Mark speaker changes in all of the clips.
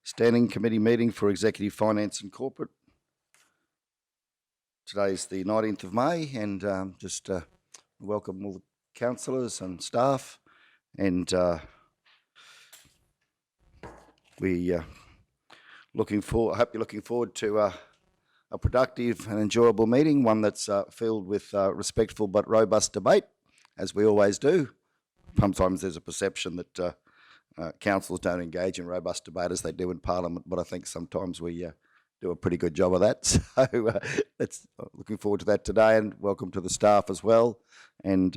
Speaker 1: Standing Committee meeting for Executive Finance and Corporate. Today's the 19th of May, and just welcome all the councillors and staff, and we I hope you're looking forward to a productive and enjoyable meeting, one that's filled with respectful but robust debate, as we always do. Sometimes there's a perception that councils don't engage in robust debate as they do in Parliament, but I think sometimes we do a pretty good job of that. So looking forward to that today, and welcome to the staff as well. And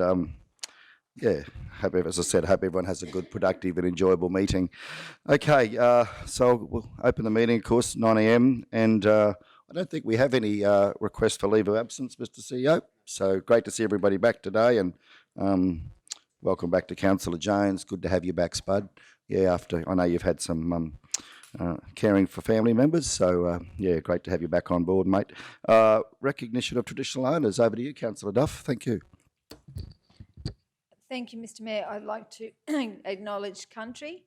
Speaker 1: yeah, as I said, hope everyone has a good, productive and enjoyable meeting. Okay, so we'll open the meeting, of course, 9 a.m. and I don't think we have any requests for leave of absence, Mr. CEO. So great to see everybody back today, and welcome back to Councillor Jones. Good to have you back, Spud. Yeah, after I know you've had some caring for family members, so yeah, great to have you back on board, mate. Recognition of traditional owners. Over to you, Councillor Duff. Thank you.
Speaker 2: Thank you, Mr. Mayor. I'd like to acknowledge country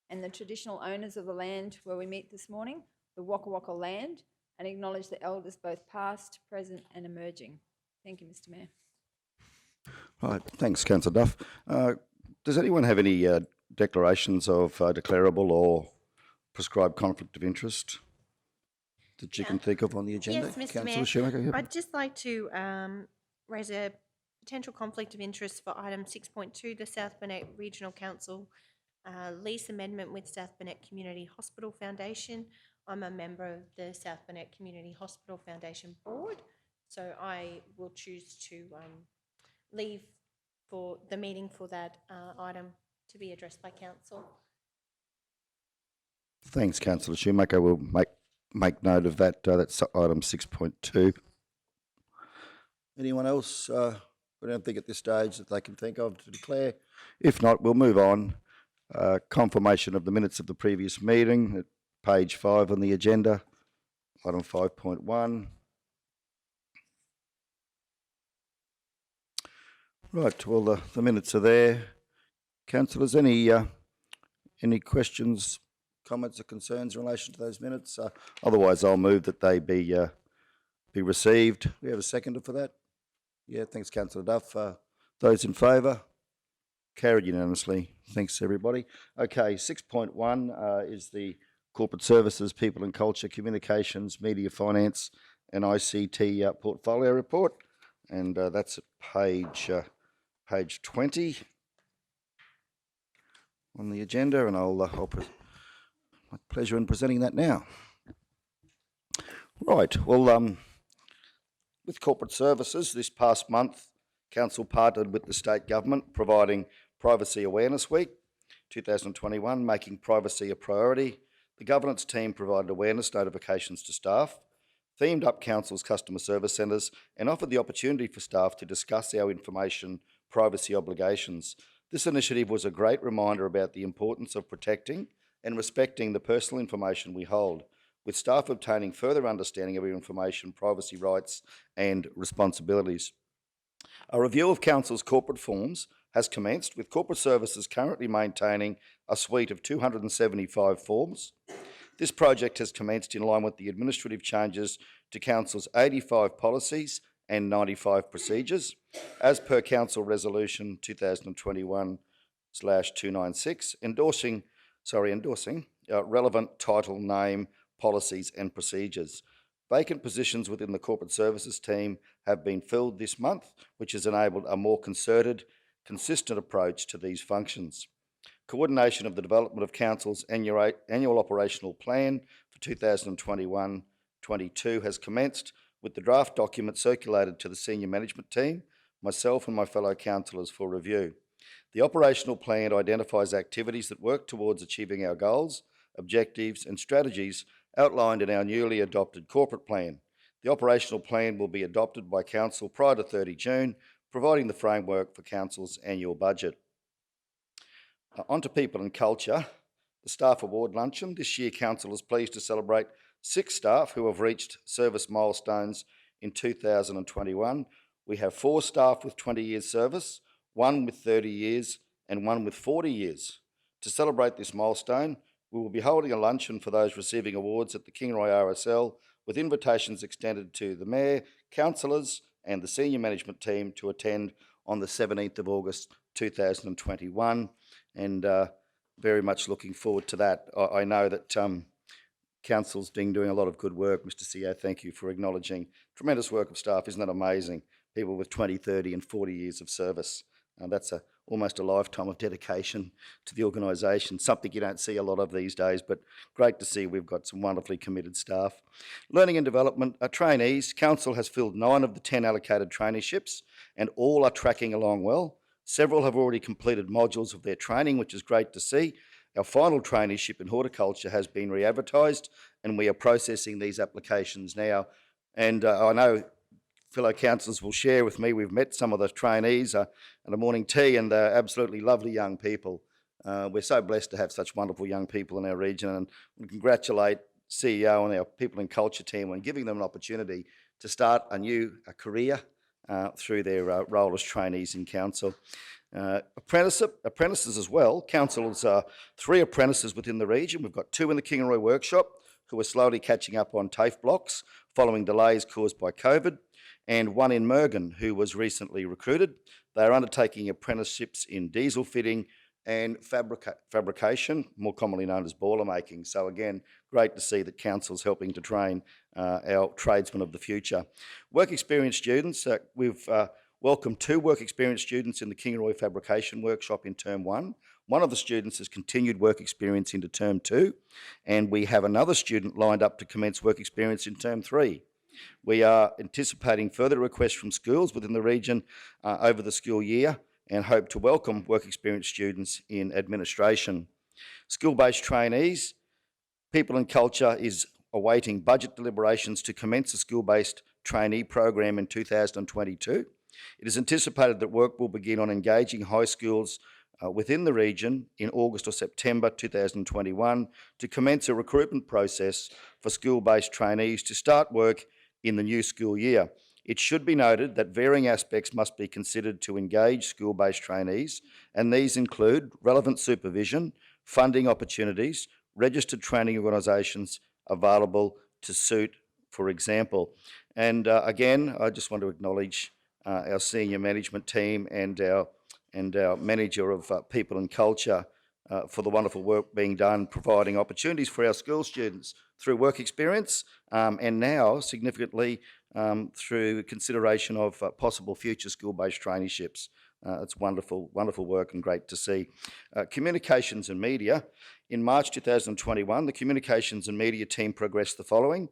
Speaker 2: and the traditional owners of the land where we meet this morning, the Waka Waka land, and acknowledge the elders both past, present and emerging. Thank you, Mr. Mayor.
Speaker 1: Right, thanks, Councillor Duff. Does anyone have any declarations of declarable or prescribed conflict of interest that you can think of on the agenda?
Speaker 3: Yes, Mr.
Speaker 1: Councillor
Speaker 3: Mayor.
Speaker 1: Schumacher, yep.
Speaker 3: I'd just like to raise a potential conflict of interest for item 6.2, the South Burnett Regional Council lease amendment with South Burnett Community Hospital Foundation. I'm a member of the South Burnett Community Hospital Foundation board, so I will choose to leave for the meeting for that item to be addressed by council.
Speaker 1: Thanks, Councillor Schumacher. We'll make note of that. That's item 6.2. Anyone else? We don't think at this stage that they can think of to declare. If not, we'll move on. Confirmation of the minutes of the previous meeting at page 5 on the agenda, item 5.1. Right, well, the minutes are there. Councillors, any questions, comments or concerns in relation to those minutes? Otherwise, I'll move that they be received. We have a seconder for that? Yeah, thanks, Councillor Duff. Those in favour? Carried unanimously. Thanks, everybody. Okay, 6.1 is the Corporate Services, People and Culture, Communications, Media, Finance and ICT Portfolio Report, and that's at page 20 on the agenda, and I'll my pleasure in presenting that now. Right, well, with Corporate Services, this past month, Council partnered with the State Government, providing Privacy Awareness Week 2021, making privacy a priority. The governance team provided awareness notifications to staff, themed up Council's customer service centres, and offered the opportunity for staff to discuss our information privacy obligations. This initiative was a great reminder about the importance of protecting and respecting the personal information we hold, with staff obtaining further understanding of our information privacy rights and responsibilities. A review of Council's corporate forms has commenced, with Corporate Services currently maintaining a suite of 275 forms. This project has commenced in line with the administrative changes to Council's 85 policies and 95 procedures, as per Council Resolution 2021/296, endorsing relevant title, name, policies and procedures. Vacant positions within the Corporate Services team have been filled this month, which has enabled a more concerted, consistent approach to these functions. Coordination of the development of Council's annual operational plan for 2021-22 has commenced, with the draft document circulated to the senior management team, myself and my fellow councillors for review. The operational plan identifies activities that work towards achieving our goals, objectives and strategies outlined in our newly adopted corporate plan. The operational plan will be adopted by Council prior to 30 June, providing the framework for Council's annual budget. On to People and Culture, the Staff Award Luncheon. This year, Council is pleased to celebrate 6 staff who have reached service milestones in 2021. We have 4 staff with 20 years service, 1 with 30 years and 1 with 40 years. To celebrate this milestone, We will be holding a luncheon for those receiving awards at the Kingaroy RSL, with invitations extended to the Mayor, councillors and the senior management team to attend on the 17th of August 2021, and very much looking forward to that. I know that Council's been doing a lot of good work. Mr CEO, thank you for acknowledging tremendous work of staff. Isn't that amazing? People with 20, 30 and 40 years of service. That's almost a lifetime of dedication to the organisation, something you don't see a lot of these days, but great to see we've got some wonderfully committed staff. Learning and development, trainees. Council has filled 9 of the 10 allocated traineeships and all are tracking along well. Several have already completed modules of their training, which is great to see. Our final traineeship in horticulture has been re-advertised and we are processing these applications now. And I know fellow councillors will share with me, we've met some of the trainees at a morning tea and they're absolutely lovely young people. We're so blessed to have such wonderful young people in our region, and we congratulate CEO and our people and culture team on giving them an opportunity to start a new career through their role as trainees in council. Apprentices as well. Council has 3 apprentices within the region. We've got 2 in the Kingaroy workshop who are slowly catching up on TAFE blocks following delays caused by COVID, and 1 in Mergen who was recently recruited. They are undertaking apprenticeships in diesel fitting and fabrication, more commonly known as boiler making. So again, great to see that Council's helping to train our tradesmen of the future. Work experience students, we've welcomed 2 work experience students in the Kingaroy fabrication workshop in term 1. One of the students has continued work experience into term 2, and we have another student lined up to commence work experience in term 3. We are anticipating further requests from schools within the region over the school year and hope to welcome work experience students in administration. School-based trainees, People and Culture is awaiting budget deliberations to commence a school-based trainee program in 2022. It is anticipated that work will begin on engaging high schools within the region in August or September 2021 to commence a recruitment process for school-based trainees to start work in the new school year. It should be noted that varying aspects must be considered to engage school-based trainees, and these include relevant supervision, funding opportunities, registered training organisations available to suit, for example. And again, I just want to acknowledge our senior management team and our manager of People and Culture for the wonderful work being done, providing opportunities for our school students through work experience and now significantly through consideration of possible future school-based traineeships. It's wonderful, wonderful work and great to see. Communications and media. In March 2021, the communications and media team progressed the following.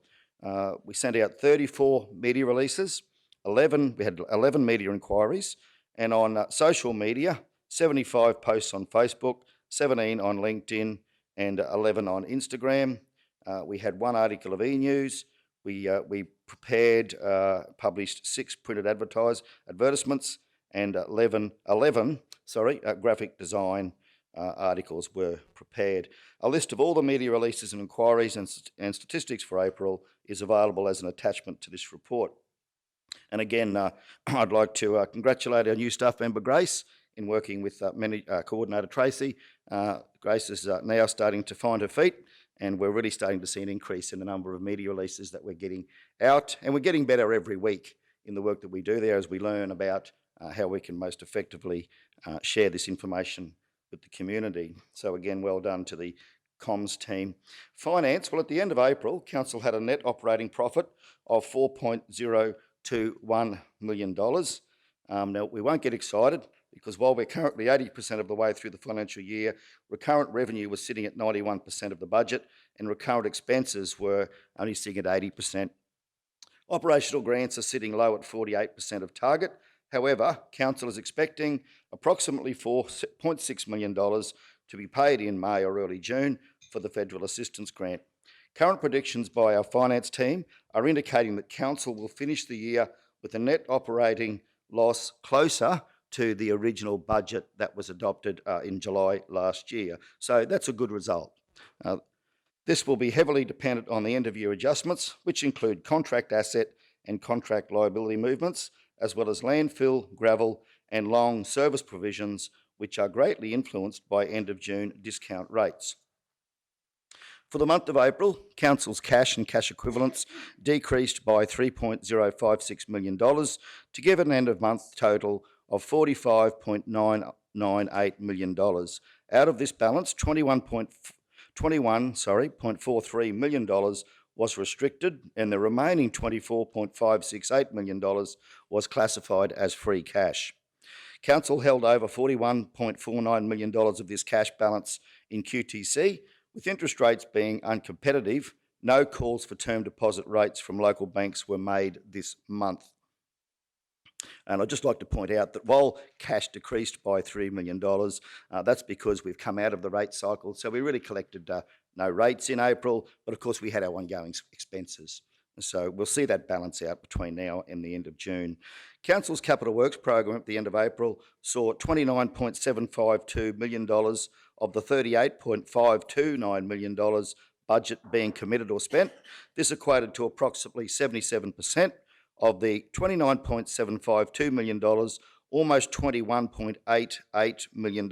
Speaker 1: We sent out 34 media releases, we had 11 media inquiries, and on social media, 75 posts on Facebook, 17 on LinkedIn, and 11 on Instagram. We had 1 article of e-news. We prepared, published 6 printed advertisements, and 11 graphic design articles were prepared. A list of all the media releases and inquiries and statistics for April is available as an attachment to this report. And again, I'd like to congratulate our new staff member, Grace, in working with Coordinator Tracy. Grace is now starting to find her feet, and we're really starting to see an increase in the number of media releases that we're getting out, and we're getting better every week in the work that we do there as we learn about how we can most effectively share this information with the community. So again, well done to the comms team. Finance, well, at the end of April, Council had a net operating profit of $4.021 million. Now, we won't get excited because while we're currently 80% of the way through the financial year, recurrent revenue was sitting at 91% of the budget and recurrent expenses were only sitting at 80%. Operational grants are sitting low at 48% of target. However, Council is expecting approximately $4.6 million to be paid in May or early June for the federal assistance grant. Current predictions by our finance team are indicating that Council will finish the year with a net operating loss closer to the original budget that was adopted in July last year. So that's a good result. This will be heavily dependent on the end-of-year adjustments, which include contract asset and contract liability movements, as well as landfill, gravel and long service provisions, which are greatly influenced by end-of-June discount rates. For the month of April, Council's cash and cash equivalents decreased by $3.056 million to give an end-of-month total of $45.998 million. Out of this balance, $21.43 million was restricted, and the remaining $24.568 million was classified as free cash. Council held over $41.49 million of this cash balance in QTC, with interest rates being uncompetitive. No calls for term deposit rates from local banks were made this month. And I'd just like to point out that while cash decreased by $3 million, that's because we've come out of the rate cycle. So we really collected no rates in April, but of course we had our ongoing expenses. So we'll see that balance out between now and the end of June. Council's capital works program at the end of April saw $29.752 million of the $38.529 million budget being committed or spent. This equated to approximately 77% of the $29.752 million. Almost $21.88 million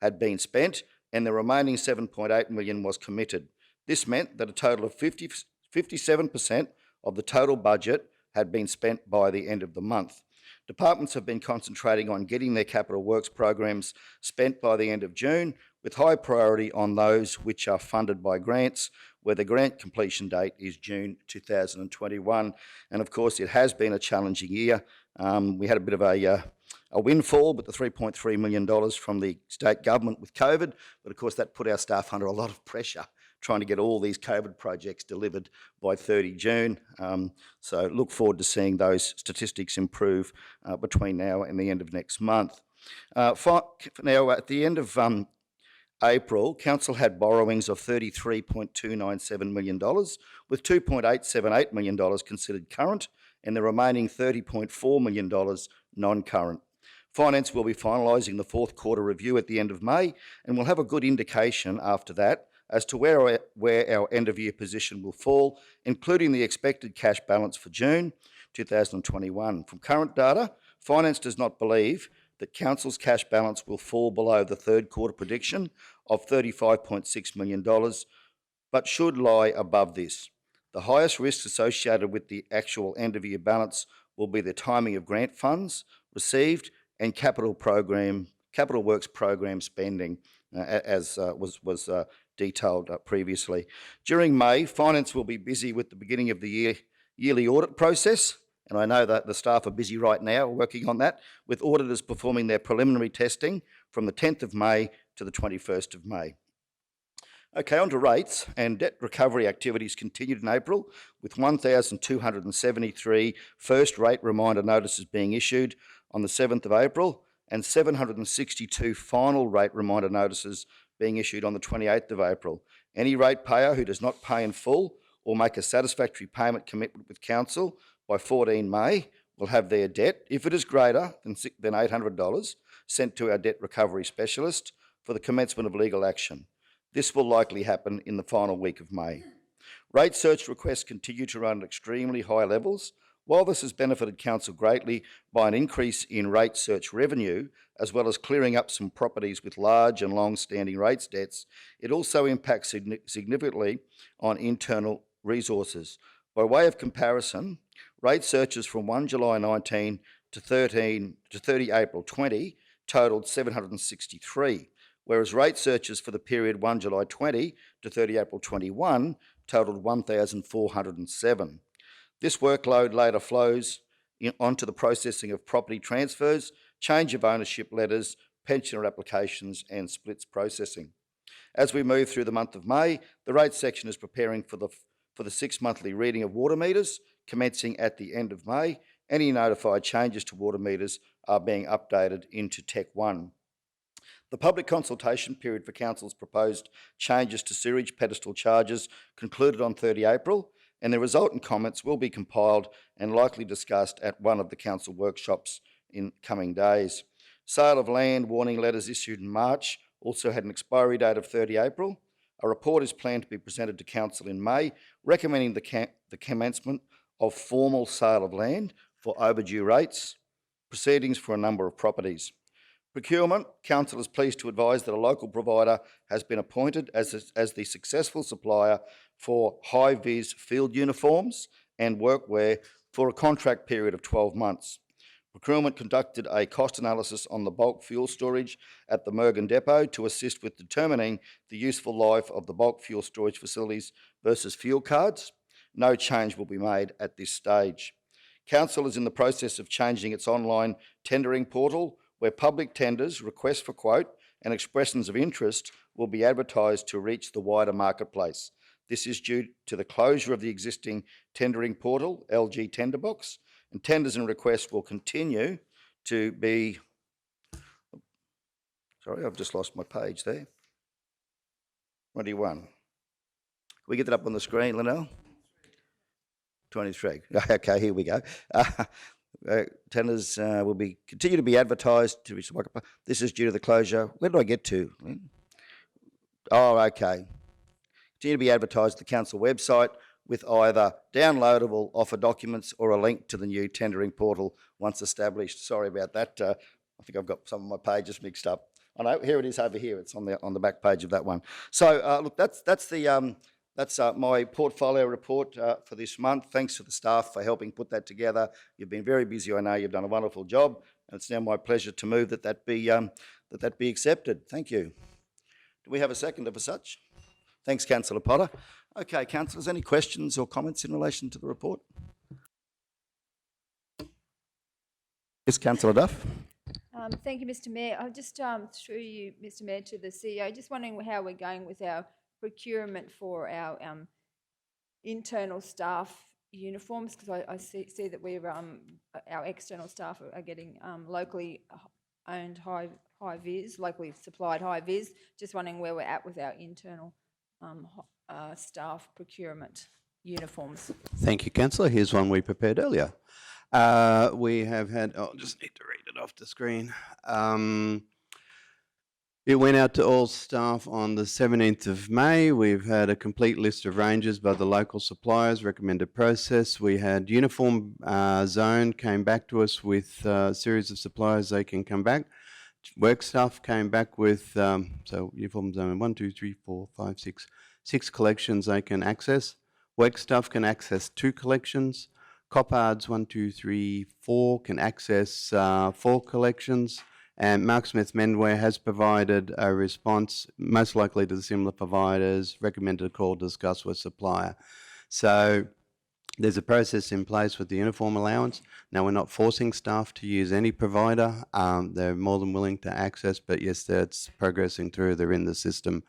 Speaker 1: had been spent, and the remaining $7.8 million was committed. This meant that a total of 57% of the total budget had been spent by the end of the month. Departments have been concentrating on getting their capital works programs spent by the end of June, with high priority on those which are funded by grants, where the grant completion date is June 2021. And of course, it has been a challenging year. We had a bit of a windfall with the $3.3 million from the state government with COVID, but of course that put our staff under a lot of pressure trying to get all these COVID projects delivered by 30 June. So look forward to seeing those statistics improve between now and the end of next month. Now, at the end of April, Council had borrowings of $33.297 million, with $2.878 million considered current and the remaining $30.4 million non-current. Finance will be finalising the fourth quarter review at the end of May, and we'll have a good indication after that as to where our end-of-year position will fall, including the expected cash balance for June 2021. From current data, Finance does not believe that Council's cash balance will fall below the third quarter prediction of $35.6 million, but should lie above this. The highest risks associated with the actual end-of-year balance will be the timing of grant funds received and capital works program spending, as was detailed previously. During May, Finance will be busy with the beginning of the yearly audit process, and I know that the staff are busy right now working on that, with auditors performing their preliminary testing from the 10th of May to the 21st of May. Okay, on to rates, and debt recovery activities continued in April, with 1,273 first rate reminder notices being issued on the 7th of April, and 762 final rate reminder notices being issued on the 28th of April. Any ratepayer who does not pay in full or make a satisfactory payment commitment with Council by 14 May will have their debt, if it is greater than $800, sent to our debt recovery specialist for the commencement of legal action. This will likely happen in the final week of May. Rate search requests continue to run at extremely high levels. While this has benefited Council greatly by an increase in rate search revenue, as well as clearing up some properties with large and long-standing rates debts, it also impacts significantly on internal resources. By way of comparison, rate searches from 1 July 19 to 30 April 20 totalled 763, whereas rate searches for the period 1 July 20 to 30 April 21 totalled 1,407. This workload later flows onto the processing of property transfers, change of ownership letters, pensioner applications and splits processing. As we move through the month of May, the rates section is preparing for the 6-monthly reading of water meters, commencing at the end of May. Any notified changes to water meters are being updated into Tech 1. The public consultation period for Council's proposed changes to sewerage pedestal charges concluded on 30 April, and the resultant comments will be compiled and likely discussed at one of the Council workshops in coming days. Sale of land warning letters issued in March also had an expiry date of 30 April. A report is planned to be presented to Council in May, recommending the commencement of formal sale of land for overdue rates, proceedings for a number of properties. Procurement, Council is pleased to advise that a local provider has been appointed as the successful supplier for high-vis field uniforms and workwear for a contract period of 12 months. Procurement conducted a cost analysis on the bulk fuel storage at the Mergen Depot to assist with determining the useful life of the bulk fuel storage facilities versus fuel cards. No change will be made at this stage. Council is in the process of changing its online tendering portal, where public tenders, requests for quote and expressions of interest will be advertised to reach the wider marketplace. This is due to the closure of the existing tendering portal, LG Tenderbox, and tenders and requests will continue to be... Sorry, I've just lost my page there. 21. Can we get that up on the screen, Linnell? 23. Okay, here we go. Tenders will continue to be advertised. This is due to the closure. Where did I get to, Lynn? Oh, okay. Continue to be advertised at the council website with either downloadable offer documents or a link to the new tendering portal once established. Sorry about that. I think I've got some of my pages mixed up. I know, here it is over here. It's on the back page of that one. So look, that's my portfolio report for this month. Thanks to the staff for helping put that together. You've been very busy. I know you've done a wonderful job, and it's now my pleasure to move that be accepted. Thank you. Do we have a seconder for such? Thanks, Councillor Potter. Okay, councillors, any questions or comments in relation to the report? Yes, Councillor Duff.
Speaker 2: Thank you, Mr Mayor. I'll just, through you, Mr Mayor, to the CEO, just wondering how we're going with our procurement for our internal staff uniforms, because I see that we're our external staff are getting locally owned high-vis, locally supplied high-vis. Just wondering where we're at with our internal staff procurement uniforms.
Speaker 4: Thank you, Councillor. Here's one we prepared earlier. We have had, oh, just need to read it off the screen. It went out to all staff on the 17th of May. We've had a complete list of ranges by the local suppliers, recommended process. We had Uniform Zone came back to us with a series of suppliers they can come back. Work Stuff came back with, so Uniform Zone 1, 2, 3, 4, 5, 6 collections they can access. Work Stuff can access 2 collections. Copards 1, 2, 3, 4 can access 4 collections. And Mark Smith Menwear has provided a response, most likely to the similar providers, recommended a call, discuss with supplier. So there's a process in place with the uniform allowance. Now, we're not forcing staff to use any provider. They're more than willing to access, but yes, that's progressing through. They're in the system,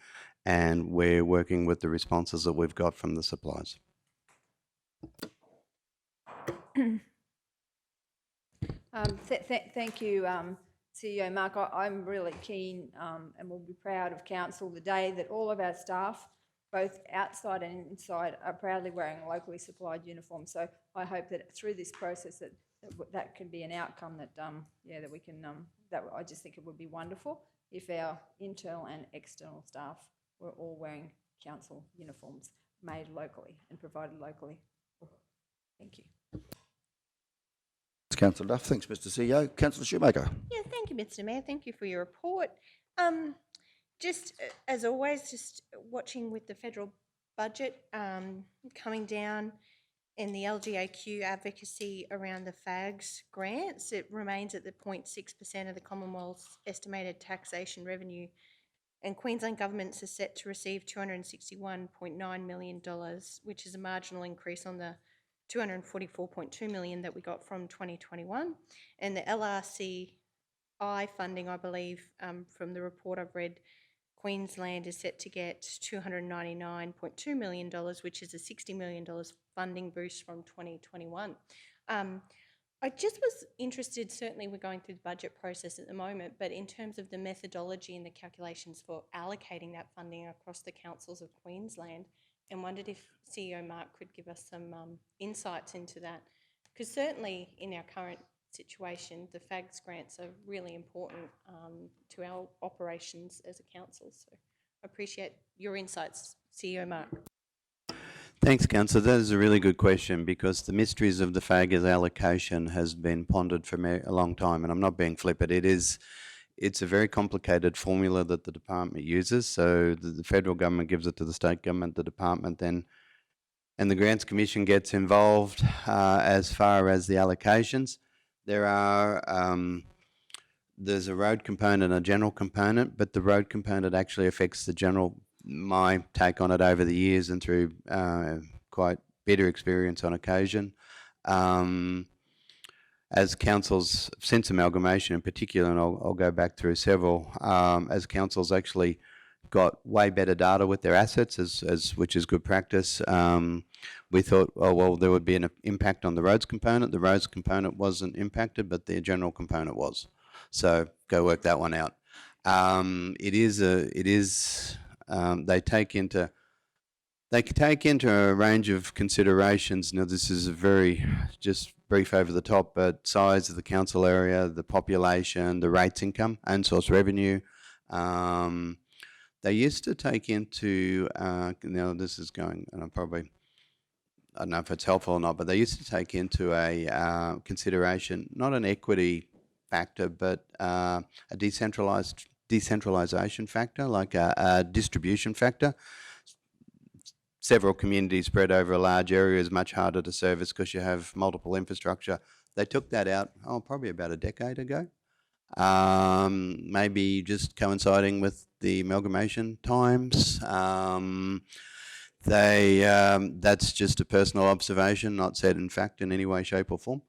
Speaker 4: and we're working with the responses that we've got from the suppliers.
Speaker 2: Thank you, CEO Mark. I'm really keen and will be proud of Council the day that all of our staff, both outside and inside, are proudly wearing locally supplied uniforms. So I hope that through this process that can be an outcome that that we can that I just think it would be wonderful if our internal and external staff were all wearing council uniforms made locally and provided locally. Thank you.
Speaker 1: Councillor Duff. Thanks, Mr CEO. Councillor Shoemaker.
Speaker 3: Yeah, thank you, Mr Mayor. Thank you for your report. Just as always, just watching with the federal budget coming down and the LGAQ advocacy around the FAGS grants, it remains at the 0.6% of the Commonwealth's estimated taxation revenue, and Queensland governments are set to receive $261.9 million, which is a marginal increase on the $244.2 million that we got from 2021. And the LRCI funding, I believe, from the report I've read, Queensland is set to get $299.2 million, which is a $60 million funding boost from 2021. I just was interested, certainly we're going through the budget process at the moment, but in terms of the methodology and the calculations for allocating that funding across the councils of Queensland, and wondered if CEO Mark could give us some insights into that. Because certainly in our current situation, the FAGS grants are really important to our operations as a council. So I appreciate your insights, CEO Mark.
Speaker 4: Thanks, Councillor. That is a really good question, because the mysteries of the FAGS allocation has been pondered for a long time, and I'm not being flippant. It is It's a very complicated formula that the department uses. So the federal government gives it to the state government, the department then, and the Grants Commission gets involved as far as the allocations. There's a road component and a general component, but the road component actually affects the general. My take on it over the years and through quite bitter experience on occasion. As councils, since amalgamation in particular, and I'll go back through several, as councils actually got way better data with their assets, which is good practice. We thought, oh well, there would be an impact on the roads component. The roads component wasn't impacted, but the general component was. So go work that one out. They take into a range of considerations. Now, this is a very just brief over the top, but size of the council area, the population, the rates income, own source revenue. They used to take into, now this is going, and I don't know if it's helpful or not, but they used to take into a consideration, not an equity factor, but a decentralization factor, like a distribution factor. Several communities spread over a large area is much harder to service because you have multiple infrastructure. They took that out, probably about a decade ago. Maybe just coinciding with the amalgamation times. That's just a personal observation, not said in fact in any way, shape or form.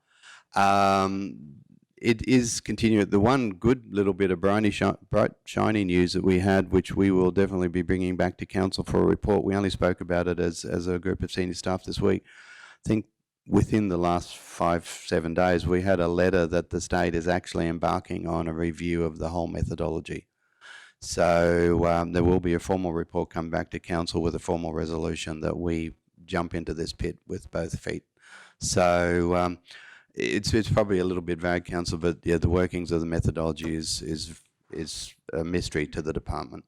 Speaker 4: It is continuing. The one good little bit of bright, shiny news that we had, which we will definitely be bringing back to council for a report. We only spoke about it as a group of senior staff this week. I think within the last 5-7 days, we had a letter that the state is actually embarking on a review of the whole methodology. So there will be a formal report come back to council with a formal resolution that we jump into this pit with both feet. So it's probably a little bit vague, council, but yeah, the workings of the methodology is a mystery to the department.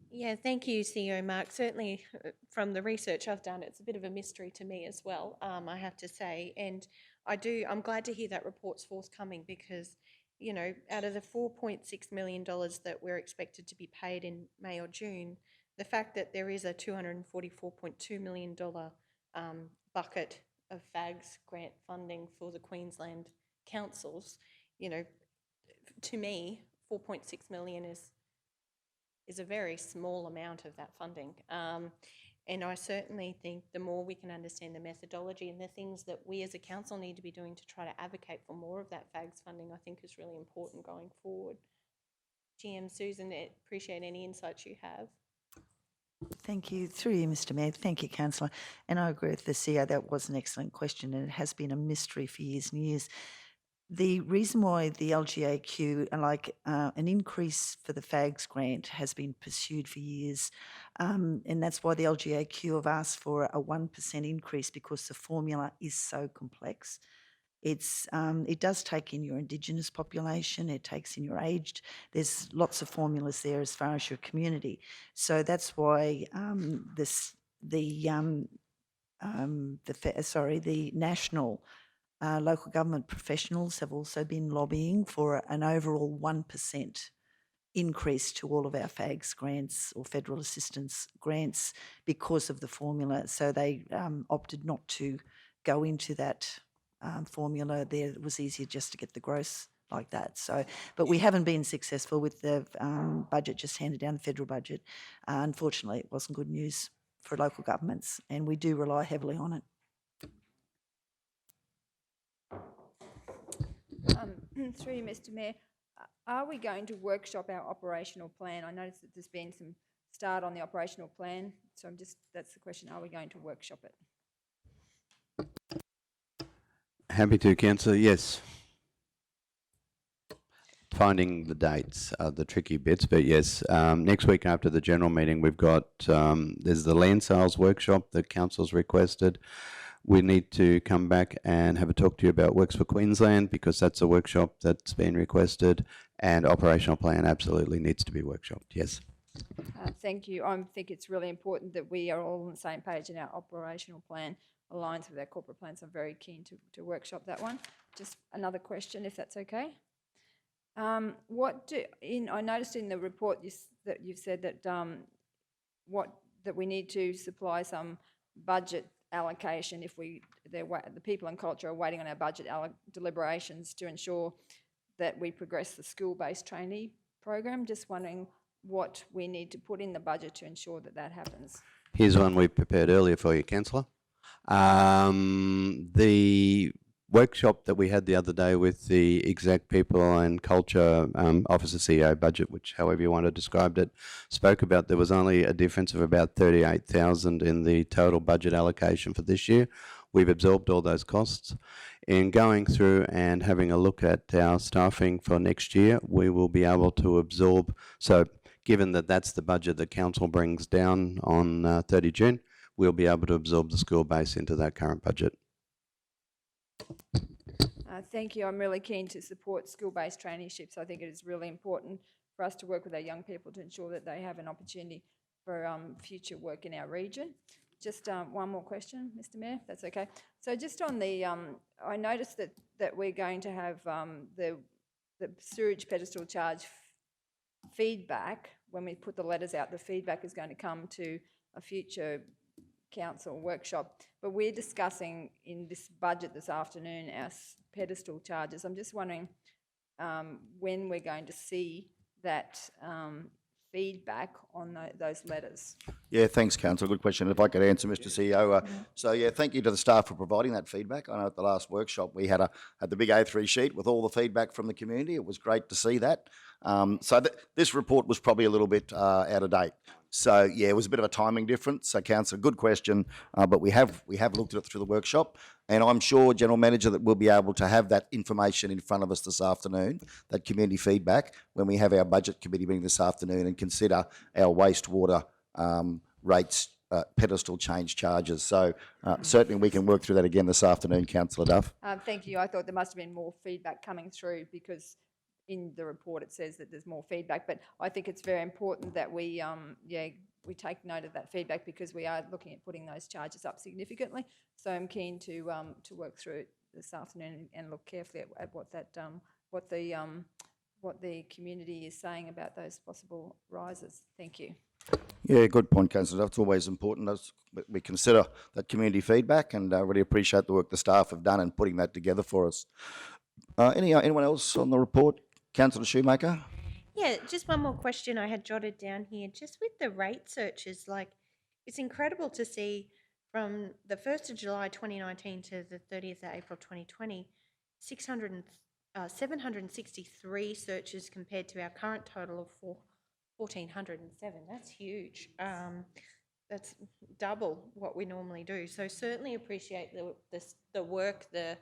Speaker 3: Yeah, thank you, CEO Mark. Certainly from the research I've done, it's a bit of a mystery to me as well, I have to say. And I'm glad to hear that report's forthcoming because, you know, out of the $4.6 million that we're expected to be paid in May or June, the fact that there is a $244.2 million bucket of FAGS grant funding for the Queensland councils, you know, to me, 4.6 million is a very small amount of that funding. And I certainly think the more we can understand the methodology and the things that we as a council need to be doing to try to advocate for more of that FAGS funding, I think is really important going forward. GM Susan, appreciate any insights you have.
Speaker 5: Thank you. Through you, Mr Mayor. Thank you, Councillor. And I agree with the CEO. That was an excellent question and it has been a mystery for years and years. The reason why the LGAQ, an increase for the FAGS grant has been pursued for years, and that's why the LGAQ have asked for a 1% increase because the formula is so complex. It does take in your Indigenous population, it takes in your aged. There's lots of formulas there as far as your community. So that's why the national local government professionals have also been lobbying for an overall 1% increase to all of our FAGS grants or federal assistance grants because of the formula. So they opted not to go into that formula there. It was easier just to get the gross like that. So, but we haven't been successful with the budget just handed down, the federal budget. Unfortunately, it wasn't good news for local governments and we do rely heavily on it.
Speaker 2: Through you, Mr Mayor, are we going to workshop our operational plan? I noticed that there's been some start on the operational plan, so that's the question, are we going to workshop it?
Speaker 4: Happy to, Councillor. Yes. Finding the dates are the tricky bits, but yes, next week after the general meeting, we've got, there's the land sales workshop that council's requested. We need to come back and have a talk to you about Works for Queensland because that's a workshop that's been requested, and operational plan absolutely needs to be workshopped, yes.
Speaker 2: Thank you. I think it's really important that we are all on the same page and our operational plan aligns with our corporate plan, so I'm very keen to workshop that one. Just another question, if that's okay. I noticed in the report that you've said that that we need to supply some budget allocation if the people in culture are waiting on our budget deliberations to ensure that we progress the school-based trainee program. Just wondering what we need to put in the budget to ensure that that happens.
Speaker 4: Here's one we prepared earlier for you, Councillor. The workshop that we had the other day with the Exec People and Culture Officer CEO budget, which however you want to describe it, spoke about there was only a difference of about 38,000 in the total budget allocation for this year. We've absorbed all those costs. In going through and having a look at our staffing for next year, we will be able to absorb, so given that that's the budget that Council brings down on 30 June, we'll be able to absorb the school base into that current budget.
Speaker 2: Thank you. I'm really keen to support school-based traineeships. I think it is really important for us to work with our young people to ensure that they have an opportunity for future work in our region. Just one more question, Mr. Mayor, if that's okay. So just on the, I noticed that we're going to have the sewage pedestal charge feedback. When we put the letters out, the feedback is going to come to a future council workshop, but we're discussing in this budget this afternoon our pedestal charges. I'm just wondering when we're going to see that feedback on those letters.
Speaker 1: Yeah, thanks, Councillor. Good question. If I could answer, Mr. CEO. So, yeah, thank you to the staff for providing that feedback. I know at the last workshop we had the big A3 sheet with all the feedback from the community. It was great to see that. So this report was probably a little bit out of date. So, yeah, it was a bit of a timing difference. So, Councillor, good question. But we have looked at it through the workshop, and I'm sure, General Manager, that we'll be able to have that information in front of us this afternoon, that community feedback, when we have our budget committee meeting this afternoon and consider our wastewater rates, pedestal change charges. So certainly we can work through that again this afternoon, Councillor Duff.
Speaker 2: Thank you. I thought there must have been more feedback coming through because in the report it says that there's more feedback, but I think it's very important that we take note of that feedback because we are looking at putting those charges up significantly. So I'm keen to work through it this afternoon and look carefully at what the community is saying about those possible rises. Thank you.
Speaker 1: Yeah, good point, Councillor Duff. It's always important as we consider that community feedback, and really appreciate the work the staff have done in putting that together for us. Anyone else on the report? Councillor Shoemaker?
Speaker 3: Yeah, just one more question I had jotted down here. Just with the rate searches, like it's incredible to see from the 1st of July 2019 to the 30th of April 2020, 763 searches compared to our current total of 1,407. That's huge. That's double what we normally do. So certainly appreciate the work the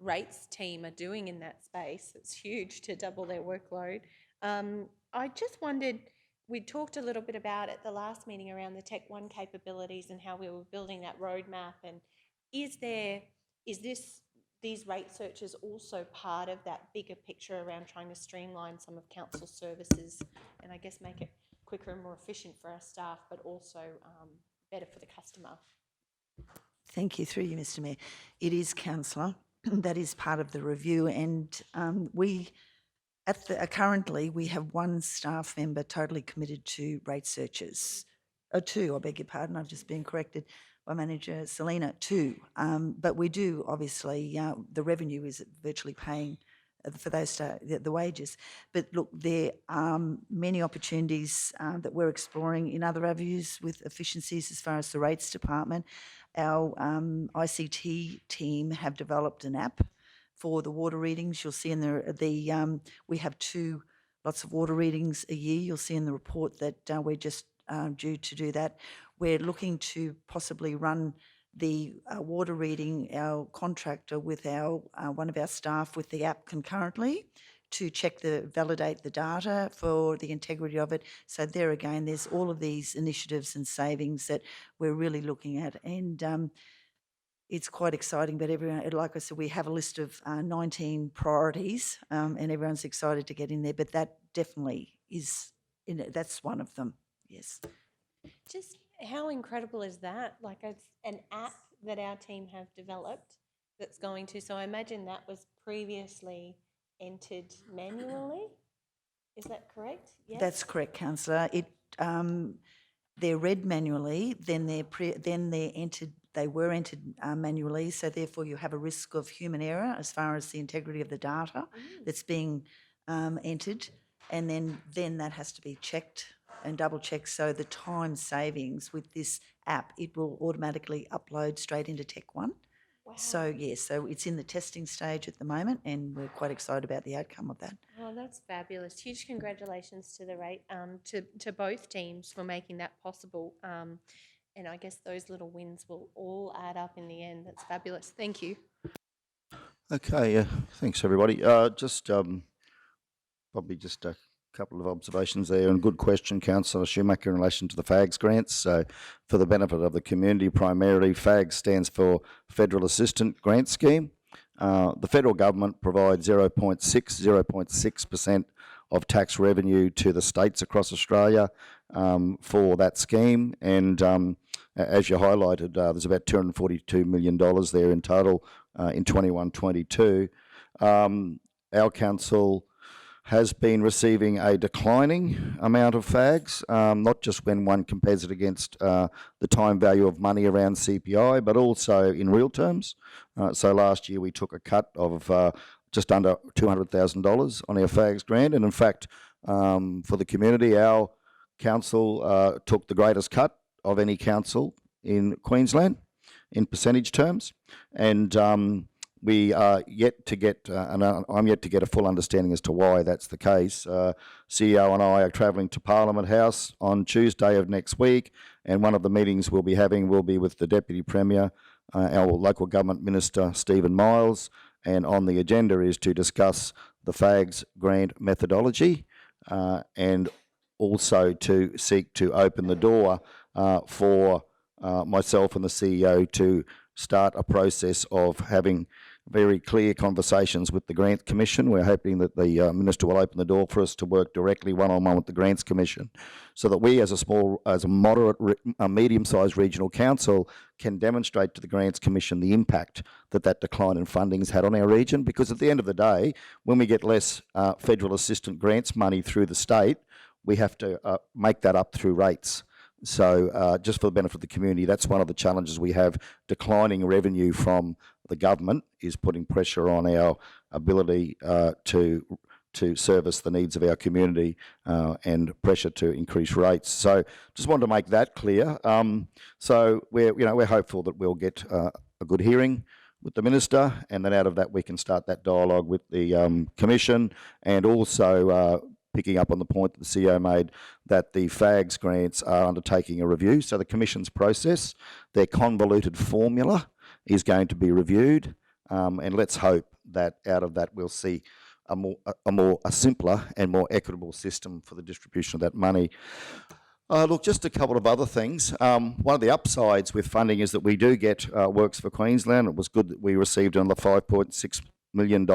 Speaker 3: rates team are doing in that space. It's huge to double their workload. I just wondered, we talked a little bit about at the last meeting around the Tech One capabilities and how we were building that roadmap. And these rate searches also part of that bigger picture around trying to streamline some of council services and I guess make it quicker and more efficient for our staff, but also better for the customer?
Speaker 5: Thank you. Through you, Mr. Mayor. It is, Councillor. That is part of the review, and currently we have one staff member totally committed to rate searches. Two, I beg your pardon, I've just been corrected by Manager Selena, two. But we do, obviously, the revenue is virtually paying for those the wages. But look, there are many opportunities that we're exploring in other avenues with efficiencies as far as the rates department. Our ICT team have developed an app for the water readings. You'll see in we have lots of water readings a year. You'll see in the report that we're just due to do that. We're looking to possibly run the water reading, our contractor with one of our staff with the app concurrently to validate the data for the integrity of it. So there again, there's all of these initiatives and savings that we're really looking at, and it's quite exciting. But everyone, like I said, we have a list of 19 priorities, and everyone's excited to get in there. But that definitely is, that's one of them. Yes.
Speaker 3: Just how incredible is that? Like it's an app that our team have developed that's going to, so I imagine that was previously entered manually. Is that correct? Yes.
Speaker 5: That's correct, councillor. They're read manually, then they're entered. They were entered manually, so therefore you have a risk of human error as far as the integrity of the data that's being entered, and then that has to be checked and double checked. So the time savings with this app, it will automatically upload straight into Tech One.
Speaker 3: Wow.
Speaker 5: So yes, so it's in the testing stage at the moment, and we're quite excited about the outcome of that.
Speaker 3: Oh, that's fabulous. Huge congratulations to to both teams for making that possible. And I guess those little wins will all add up in the end. That's fabulous. Thank you.
Speaker 1: Okay, thanks everybody. Probably just a couple of observations there, and good question, Councillor Schumacher, in relation to the FAGS grants. So for the benefit of the community, primarily FAGS stands for Federal Assistant Grant Scheme. The federal government provides 0.6% of tax revenue to the states across Australia for that scheme, and as you highlighted, there's about $242 million there in total in 21-22. Our council has been receiving a declining amount of FAGs, not just when one compares it against the time value of money around CPI, but also in real terms. So last year we took a cut of just under $200,000 on our FAGs grant, and in fact, for the community, our council took the greatest cut of any council in Queensland in percentage terms, and we are yet to get, and I'm yet to get a full understanding as to why that's the case. CEO and I are travelling to Parliament House on Tuesday of next week, and one of the meetings we'll be having will be with the Deputy Premier, our local government minister, Stephen Miles, and on the agenda is to discuss the FAGS grant methodology and also to seek to open the door for myself and the CEO to start a process of having very clear conversations with the Grants Commission. We're hoping that the Minister will open the door for us to work directly one-on-one with the Grants Commission, so that we as a moderate, medium-sized regional council can demonstrate to the Grants Commission the impact that decline in funding has had on our region. Because at the end of the day, when we get less federal assistant grants money through the state, we have to make that up through rates. So just for the benefit of the community, that's one of the challenges we have. Declining revenue from the government is putting pressure on our ability to service the needs of our community and pressure to increase rates. So just wanted to make that clear. So we're hopeful that we'll get a good hearing with the minister, and then out of that we can start that dialogue with the commission, and also picking up on the point that the CEO made, that the FAGS grants are undertaking a review. So the Commission's process, their convoluted formula is going to be reviewed, and let's hope that out of that we'll see a simpler and more equitable system for the distribution of that money. Look, just a couple of other things. One of the upsides with funding is that we do get Works for Queensland. It was good that we received another $5.6 million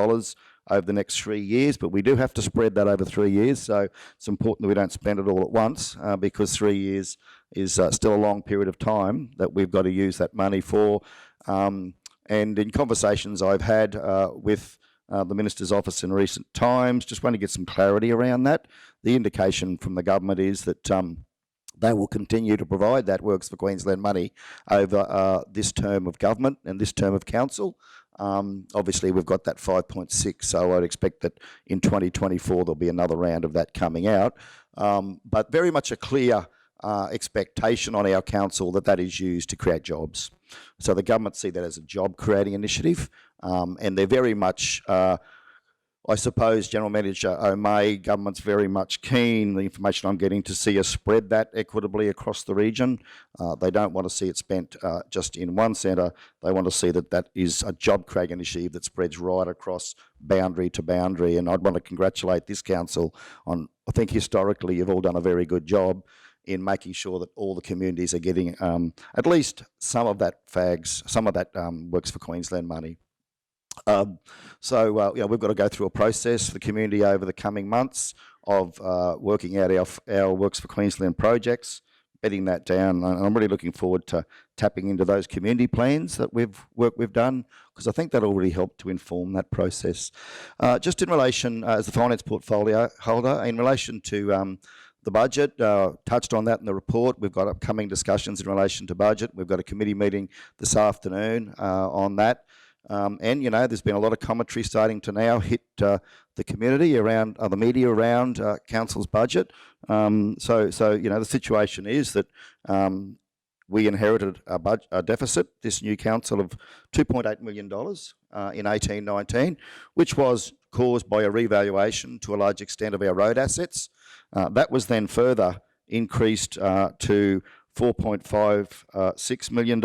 Speaker 1: over the next 3 years, but we do have to spread that over 3 years. So it's important that we don't spend it all at once, because 3 years is still a long period of time that we've got to use that money for. And in conversations I've had with the Minister's office in recent times, just want to get some clarity around that. The indication from the government is that they will continue to provide that Works for Queensland money over this term of government and this term of council. Obviously, we've got that 5.6, so I'd expect that in 2024 there'll be another round of that coming out. But very much a clear expectation on our council that is used to create jobs. So the government see that as a job-creating initiative, and they're very much, I suppose, General Manager O'May, government's very much keen, the information I'm getting, to see us spread that equitably across the region. They don't want to see it spent just in one centre. They want to see that is a job-creating initiative that spreads right across boundary to boundary. And I'd want to congratulate this council on, I think historically you've all done a very good job in making sure that all the communities are getting at least some of that FAGS, some of that Works for Queensland money. So we've got to go through a process for the community over the coming months of working out our Works for Queensland projects, bedding that down. And I'm really looking forward to tapping into those community plans that we've done, because I think that'll really help to inform that process. Just in relation, as the finance portfolio holder, in relation to the budget, touched on that in the report. We've got upcoming discussions in relation to budget. We've got a committee meeting this afternoon on that. And, you know, there's been a lot of commentary starting to now hit the community around, the media around council's budget. So, you know, the situation is that we inherited a deficit, this new council, of $2.8 million in 18-19, which was caused by a revaluation to a large extent of our road assets. That was then further increased to $4.56 million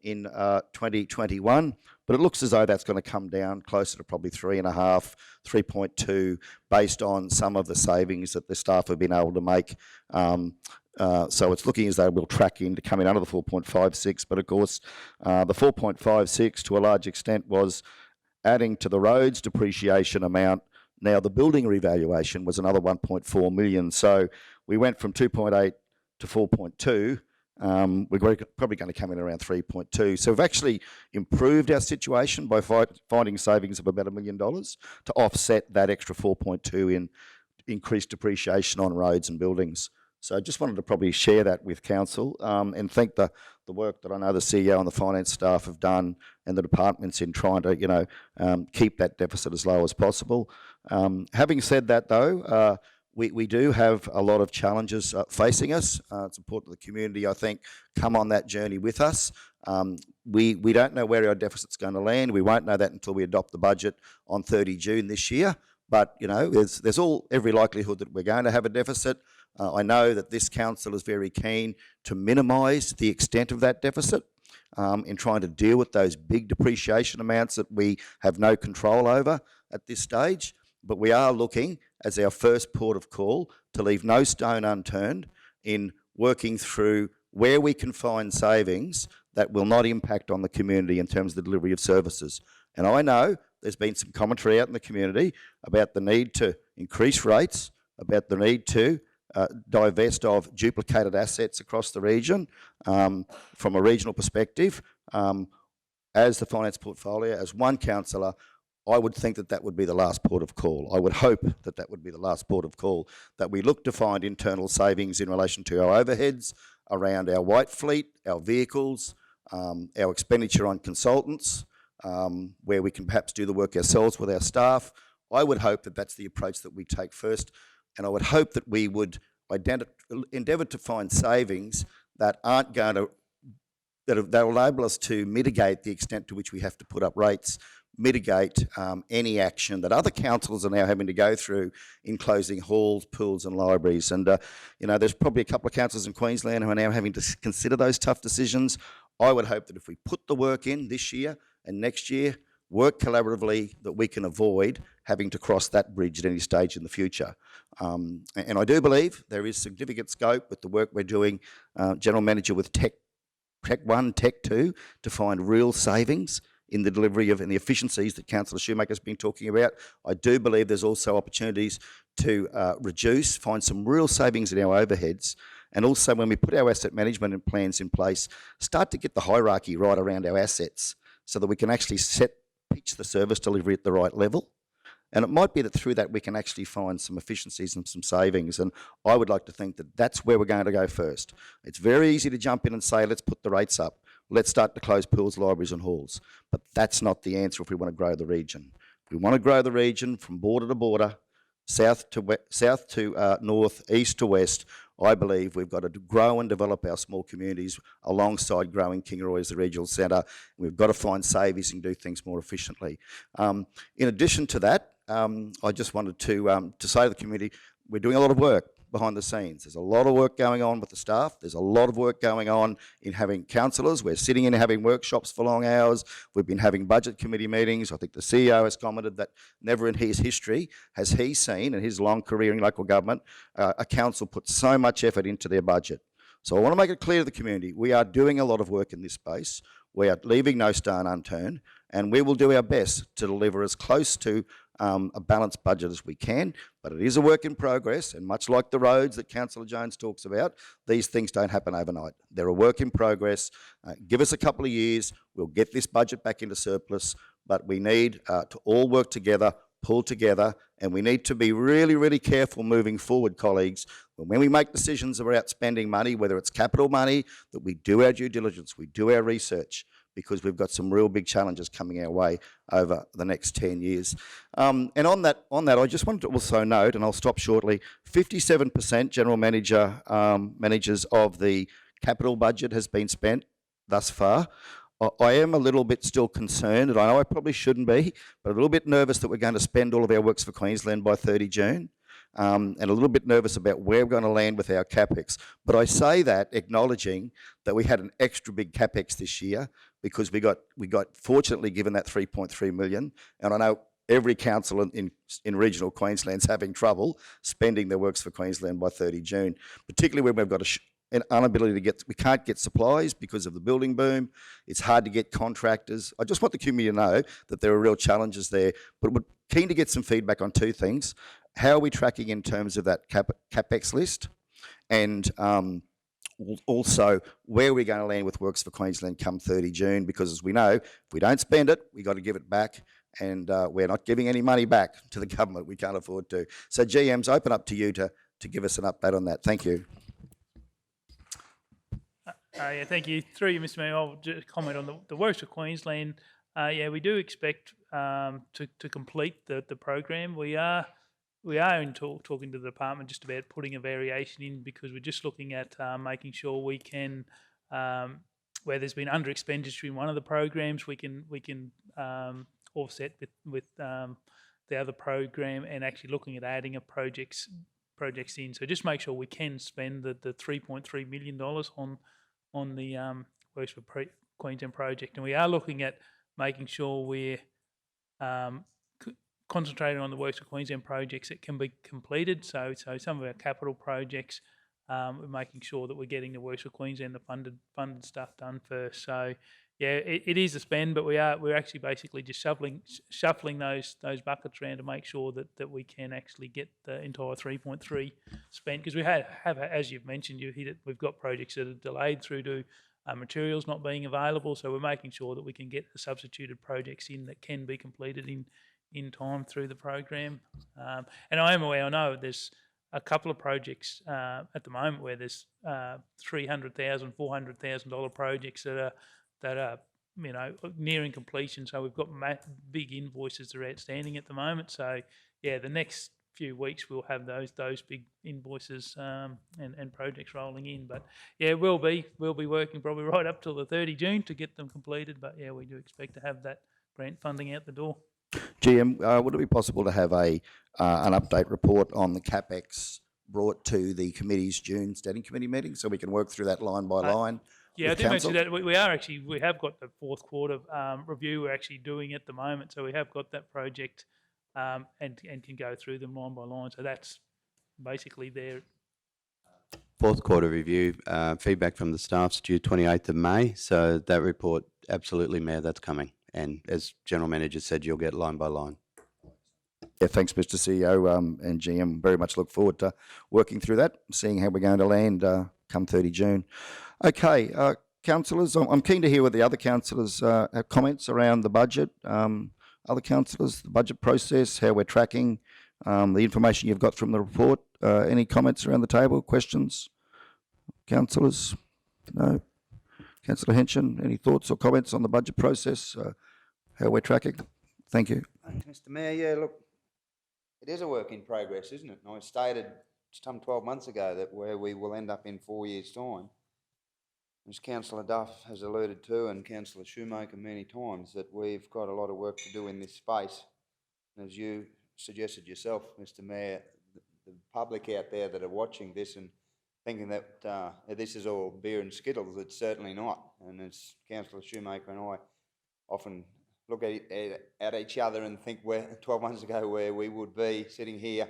Speaker 1: in 2021, but it looks as though that's going to come down closer to probably 3.5, 3.2, based on some of the savings that the staff have been able to make. So it's looking as though we'll track into coming under the 4.56, but of course the 4.56 to a large extent was adding to the roads depreciation amount. Now the building revaluation was another 1.4 million. So we went from 2.8 to 4.2. We're probably going to come in around 3.2. So we've actually improved our situation by finding savings of about $1 million to offset that extra 4.2 in increased depreciation on roads and buildings. So I just wanted to probably share that with council and thank the work that I know the CEO and the finance staff have done, and the departments, in trying to, you know, keep that deficit as low as possible. Having said that, though, we do have a lot of challenges facing us. It's important that the community, I think, come on that journey with us. We don't know where our deficit's going to land. We won't know that until we adopt the budget on 30 June this year. But, you know, there's every likelihood that we're going to have a deficit. I know that this council is very keen to minimise the extent of that deficit in trying to deal with those big depreciation amounts that we have no control over at this stage. But we are looking, as our first port of call, to leave no stone unturned in working through where we can find savings that will not impact on the community in terms of the delivery of services. And I know there's been some commentary out in the community about the need to increase rates, about the need to divest of duplicated assets across the region. From a regional perspective, as the finance portfolio, as one councillor, I would think that would be the last port of call. I would hope that would be the last port of call, that we look to find internal savings in relation to our overheads, around our white fleet, our vehicles, our expenditure on consultants, where we can perhaps do the work ourselves with our staff. I would hope that that's the approach that we take first, and I would hope that we would endeavour to find savings that aren't going to, that will enable us to mitigate the extent to which we have to put up rates, mitigate any action that other councils are now having to go through in closing halls, pools and libraries. And, you know, there's probably a couple of councils in Queensland who are now having to consider those tough decisions. I would hope that if we put the work in this year and next year, work collaboratively, that we can avoid having to cross that bridge at any stage in the future. And I do believe there is significant scope with the work we're doing, General Manager with Tech 1, Tech 2, to find real savings in the delivery of and the efficiencies that Councillor Shoemaker's been talking about. I do believe there's also opportunities to find some real savings in our overheads, and also when we put our asset management plans in place, start to get the hierarchy right around our assets so that we can actually pitch the service delivery at the right level. And it might be that through that we can actually find some efficiencies and some savings. And I would like to think that that's where we're going to go first. It's very easy to jump in and say, let's put the rates up. Let's start to close pools, libraries and halls. But that's not the answer if we want to grow the region. If we want to grow the region from border to border, south to north, east to west, I believe we've got to grow and develop our small communities alongside growing Kingaroy as the regional centre. We've got to find savings and do things more efficiently. In addition to that, I just wanted to say to the community, we're doing a lot of work behind the scenes. There's a lot of work going on with the staff. There's a lot of work going on in having councillors. We're sitting in having workshops for long hours. We've been having budget committee meetings. I think the CEO has commented that never in his history has he seen, in his long career in local government, a council put so much effort into their budget. So I want to make it clear to the community, we are doing a lot of work in this space. We are leaving no stone unturned, and we will do our best to deliver as close to a balanced budget as we can, but it is a work in progress, and much like the roads that Councillor Jones talks about, these things don't happen overnight. They're a work in progress. Give us a couple of years, we'll get this budget back into surplus, but we need to all work together, pull together, and we need to be really, really careful moving forward, colleagues. When we make decisions about spending money, whether it's capital money, that we do our due diligence, we do our research, because we've got some real big challenges coming our way over the next 10 years. And on that, I just wanted to also note, and I'll stop shortly, 57% general managers of the capital budget has been spent thus far. I am a little bit still concerned, and I know I probably shouldn't be, but a little bit nervous that we're going to spend all of our Works for Queensland by 30 June. And a little bit nervous about where we're going to land with our CapEx. But I say that acknowledging that we had an extra big CapEx this year because we got fortunately given that 3.3 million. And I know every council in regional Queensland's having trouble spending their Works for Queensland by 30 June, particularly when we've got an inability to we can't get supplies because of the building boom. It's hard to get contractors. I just want the community to know that there are real challenges there. But we're keen to get some feedback on two things. How are we tracking in terms of that CapEx list? And also, where are we going to land with Works for Queensland come 30 June? Because as we know, if we don't spend it, we've got to give it back. And we're not giving any money back to the government. We can't afford to. So GMs, open up to you to give us an update on that. Thank you.
Speaker 6: Yeah, thank you. Through you, Mr Mayor, I'll just comment on the Works for Queensland. Yeah, we do expect to complete the program. We are talking to the department just about putting a variation in because we're just looking at making sure we can, where there's been under expenditure in one of the programs, we can offset with the other program and actually looking at adding a projects in. So just make sure we can spend the $3.3 million on the Works for Queensland project, and we are looking at making sure we're concentrating on the Works for Queensland projects that can be completed. So some of our capital projects, we're making sure that we're getting the Works for Queensland, the funded stuff done first. So yeah, it is a spend, but we're actually basically just shuffling those buckets around to make sure that we can actually get the entire 3.3 spent, because we have, as you've mentioned, you hit it. We've got projects that are delayed through to materials not being available. So we're making sure that we can get the substituted projects in that can be completed in time through the program. And I am aware, I know there's a couple of projects at the moment where there's $300,000, $400,000 projects that are nearing completion. So we've got big invoices that are outstanding at the moment. So yeah, the next few weeks we'll have those big invoices and projects rolling in. But yeah, we'll be working probably right up till the 30 June to get them completed. But yeah, we do expect to have that grant funding out the door.
Speaker 1: GM, would it be possible to have an update report on the CapEx brought to the committee's June standing committee meeting so we can work through that line by line?
Speaker 6: Yeah, I did mention that we have got the fourth quarter review we're actually doing at the moment. So we have got that project and can go through them line by line. So that's basically there.
Speaker 4: Fourth quarter review, feedback from the staff's due 28th of May. So that report, absolutely, Mayor, that's coming. And as General Manager said, you'll get line by line.
Speaker 1: Yeah, thanks, Mr. CEO and GM. Very much look forward to working through that, seeing how we're going to land come 30 June. Okay, councillors, I'm keen to hear what the other councillors have comments around the budget. Other councillors, the budget process, how we're tracking, the information you've got from the report. Any comments around the table, questions? Councillors? No? Councillor Henson, any thoughts or comments on the budget process, how we're tracking? Thank you.
Speaker 7: Thanks, Mr. Mayor. Yeah, look, it is a work in progress, isn't it? And I stated some 12 months ago that where we will end up in 4 years' time, as Councillor Duff has alluded to and Councillor Shoemaker many times, that we've got a lot of work to do in this space. And as you suggested yourself, Mr. Mayor, the public out there that are watching this and thinking that this is all beer and skittles, it's certainly not. And as Councillor Shoemaker and I often look at each other and think 12 months ago where we would be sitting here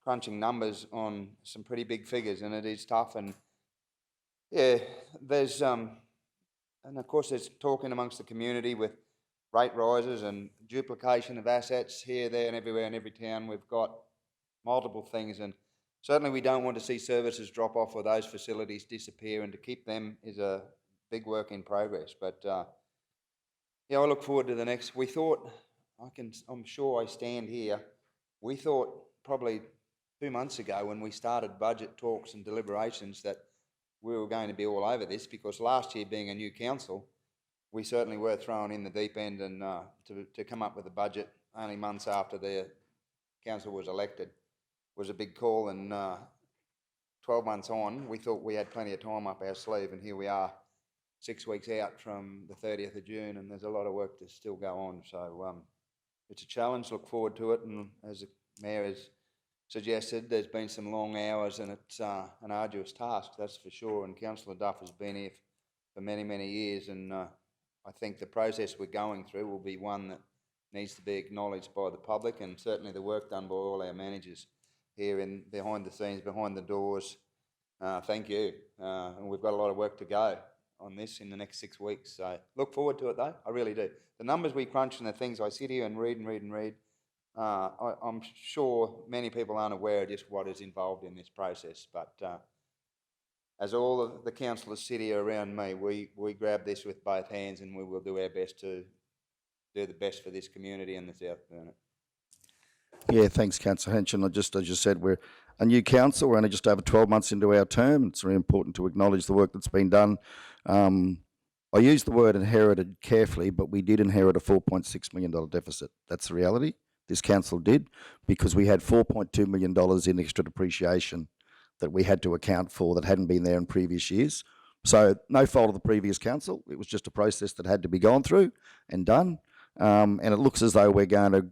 Speaker 7: crunching numbers on some pretty big figures, and it is tough. And yeah, there's and of course there's talking amongst the community with rate rises and duplication of assets here, there and everywhere in every town. We've got multiple things, and certainly we don't want to see services drop off or those facilities disappear, and to keep them is a big work in progress. But yeah, I look forward to the next. We thought, I'm sure I stand here, we thought probably 2 months ago when we started budget talks and deliberations that we were going to be all over this, because last year, being a new council, we certainly were thrown in the deep end, and to come up with a budget only months after the council was elected was a big call. And 12 months on, we thought we had plenty of time up our sleeve, and here we are 6 weeks out from the 30th of June, and there's a lot of work to still go on. So it's a challenge, look forward to it, and as the Mayor has suggested, there's been some long hours, and it's an arduous task, that's for sure, and Councillor Duff has been here for many, many years, and I think the process we're going through will be one that needs to be acknowledged by the public, and certainly the work done by all our managers here in behind the scenes, behind the doors. Thank you, and we've got a lot of work to go on this in the next 6 weeks, so look forward to it though, I really do. The numbers we crunch and the things I sit here and read, I'm sure many people aren't aware of just what is involved in this process, but as all of the councillors sit here around me, we grab this with both hands, and we will do our best to do the best for this community and the South Burnett.
Speaker 1: Yeah, thanks, Councillor Henson. Just as you said, we're a new council. We're only just over 12 months into our term. It's very important to acknowledge the work that's been done. I use the word inherited carefully, but we did inherit a $4.6 million deficit. That's the reality. This council did, because we had $4.2 million in extra depreciation that we had to account for that hadn't been there in previous years. So no fault of the previous council. It was just a process that had to be gone through and done. And it looks as though we're going to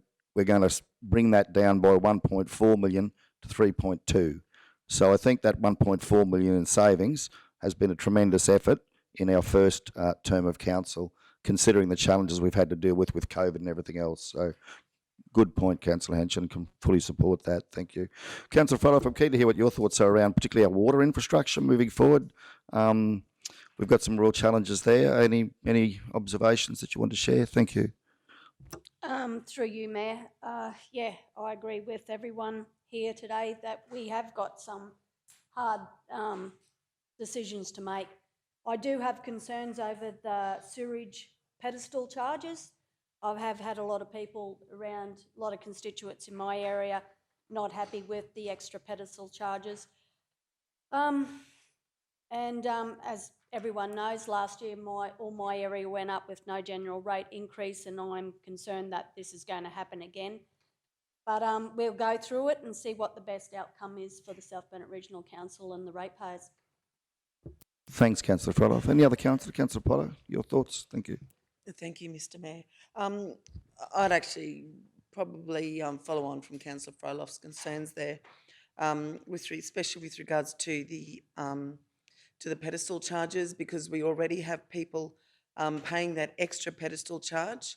Speaker 1: bring that down by 1.4 million to 3.2. So I think that 1.4 million in savings has been a tremendous effort in our first term of council, considering the challenges we've had to deal with COVID and everything else. So good point, Councillor Henson. Can fully support that. Thank you. Councillor Frodoff, I'm keen to hear what your thoughts are around particularly our water infrastructure moving forward. We've got some real challenges there. Any observations that you want to share? Thank you.
Speaker 8: Through you, Mayor. Yeah, I agree with everyone here today that we have got some hard decisions to make. I do have concerns over the sewerage pedestal charges. I have had a lot of people around, a lot of constituents in my area not happy with the extra pedestal charges. As everyone knows, last year all my area went up with no general rate increase, and I'm concerned that this is going to happen again. But we'll go through it and see what the best outcome is for the South Burnett Regional Council and the ratepayers.
Speaker 1: Thanks, Councillor Frodoff. Any other councillor? Councillor Potter, your thoughts? Thank you.
Speaker 9: Thank you, Mr. Mayor. I'd actually probably follow on from Councillor Frodoff's concerns there, especially with regards to the pedestal charges, because we already have people paying that extra pedestal charge.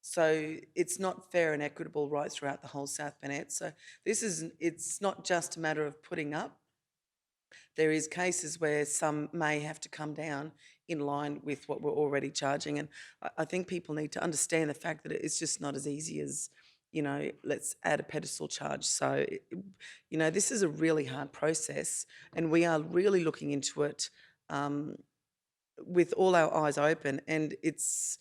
Speaker 9: So it's not fair and equitable right throughout the whole South Burnett. So it's not just a matter of putting up. There is cases where some may have to come down in line with what we're already charging. And I think people need to understand the fact that it's just not as easy as, let's add a pedestal charge. So, this is a really hard process, and we are really looking into it with all our eyes open. And it's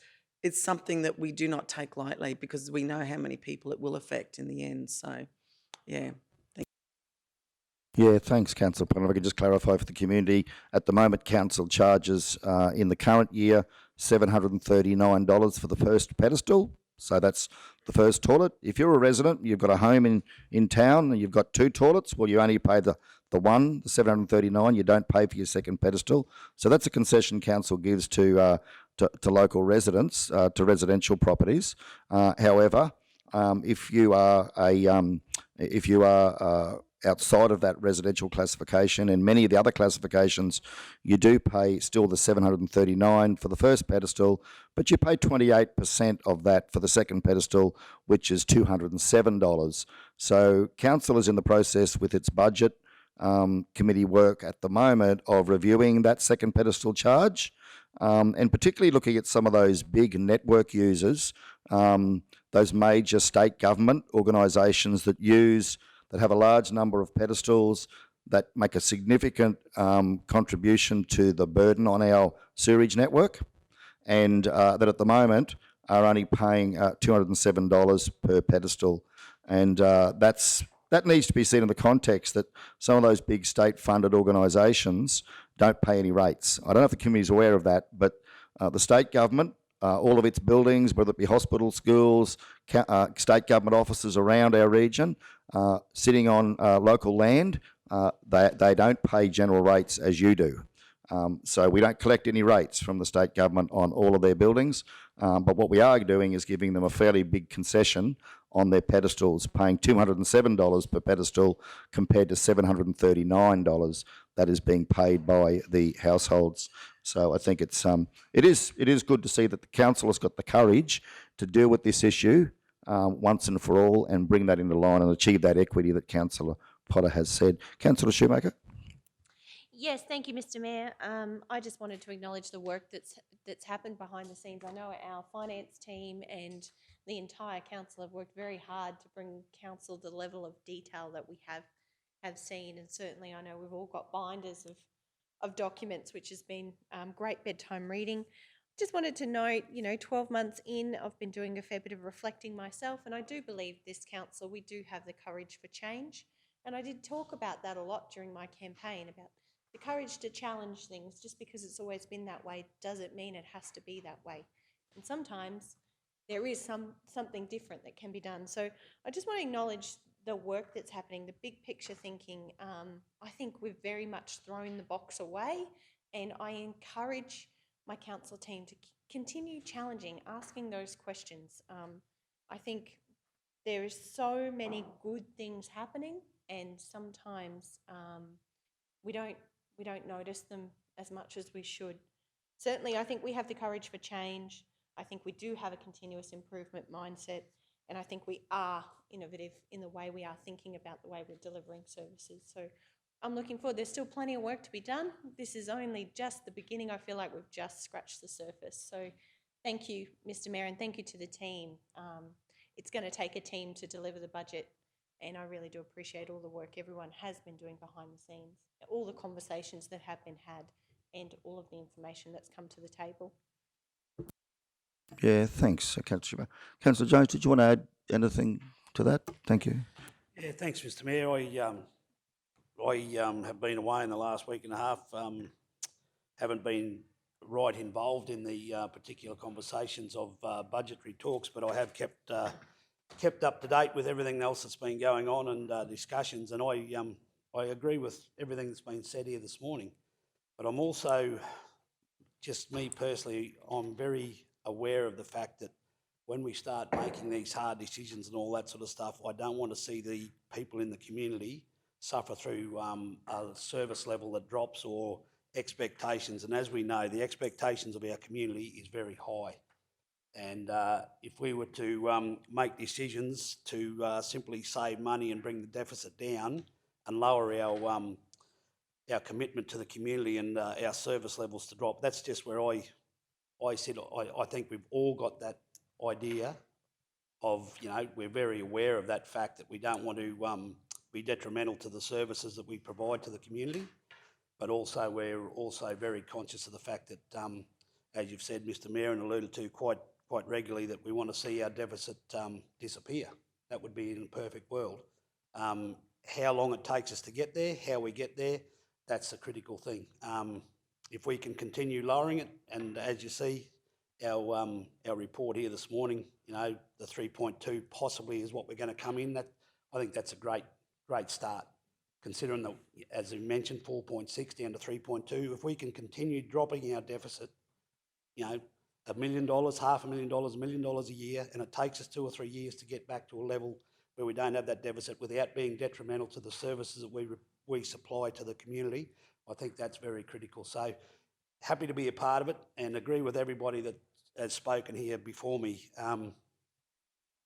Speaker 9: something that we do not take lightly, because we know how many people it will affect in the end. So, yeah.
Speaker 1: Yeah, thanks, Councillor Potter. If I could just clarify for the community, at the moment, council charges in the current year $739 for the first pedestal. So that's the first toilet. If you're a resident, you've got a home in town and you've got 2 toilets, well, you only pay the one, the $739. You don't pay for your second pedestal. So that's a concession council gives to local residents, to residential properties. However, if you are outside of that residential classification and many of the other classifications, you do pay still the $739 for the first pedestal, but you pay 28% of that for the second pedestal, which is $207. So council is in the process with its budget committee work at the moment of reviewing that second pedestal charge. and particularly looking at some of those big network users, those major state government organisations that have a large number of pedestals, that make a significant contribution to the burden on our sewerage network, and that at the moment are only paying $207 per pedestal. And that needs to be seen in the context that some of those big state-funded organisations don't pay any rates. I don't know if the community's aware of that, but the state government, all of its buildings, whether it be hospitals, schools, state government offices around our region, sitting on local land, they don't pay general rates as you do. So we don't collect any rates from the state government on all of their buildings, but what we are doing is giving them a fairly big concession on their pedestals, paying $207 per pedestal compared to $739 that is being paid by the households. So I think it is good to see that the council has got the courage to deal with this issue once and for all and bring that into line and achieve that equity that Councillor Potter has said. Councillor Shoemaker?
Speaker 3: Yes, thank you, Mr. Mayor. I just wanted to acknowledge the work that's happened behind the scenes. I know our finance team and the entire council have worked very hard to bring council the level of detail that we have seen, and certainly I know we've all got binders of documents, which has been great bedtime reading. Just wanted to note, 12 months in, I've been doing a fair bit of reflecting myself, and I do believe this council, we do have the courage for change. And I did talk about that a lot during my campaign, about the courage to challenge things. Just because it's always been that way doesn't mean it has to be that way. And sometimes there is something different that can be done. So I just want to acknowledge the work that's happening, the big picture thinking. I think we've very much thrown the box away, and I encourage my council team to continue challenging, asking those questions. I think there is so many good things happening, and sometimes we don't notice them as much as we should. Certainly, I think we have the courage for change. I think we do have a continuous improvement mindset, and I think we are innovative in the way we are thinking about the way we're delivering services. So I'm looking forward. There's still plenty of work to be done. This is only just the beginning. I feel like we've just scratched the surface. So thank you, Mr. Mayor, and thank you to the team. It's going to take a team to deliver the budget, and I really do appreciate all the work everyone has been doing behind the scenes, all the conversations that have been had, and all of the information that's come to the table.
Speaker 1: Yeah, thanks, Councillor. Councillor Jones, did you want to add anything to that? Thank you.
Speaker 10: Yeah, thanks, Mr. Mayor. I have been away in the last week and a half. Haven't been right involved in the particular conversations of budgetary talks, but I have kept up to date with everything else that's been going on and discussions. And I agree with everything that's been said here this morning. But I'm also, just me personally, I'm very aware of the fact that when we start making these hard decisions and all that sort of stuff, I don't want to see the people in the community suffer through a service level that drops or expectations. And as we know, the expectations of our community is very high. And if we were to make decisions to simply save money and bring the deficit down and lower our commitment to the community and our service levels to drop, that's just where I said I think we've all got that idea of, we're very aware of that fact that we don't want to be detrimental to the services that we provide to the community, but also we're also very conscious of the fact that, as you've said, Mr. Mayor, and alluded to quite regularly, that we want to see our deficit disappear. That would be in a perfect world. How long it takes us to get there, how we get there, that's the critical thing. If we can continue lowering it, and as you see, our report here this morning, the 3.2 possibly is what we're going to come in. I think that's a great start, considering that, as you mentioned, 4.6 down to 3.2. If we can continue dropping our deficit, $1 million, $500,000, $1 million a year, and it takes us 2 or 3 years to get back to a level where we don't have that deficit without being detrimental to the services that we supply to the community, I think that's very critical. So happy to be a part of it and agree with everybody that has spoken here before me.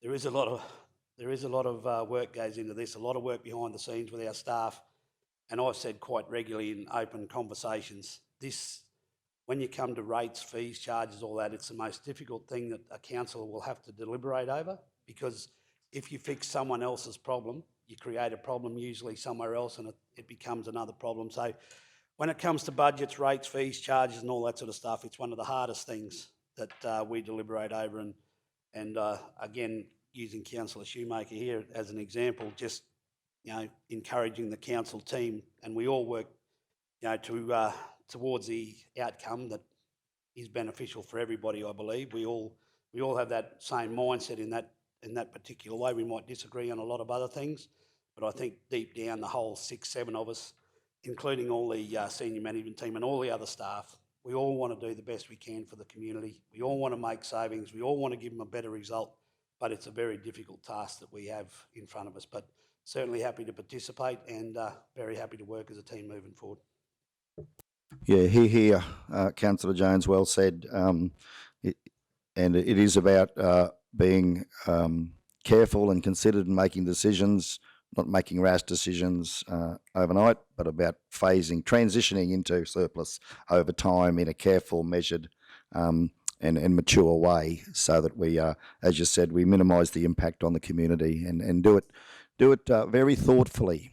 Speaker 10: There is a lot of work goes into this, a lot of work behind the scenes with our staff, and I've said quite regularly in open conversations, this when you come to rates, fees, charges, all that, it's the most difficult thing that a council will have to deliberate over, because if you fix someone else's problem, you create a problem usually somewhere else, and it becomes another problem. So when it comes to budgets, rates, fees, charges and all that sort of stuff, it's one of the hardest things that we deliberate over. And again, using Councillor Shoemaker here as an example, just, encouraging the council team, and we all work, towards the outcome that is beneficial for everybody. I believe we all have that same mindset in that particular way. We might disagree on a lot of other things, but I think deep down the whole 6, 7 of us, including all the senior management team and all the other staff, we all want to do the best we can for the community. We all want to make savings. We all want to give them a better result, but it's a very difficult task that we have in front of us. But certainly happy to participate and very happy to work as a team moving forward.
Speaker 1: Yeah, here, Councillor Jones, well said. And it is about being careful and considered in making decisions, not making rash decisions overnight, but about transitioning into surplus over time in a careful, measured and mature way, so that we, as you said, we minimise the impact on the community and do it very thoughtfully.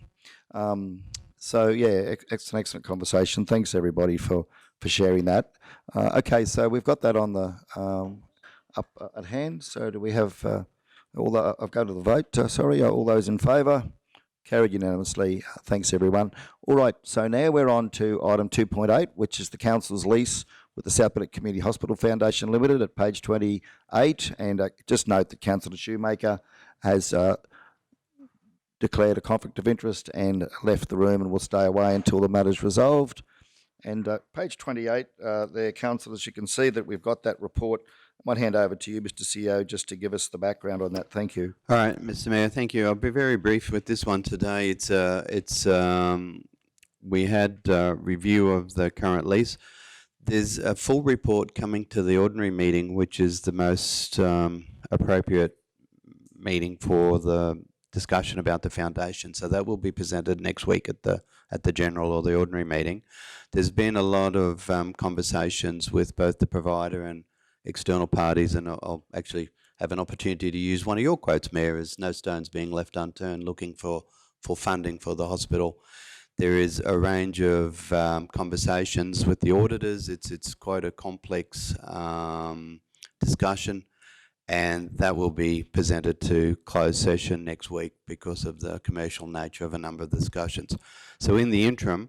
Speaker 1: So yeah, excellent conversation. Thanks everybody for sharing that. Okay, so we've got that on the up at hand. So do we have I'll go to the vote. All those in favour? Carried unanimously. Thanks everyone. All right, so now we're on to item 2.8, which is the council's lease with the South Bennett Community Hospital Foundation Limited at page 28. And just note that Councillor Shoemaker has declared a conflict of interest and left the room and will stay away until the matter's resolved. And page 28 there, councillors, you can see that we've got that report. I might hand over to you, Mr. CEO, just to give us the background on that. Thank you.
Speaker 4: All right, Mr. Mayor, thank you. I'll be very brief with this one today. We had a review of the current lease. There's a full report coming to the ordinary meeting, which is the most appropriate meeting for the discussion about the foundation. So that will be presented next week at the general or the ordinary meeting. There's been a lot of conversations with both the provider and external parties, and I'll actually have an opportunity to use one of your quotes, Mayor, as no stones being left unturned looking for funding for the hospital. There is a range of conversations with the auditors. It's quite a complex discussion, and that will be presented to closed session next week because of the commercial nature of a number of discussions. So in the interim,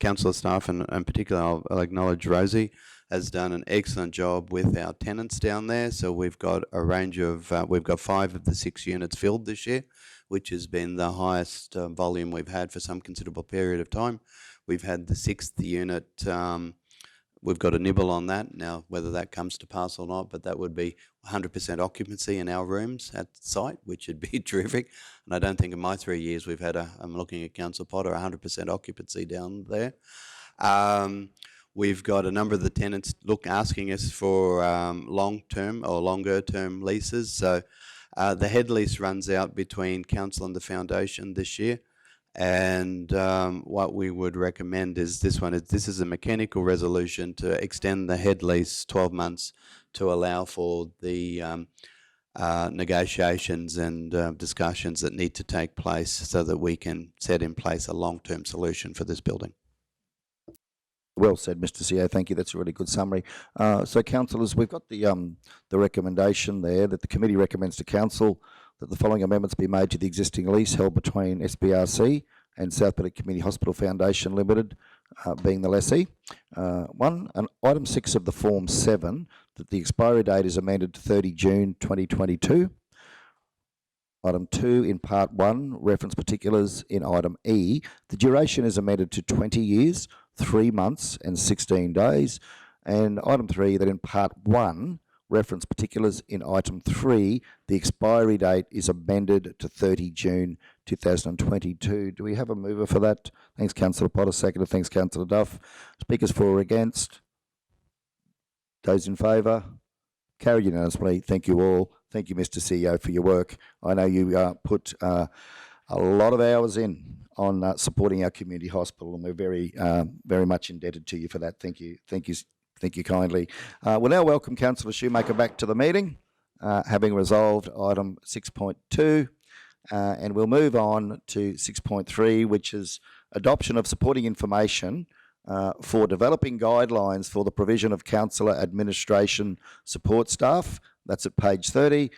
Speaker 4: council staff, and in particular I'll acknowledge Rosie, has done an excellent job with our tenants down there. So we've got a range of, we've got 5 of the 6 units filled this year, which has been the highest volume we've had for some considerable period of time. We've had the 6th unit, we've got a nibble on that now, whether that comes to pass or not, but that would be 100% occupancy in our rooms at the site, which would be terrific. And I don't think in my 3 years we've had I'm looking at Council Potter, 100% occupancy down there. We've got a number of the tenants asking us for long-term or longer-term leases. So the head lease runs out between council and the foundation this year. And what we would recommend is this is a mechanical resolution to extend the head lease 12 months to allow for the negotiations and discussions that need to take place so that we can set in place a long-term solution for this building.
Speaker 1: Well said, Mr. CEO. Thank you. That's a really good summary. So, councillors, we've got the recommendation there that the committee recommends to council that the following amendments be made to the existing lease held between SBRC and South Bennett Community Hospital Foundation Limited, being the lessee. 1, and item 6 of the Form 7, that the expiry date is amended to 30 June 2022. Item 2, in Part 1, reference particulars in item E, the duration is amended to 20 years, 3 months and 16 days. And item 3, that in Part 1, reference particulars in item 3, the expiry date is amended to 30 June 2022. Do we have a mover for that? Thanks, Councillor Potter. Second. Thanks, Councillor Duff. Speakers for or against? Those in favour? Carried unanimously. Thank you all. Thank you, Mr. CEO, for your work. I know you put a lot of hours in on supporting our community hospital, and we're very much indebted to you for that. Thank you kindly. We'll now welcome Councillor Shoemaker back to the meeting, having resolved item 6.2, and we'll move on to 6.3, which is adoption of supporting information for developing guidelines for the provision of councillor administration support staff. That's at page 30.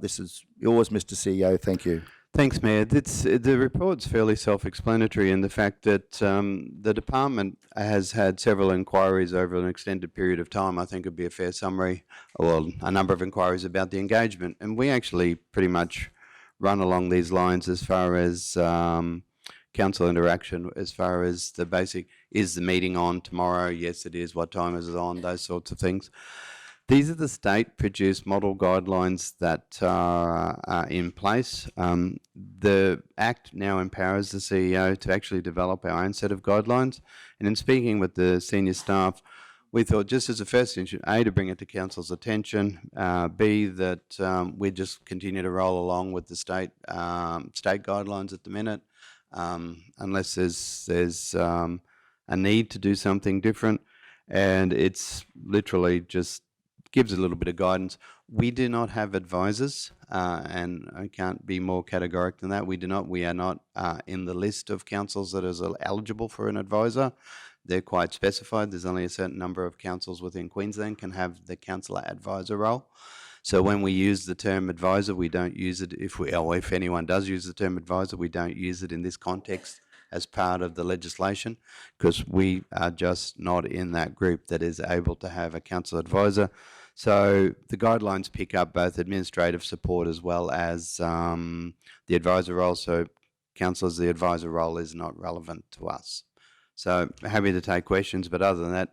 Speaker 1: This is yours, Mr. CEO. Thank you.
Speaker 4: Thanks, Mayor. The report's fairly self-explanatory in the fact that the department has had several inquiries over an extended period of time. I think it'd be a fair summary, well, a number of inquiries about the engagement, and we actually pretty much run along these lines as far as council interaction, as far as the basic, is the meeting on tomorrow? Yes, it is. What time is it on? Those sorts of things. These are the state-produced model guidelines that are in place. The Act now empowers the CEO to actually develop our own set of guidelines. And in speaking with the senior staff, we thought, just as a first instance, A, to bring it to Council's attention, B, that we just continue to roll along with the state guidelines at the minute, unless there's a need to do something different. And it's literally just gives a little bit of guidance. We do not have advisors, and I can't be more categoric than that. We are not in the list of councils that is eligible for an advisor. They're quite specified. There's only a certain number of councils within Queensland can have the councillor advisor role. So when we use the term advisor, we don't use it, if anyone does use the term advisor, we don't use it in this context as part of the legislation, because we are just not in that group that is able to have a council advisor. So the guidelines pick up both administrative support as well as the advisor role. So councillors, the advisor role is not relevant to us. So happy to take questions, but other than that,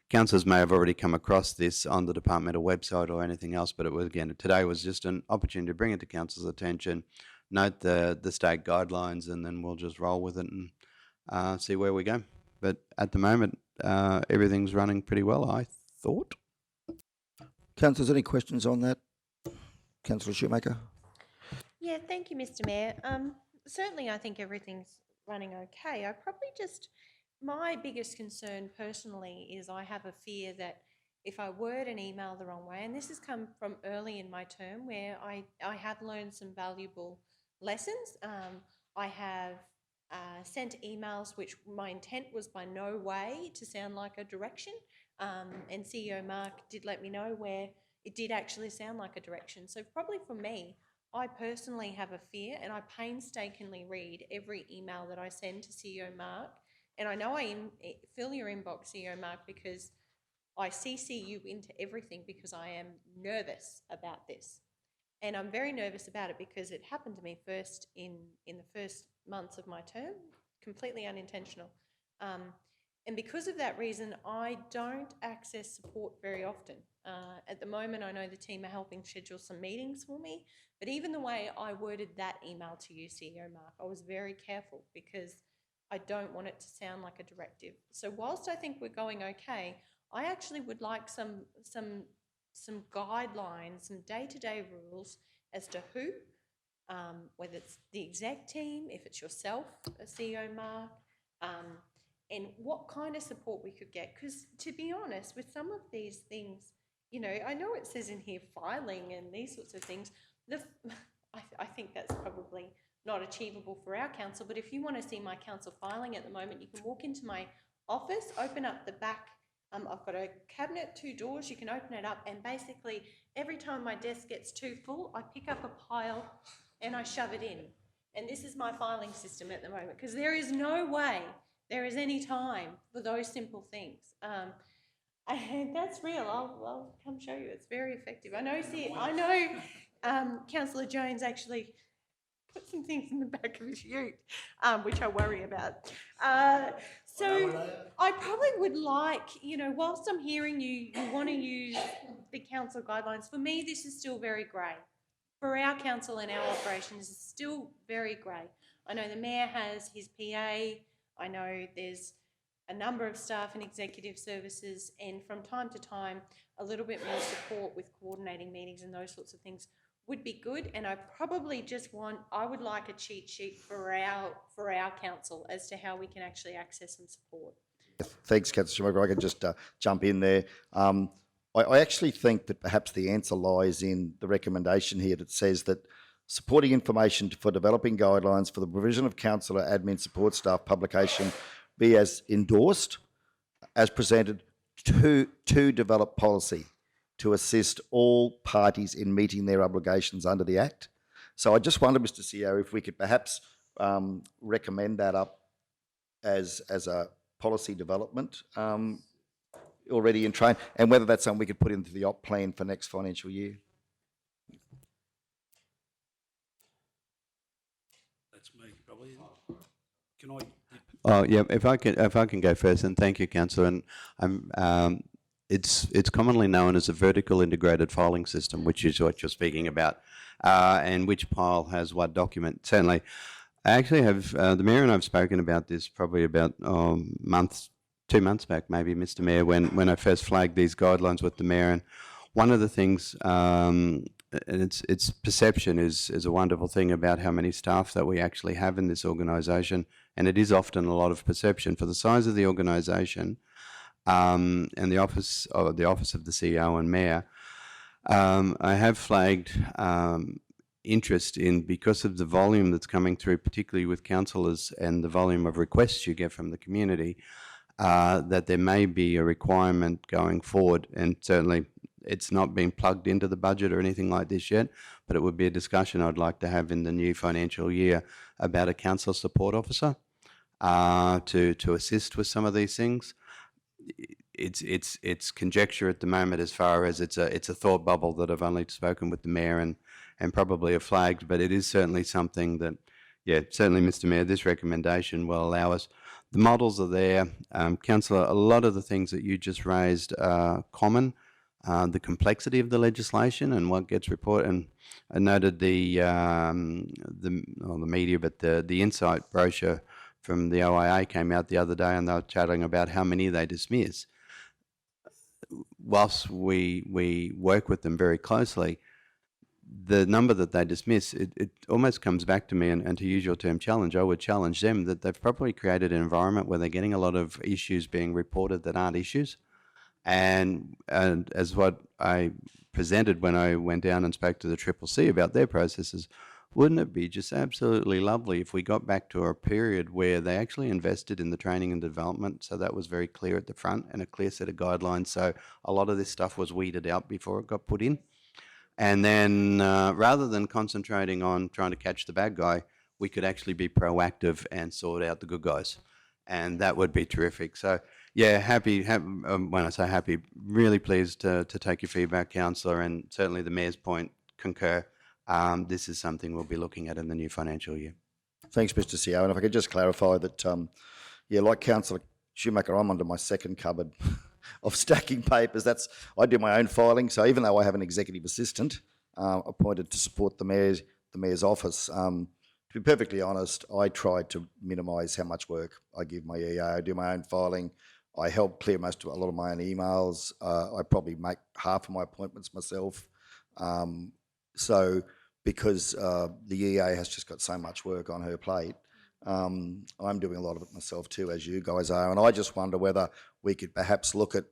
Speaker 4: councillors may have already come across this on the departmental website or anything else, but it was, again, today was just an opportunity to bring it to council's attention, note the state guidelines, and then we'll just roll with it and see where we go. But at the moment, everything's running pretty well, I thought.
Speaker 1: Councillors, any questions on that? Councillor Shoemaker?
Speaker 3: Yeah, thank you, Mr. Mayor. Certainly, I think everything's running okay. My biggest concern personally is I have a fear that if I word an email the wrong way, and this has come from early in my term where I have learned some valuable lessons. I have sent emails which my intent was by no way to sound like a direction, and CEO Mark did let me know where it did actually sound like a direction. So probably for me, I personally have a fear, and I painstakingly read every email that I send to CEO Mark. And I know I fill your inbox, CEO Mark, because I CC you into everything because I am nervous about this. And I'm very nervous about it because it happened to me first in the first months of my term, completely unintentional. And because of that reason, I don't access support very often. At the moment, I know the team are helping schedule some meetings for me, but even the way I worded that email to you, CEO Mark, I was very careful because I don't want it to sound like a directive. So whilst I think we're going okay, I actually would like some guidelines, some day-to-day rules as to who, whether it's the exec team, if it's yourself, CEO Mark, and what kind of support we could get. Because to be honest, with some of these things, you know, I know it says in here filing and these sorts of things. I think that's probably not achievable for our council, but if you want to see my council filing at the moment, you can walk into my office, open up the back. I've got a cabinet, 2 doors, you can open it up, and basically every time my desk gets too full, I pick up a pile and I shove it in. And this is my filing system at the moment, because there is no way there is any time for those simple things. And that's real. I'll come show you. It's very effective. I know Councillor Jones actually put some things in the back of his ute, which I worry about. So I probably would like, you know, whilst I'm hearing you want to use the council guidelines, for me this is still very grey. For our council and our operations, it's still very grey. I know the mayor has his PA. I know there's a number of staff and executive services, and from time to time, a little bit more support with coordinating meetings and those sorts of things would be good, and I would like a cheat sheet for our council as to how we can actually access and support.
Speaker 1: Thanks, Councillor Schumacher. I can just jump in there. I actually think that perhaps the answer lies in the recommendation here that says that supporting information for developing guidelines for the provision of councillor admin support staff publication be as endorsed, as presented to develop policy to assist all parties in meeting their obligations under the Act. So I just wonder, Mr CEO, if we could perhaps recommend that up as a policy development already in train, and whether that's something we could put into the op plan for next financial year.
Speaker 10: That's me, probably. Can I?
Speaker 4: Oh, yeah, if I can go first, and thank you, Councillor. And it's commonly known as a vertical integrated filing system, which is what you're speaking about, and which pile has what document. Certainly, I actually have, the Mayor and I have spoken about this probably about 2 months back, maybe, Mr. Mayor, when I first flagged these guidelines with the Mayor. And one of the things, and it's perception is a wonderful thing about how many staff that we actually have in this organisation, and it is often a lot of perception for the size of the organisation, and the office of the CEO and Mayor. I have flagged interest in, because of the volume that's coming through, particularly with councillors and the volume of requests you get from the community, that there may be a requirement going forward, and certainly it's not been plugged into the budget or anything like this yet, but it would be a discussion I'd like to have in the new financial year about a council support officer to assist with some of these things. It's conjecture at the moment, as far as it's a thought bubble that I've only spoken with the Mayor and probably have flagged, but it is certainly something that, yeah, certainly, Mr. Mayor, this recommendation will allow us. The models are there. Councillor, a lot of the things that you just raised are common. The complexity of the legislation and what gets reported, and I noted the media, but the insight brochure from the OIA came out the other day, and they were chatting about how many they dismiss. Whilst we work with them very closely, the number that they dismiss, it almost comes back to me, and to use your term challenge, I would challenge them that they've probably created an environment where they're getting a lot of issues being reported that aren't issues. And as what I presented when I went down and spoke to the CCC about their processes, wouldn't it be just absolutely lovely if we got back to a period where they actually invested in the training and development, so that was very clear at the front and a clear set of guidelines, so a lot of this stuff was weeded out before it got put in. And then rather than concentrating on trying to catch the bad guy, we could actually be proactive and sort out the good guys. And that would be terrific. So, yeah, when I say happy, really pleased to take your feedback, Councillor, and certainly the Mayor's point, concur. This is something we'll be looking at in the new financial year.
Speaker 1: Thanks, Mr CEO. And if I could just clarify that, yeah, like Councillor Schumacher, I'm under my second cupboard of stacking papers. I do my own filing. So even though I have an executive assistant appointed to support the Mayor's office, to be perfectly honest, I try to minimise how much work I give my EA. I do my own filing. I help clear a lot of my own emails. I probably make half of my appointments myself. So because the EA has just got so much work on her plate, I'm doing a lot of it myself too, as you guys are. And I just wonder whether we could perhaps look at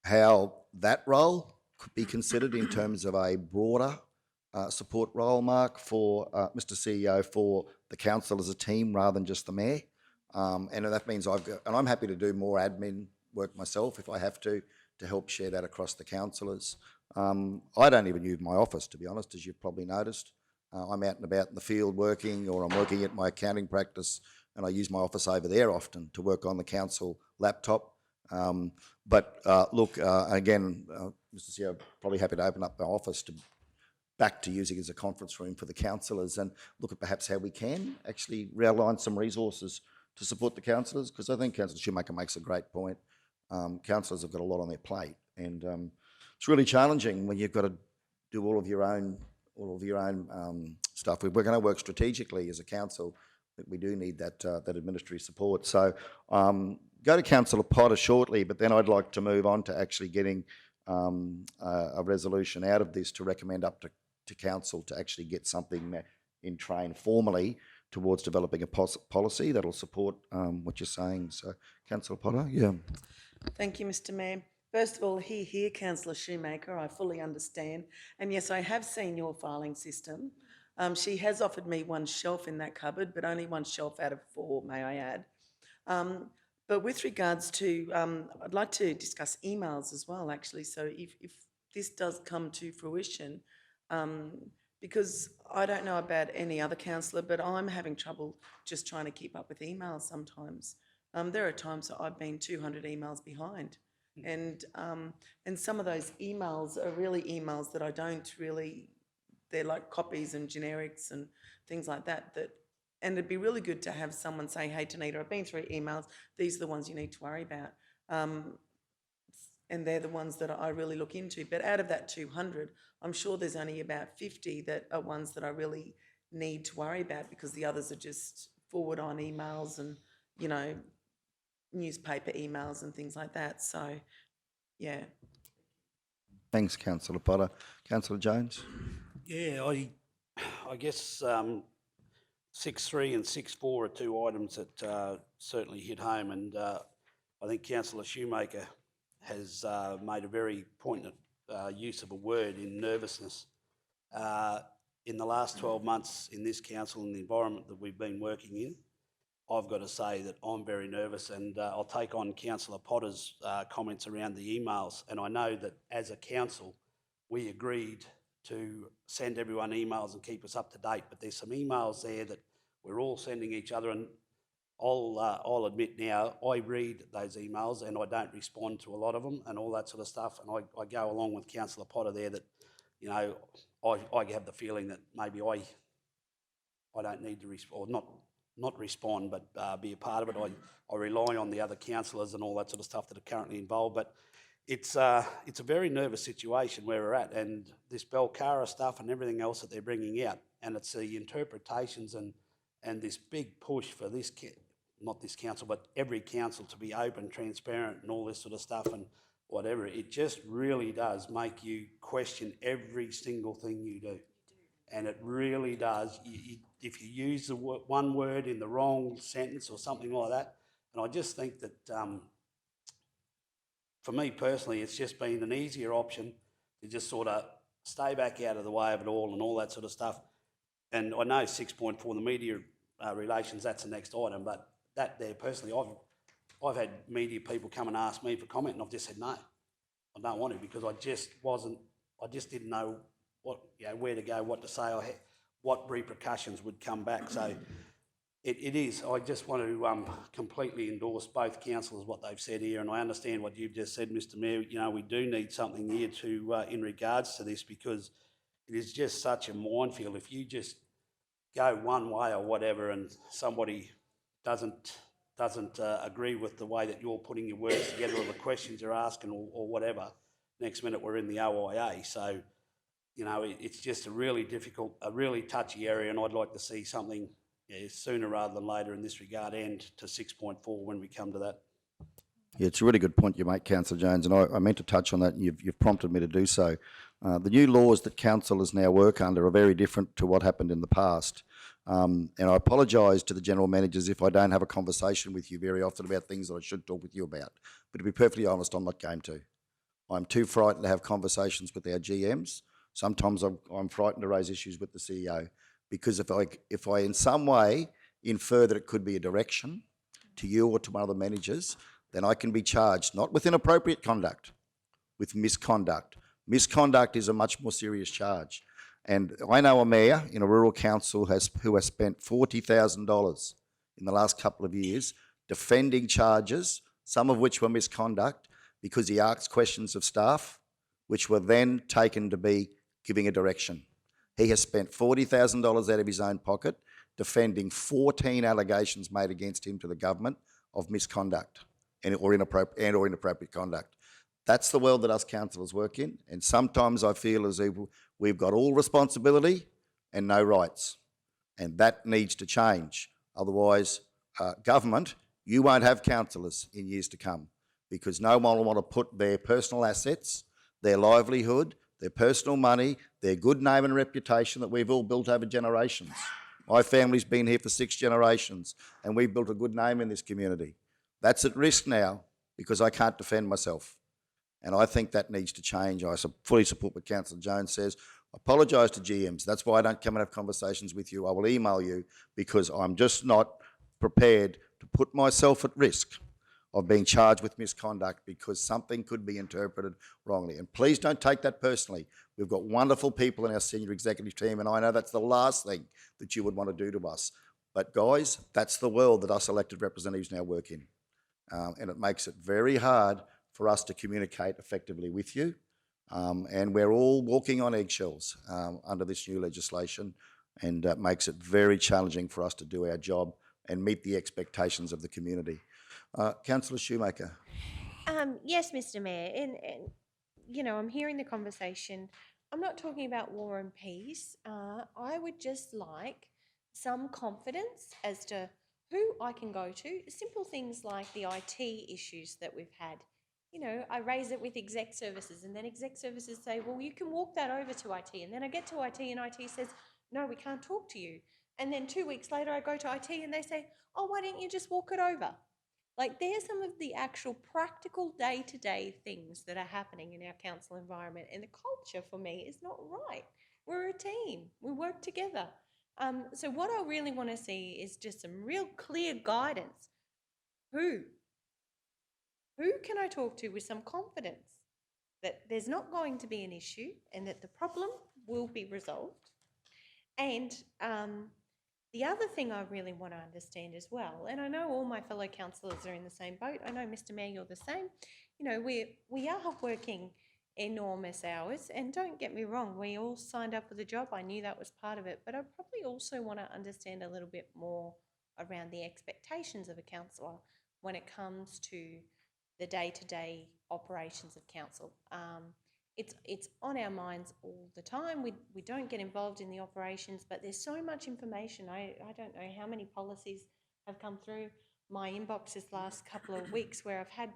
Speaker 1: how that role could be considered in terms of a broader support role, Mark, for Mr. CEO, for the council as a team rather than just the Mayor. And that means and I'm happy to do more admin work myself if I have to help share that across the councillors. I don't even use my office, to be honest, as you've probably noticed. I'm out and about in the field working, or I'm working at my accounting practice, and I use my office over there often to work on the council laptop. But look, again, Mr. CEO, probably happy to open up my office back to using as a conference room for the councillors, and look at perhaps how we can actually realign some resources to support the councillors, because I think Councillor Schumacher makes a great point. Councillors have got a lot on their plate, and it's really challenging when you've got to do all of your own stuff. We're going to work strategically as a council, but we do need that administrative support. So go to Councillor Potter shortly, but then I'd like to move on to actually getting a resolution out of this to recommend up to to council to actually get something in train formally towards developing a policy that'll support what you're saying. So, Councillor Potter, yeah.
Speaker 9: Thank you, Mr Mayor. First of all, hear, Councillor Shoemaker, I fully understand. And yes, I have seen your filing system. She has offered me one shelf in that cupboard, but only one shelf out of 4, may I add. But with regards to, I'd like to discuss emails as well, actually. So if this does come to fruition, because I don't know about any other councillor, but I'm having trouble just trying to keep up with emails sometimes. There are times that I've been 200 emails behind. And some of those emails are really emails that I don't really, they're like copies and generics and things like that, and it'd be really good to have someone say, hey, Tanita, I've been through emails. These are the ones you need to worry about. And they're the ones that I really look into. But out of that 200, I'm sure there's only about 50 that are ones that I really need to worry about, because the others are just forward on emails and, you know, newspaper emails and things like that. So, yeah.
Speaker 1: Thanks, Councillor Potter. Councillor Jones?
Speaker 10: Yeah, I guess 6.3 and 6.4 are two items that certainly hit home, and I think Councillor Shoemaker has made a very poignant use of a word in nervousness. In the last 12 months in this council and the environment that we've been working in, I've got to say that I'm very nervous, and I'll take on Councillor Potter's comments around the emails. And I know that as a council, we agreed to send everyone emails and keep us up to date, but there's some emails there that we're all sending each other, and I'll admit now, I read those emails and I don't respond to a lot of them and all that sort of stuff, and I go along with Councillor Potter there that, you know, I have the feeling that maybe I don't need to respond, or not respond, but be a part of it. I rely on the other councillors and all that sort of stuff that are currently involved, but it's a very nervous situation where we're at, and this Belcara stuff and everything else that they're bringing out, and it's the interpretations and this big push for this, not this council, but every council to be open, transparent and all this sort of stuff and whatever. It just really does make you question every single thing you do. And it really does. If you use the one word in the wrong sentence or something like that, and I just think that for me personally, it's just been an easier option to just sort of stay back out of the way of it all and all that sort of stuff. And I know 6.4, the media relations, that's the next item, but that there personally, I've had media people come and ask me for comment, and I've just said no, I don't want to, because I just didn't know what, you know, where to go, what to say, or what repercussions would come back. So it is. I just want to completely endorse both councillors what they've said here, and I understand what you've just said, Mr. Mayor. You know, we do need something here to in regards to this, because it is just such a minefield. If you just go one way or whatever, and somebody doesn't agree with the way that you're putting your words together or the questions you're asking or whatever, next minute we're in the OIA. So, you know, it's just a really difficult, a really touchy area, and I'd like to see something sooner rather than later in this regard, and to 6.4 when we come to that.
Speaker 1: Yeah, it's a really good point you make, Councillor Jones, and I meant to touch on that, and you've prompted me to do so. The new laws that councillors now work under are very different to what happened in the past. And I apologise to the general managers if I don't have a conversation with you very often about things that I should talk with you about. But to be perfectly honest, I'm not going to. I'm too frightened to have conversations with our GMs. Sometimes I'm frightened to raise issues with the CEO, because if I in some way infer that it could be a direction to you or to one of the managers, then I can be charged, not with inappropriate conduct, with misconduct. Misconduct is a much more serious charge. And I know a mayor in a rural council who has spent $40,000 in the last couple of years defending charges, some of which were misconduct, because he asked questions of staff, which were then taken to be giving a direction. He has spent $40,000 out of his own pocket defending 14 allegations made against him to the government of misconduct or inappropriate conduct. That's the world that us councillors work in, and sometimes I feel as if we've got all responsibility and no rights, and that needs to change. Otherwise, government, you won't have councillors in years to come, because no one will want to put their personal assets, their livelihood, their personal money, their good name and reputation that we've all built over generations. My family's been here for 6 generations, and we've built a good name in this community. That's at risk now because I can't defend myself. And I think that needs to change. I fully support what Councillor Jones says. I apologise to GMs. That's why I don't come and have conversations with you. I will email you because I'm just not prepared to put myself at risk of being charged with misconduct because something could be interpreted wrongly. And please don't take that personally. We've got wonderful people in our senior executive team, and I know that's the last thing that you would want to do to us. But guys, that's the world that us elected representatives now work in. And it makes it very hard for us to communicate effectively with you. And we're all walking on eggshells under this new legislation, and makes it very challenging for us to do our job and meet the expectations of the community. Councillor Shoemaker.
Speaker 3: Yes, Mr. Mayor, and you know, I'm hearing the conversation. I'm not talking about war and peace. I would just like some confidence as to who I can go to. Simple things like the IT issues that we've had. You know, I raise it with exec services, and then exec services say, well, you can walk that over to IT. And then I get to IT and IT says, no, we can't talk to you. And then 2 weeks later, I go to IT and they say, oh, why didn't you just walk it over? Like, there's some of the actual practical day-to-day things that are happening in our council environment, and the culture for me is not right. We're a team. We work together. So what I really want to see is just some real clear guidance. Who can I talk to with some confidence that there's not going to be an issue and that the problem will be resolved? And the other thing I really want to understand as well, and I know all my fellow councillors are in the same boat. I know, Mr. Mayor, you're the same. You know, we are working enormous hours, and don't get me wrong, we all signed up for the job. I knew that was part of it, but I probably also want to understand a little bit more around the expectations of a councillor when it comes to the day-to-day operations of council. It's on our minds all the time. We don't get involved in the operations, but there's so much information. I don't know how many policies have come through my inbox this last couple of weeks where I've had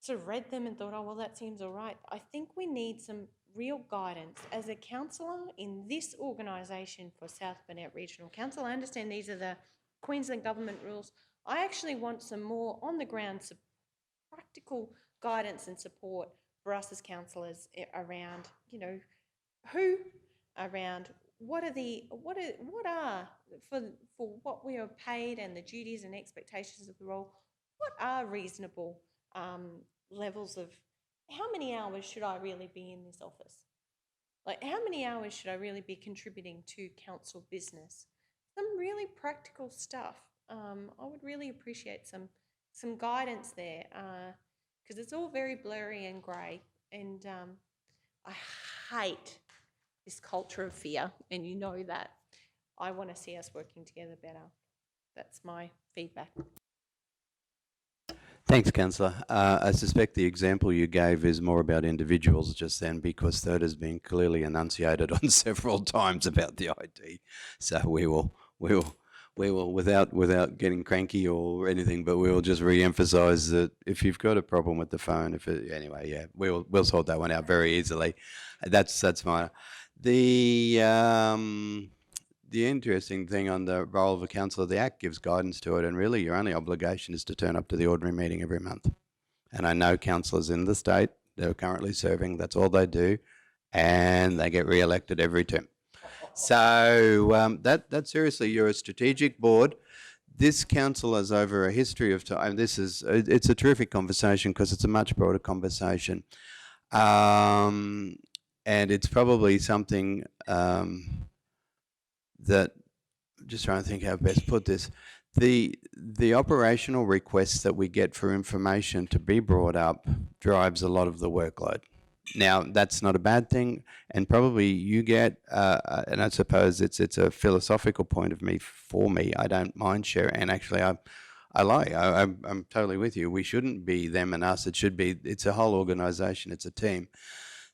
Speaker 3: sort of read them and thought, oh, well, that seems all right. I think we need some real guidance. As a councillor in this organisation for South Burnett Regional Council, I understand these are the Queensland government rules. I actually want some more on-the-ground practical guidance and support for us as councillors around, you know, what are for what we are paid and the duties and expectations of the role, what are reasonable levels of how many hours should I really be in this office? Like, how many hours should I really be contributing to council business? Some really practical stuff. I would really appreciate some guidance there. Because it's all very blurry and grey, and I hate this culture of fear, and you know that. I want to see us working together better. That's my feedback.
Speaker 4: Thanks, Councillor. I suspect the example you gave is more about individuals just then, because that has been clearly enunciated on several times about the IT. So we will, without getting cranky or anything, but we will just re-emphasise that if you've got a problem with the phone, anyway, yeah, we'll sort that one out very easily. That's fine. The interesting thing on the role of a councillor, the Act gives guidance to it, and really your only obligation is to turn up to the ordinary meeting every month. And I know councillors in the state that are currently serving, that's all they do, and they get re-elected every term. So that seriously, you're a strategic board. This council has over a history of time. It's a terrific conversation because it's a much broader conversation, and it's probably something that I'm just trying to think how best to put this. The operational requests that we get for information to be brought up drives a lot of the workload. Now, that's not a bad thing, and probably you get, and I suppose it's a philosophical point of for me. I don't mind sharing, and actually I'm totally with you. We shouldn't be them and us. It's a whole organisation. It's a team.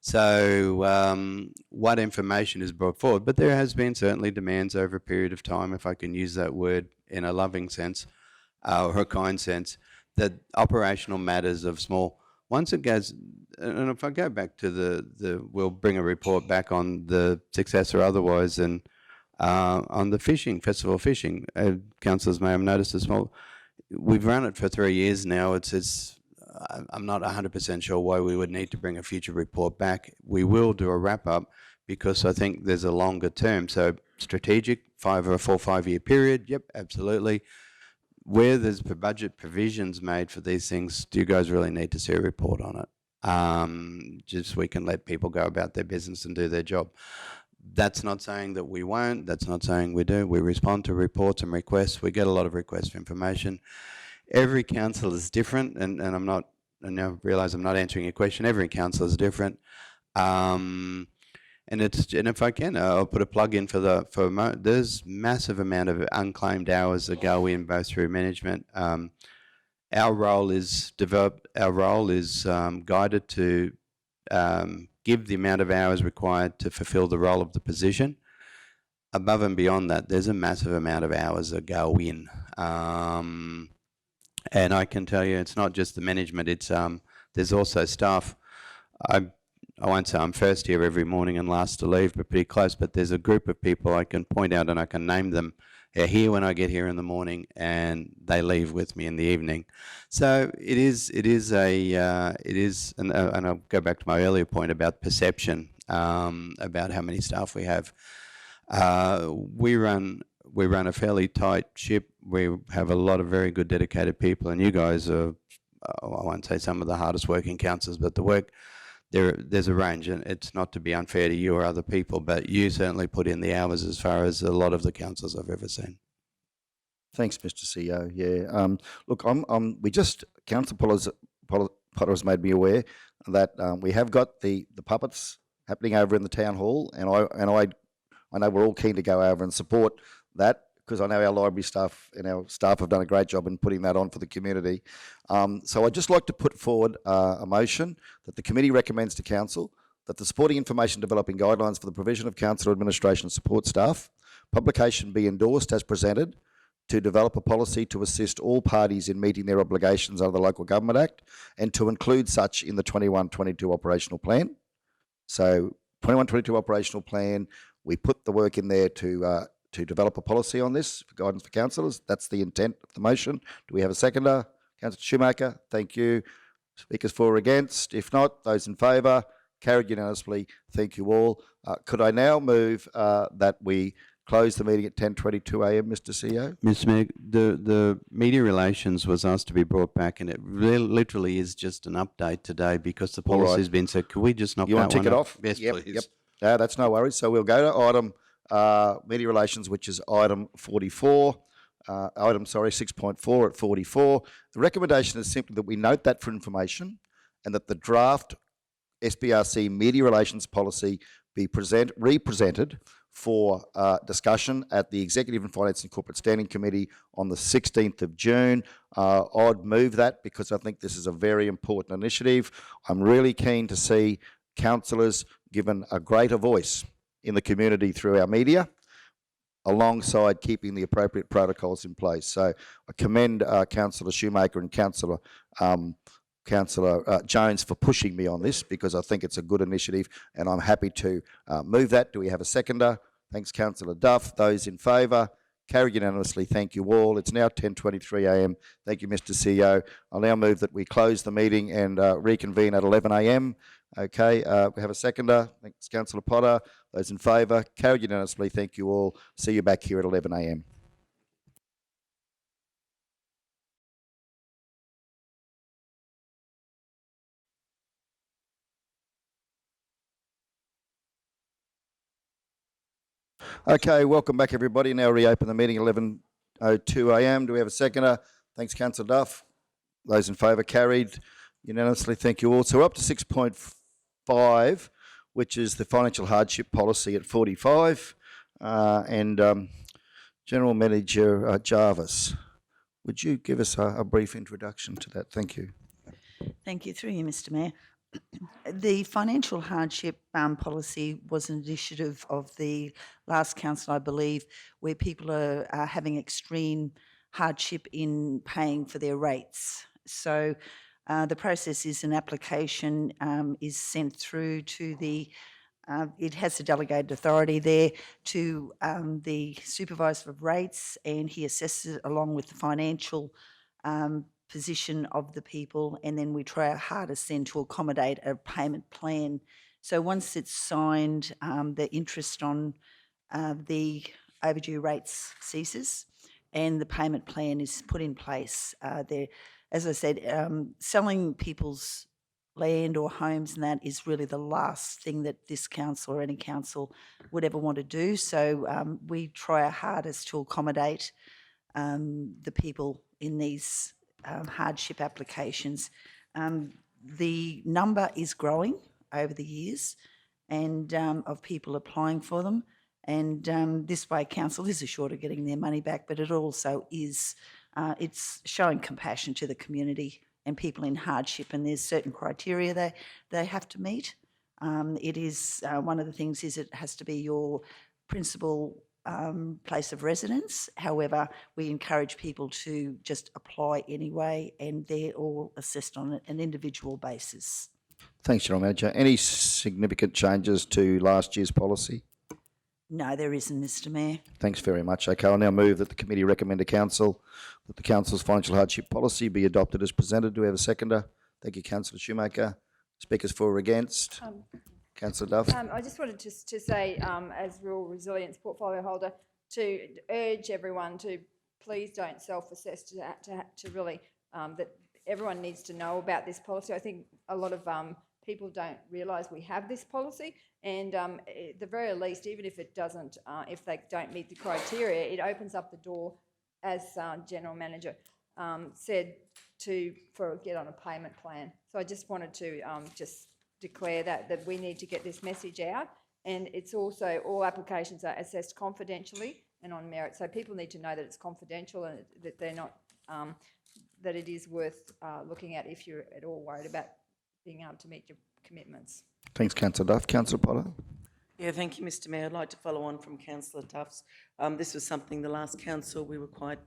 Speaker 4: So what information is brought forward, but there has been certainly demands over a period of time, if I can use that word in a loving sense or a kind sense, that operational matters of small once it goes, and if I go back to we'll bring a report back on the success or otherwise, and on the fishing, festival fishing, councillors may have noticed as well, we've run it for 3 years now. I'm not 100% sure why we would need to bring a future report back. We will do a wrap up because I think there's a longer term. So strategic, 5 or 4 5-year period. Yep, absolutely. Where there's budget provisions made for these things, do you guys really need to see a report on it? Just we can let people go about their business and do their job. That's not saying that we won't. That's not saying we do. We respond to reports and requests. We get a lot of requests for information. Every council is different, and I now realise I'm not answering your question. Every council is different. And if I can, I'll put a plug in there's massive amount of unclaimed hours that go in both through management. Our role is guided to give the amount of hours required to fulfil the role of the position. Above and beyond that, there's a massive amount of hours that go in. And I can tell you, it's not just the management. It's there's also staff. I won't say I'm first here every morning and last to leave, but pretty close. But there's a group of people I can point out and I can name them. They're here when I get here in the morning, and they leave with me in the evening. So it is, and I'll go back to my earlier point about perception, about how many staff we have. We run a fairly tight ship. We have a lot of very good dedicated people, and you guys are, I won't say some of the hardest working councillors, but the work, there's a range, and it's not to be unfair to you or other people, but you certainly put in the hours as far as a lot of the councillors I've ever seen.
Speaker 1: Thanks, Mr. CEO. Yeah. Look, Councillor Potter has made me aware that we have got the puppets happening over in the town hall, and I know we're all keen to go over and support that, because I know our library staff and our staff have done a great job in putting that on for the community. So I'd just like to put forward a motion that the committee recommends to council that the supporting information developing guidelines for the provision of council administration and support staff publication be endorsed as presented, to develop a policy to assist all parties in meeting their obligations under the Local Government Act, and to include such in the 21-22 operational plan. So 21-22 operational plan, we put the work in there to develop a policy on this for guidance for councillors. That's the intent of the motion. Do we have a seconder? Councillor Schumacher, thank you. Speakers for or against? If not, those in favour? Carried unanimously. Thank you all. Could I now move that we close the meeting at 10:22 a.m, Mr. CEO?
Speaker 4: Mr. Mayor, the media relations was asked to be brought back, and it literally is just an update today because the policy has been said. Could we just knock that one off?
Speaker 1: You want to tick it off?
Speaker 4: Yes,
Speaker 1: Yep,
Speaker 4: please.
Speaker 1: Yep. That's no worries. So we'll go to item media relations, which is item 44. 6.4 at 44. The recommendation is simply that we note that for information, and that the draft SBRC media relations policy be represented for discussion at the Executive and Finance and Corporate Standing Committee on the 16th of June. I'd move that because I think this is a very important initiative. I'm really keen to see councillors given a greater voice in the community through our media, alongside keeping the appropriate protocols in place. So I commend Councillor Schumacher and Councillor Jones for pushing me on this, because I think it's a good initiative, and I'm happy to move that. Do we have a seconder? Thanks, Councillor Duff. Those in favour? Carried unanimously. Thank you all. It's now 10:23 a.m. Thank you, Mr. CEO. I'll now move that we close the meeting and reconvene at 11 a.m. Okay, we have a seconder. Thanks, Councillor Potter. Those in favour? Carried unanimously. Thank you all. See you back here at 11 a.m. Okay, welcome back, everybody. Now reopen the meeting at 11:02 a.m. Do we have a seconder? Thanks, Councillor Duff. Those in favour? Carried unanimously. Thank you all. So we're up to 6.5, which is the financial hardship policy at 45. General Manager Jarvis, would you give us a brief introduction to that? Thank you.
Speaker 5: Thank you. Through you, Mr. Mayor. The financial hardship policy was an initiative of the last council, I believe, where people are having extreme hardship in paying for their rates. So The process is an application is sent through to it has a delegated authority there to the supervisor of rates, and he assesses it along with the financial position of the people, and then we try our hardest then to accommodate a payment plan. So once it's signed, the interest on the overdue rates ceases, and the payment plan is put in place. As I said, selling people's land or homes and that is really the last thing that this council or any council would ever want to do. So we try our hardest to accommodate the people in these hardship applications. The number is growing over the years and of people applying for them. And this way, council is assured of getting their money back, but it also is, it's showing compassion to the community and people in hardship, and there's certain criteria they have to meet. It is, one of the things is it has to be your principal place of residence. However, we encourage people to just apply anyway, and they're all assessed on an individual basis.
Speaker 1: Thanks, General Manager. Any significant changes to last year's policy?
Speaker 5: No, there isn't, Mr Mayor.
Speaker 1: Thanks very much. Okay, I'll now move that the committee recommend to council that the council's financial hardship policy be adopted as presented. Do we have a seconder? Thank you, Councillor Shoemaker. Speakers for or against? Councillor Duff.
Speaker 2: I just wanted to say, as Rural Resilience Portfolio Holder, to urge everyone to please don't self-assess, to really, that everyone needs to know about this policy. I think a lot of people don't realise we have this policy, and at the very least, even if it doesn't, if they don't meet the criteria, it opens up the door, as General Manager said, for get on a payment plan. So I just wanted to just declare that we need to get this message out, and it's also all applications are assessed confidentially and on merit. So people need to know that it's confidential and that they're not that it is worth looking at if you're at all worried about being able to meet your commitments.
Speaker 1: Thanks, Councillor Duff. Councillor Potter.
Speaker 9: Yeah, thank you, Mr Mayor. I'd like to follow on from Councillor Duff's. This was something the last council we were quite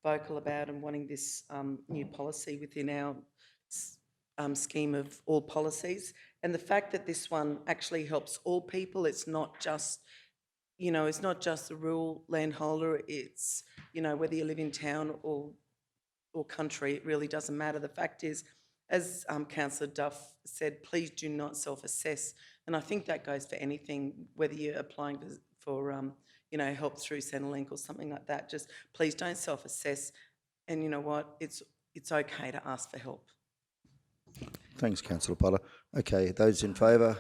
Speaker 9: vocal about and wanting this new policy within our scheme of all policies. And the fact that this one actually helps all people, it's not just, you know, it's not just the rural landholder, it's, you know, whether you live in town or country, it really doesn't matter. The fact is, as Councillor Duff said, please do not self-assess. And I think that goes for anything, whether you're applying for you know, help through Centrelink or something like that. Just please don't self-assess. And you know what? It's okay to ask for help.
Speaker 1: Thanks, Councillor Potter. Okay, those in favour?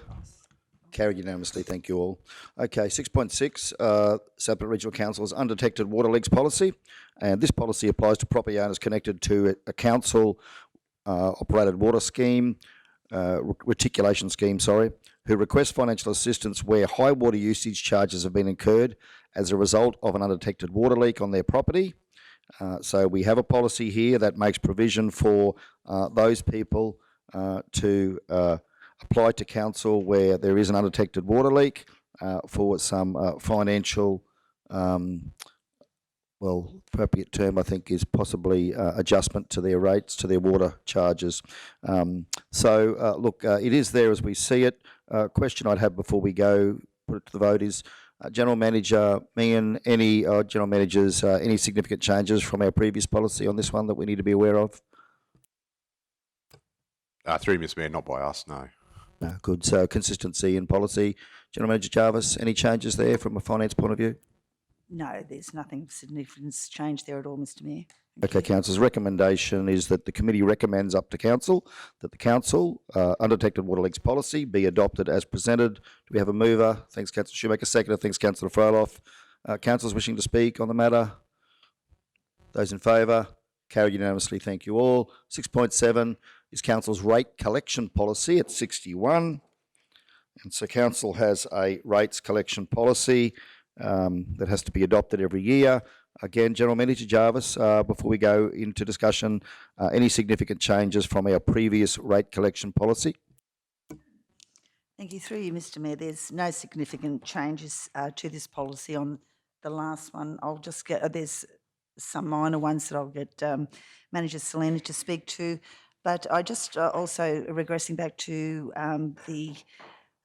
Speaker 1: Carried unanimously. Thank you all. Okay, 6.6, South Regional Council's undetected water leaks policy. And this policy applies to property owners connected to a council operated water scheme, reticulation scheme, who request financial assistance where high water usage charges have been incurred as a result of an undetected water leak on their property. So we have a policy here that makes provision for those people to apply to council where there is an undetected water leak for some financial, well, appropriate term I think is possibly adjustment to their rates, to their water charges. Look, it is there as we see it. Question I'd have before we go put it to the vote is, General Manager Meehan, any General Managers, any significant changes from our previous policy on this one that we need to be aware of?
Speaker 11: Through Mr Mayor, not by us, no.
Speaker 1: No, good. So consistency in policy. General Manager Jarvis, any changes there from a finance point of view?
Speaker 5: No, there's nothing of significance changed there at all, Mr Mayor.
Speaker 1: Okay, Council's recommendation is that the committee recommends up to Council that the Council undetected water leaks policy be adopted as presented. Do we have a mover? Thanks, Councillor Shoemaker. Seconder. Thanks, Councillor Froloff. Councillors wishing to speak on the matter? Those in favour? Carried unanimously. Thank you all. 6.7 is Council's rate collection policy at 61. And so Council has a rates collection policy that has to be adopted every year. Again, General Manager Jarvis, before we go into discussion, any significant changes from our previous rate collection policy?
Speaker 5: Thank you. Through you, Mr Mayor, there's no significant changes to this policy on the last one. I'll just get, there's some minor ones that I'll get Manager Selena to speak to. But I just also regressing back to the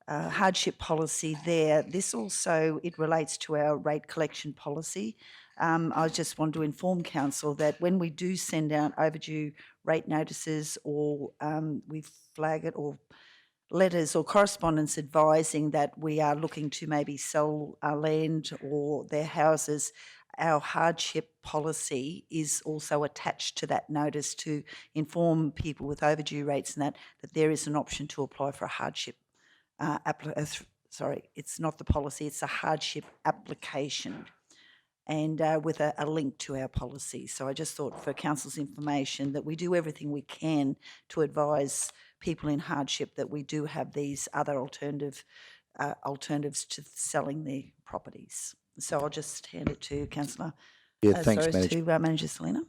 Speaker 5: hardship policy there. This also, it relates to our rate collection policy. I just want to inform council that when we do send out overdue rate notices or we flag it or letters or correspondence advising that we are looking to maybe sell our land or their houses, our hardship policy is also attached to that notice to inform people with overdue rates and that there is an option to apply for a hardship it's not the policy, it's a hardship application and with a link to our policy. So I just thought for council's information that we do everything we can to advise people in hardship that we do have these other alternatives to selling their properties. So I'll just hand it to Councillor.
Speaker 1: Yeah, thanks,
Speaker 5: sorry,
Speaker 1: Manager.
Speaker 5: to Manager Selina.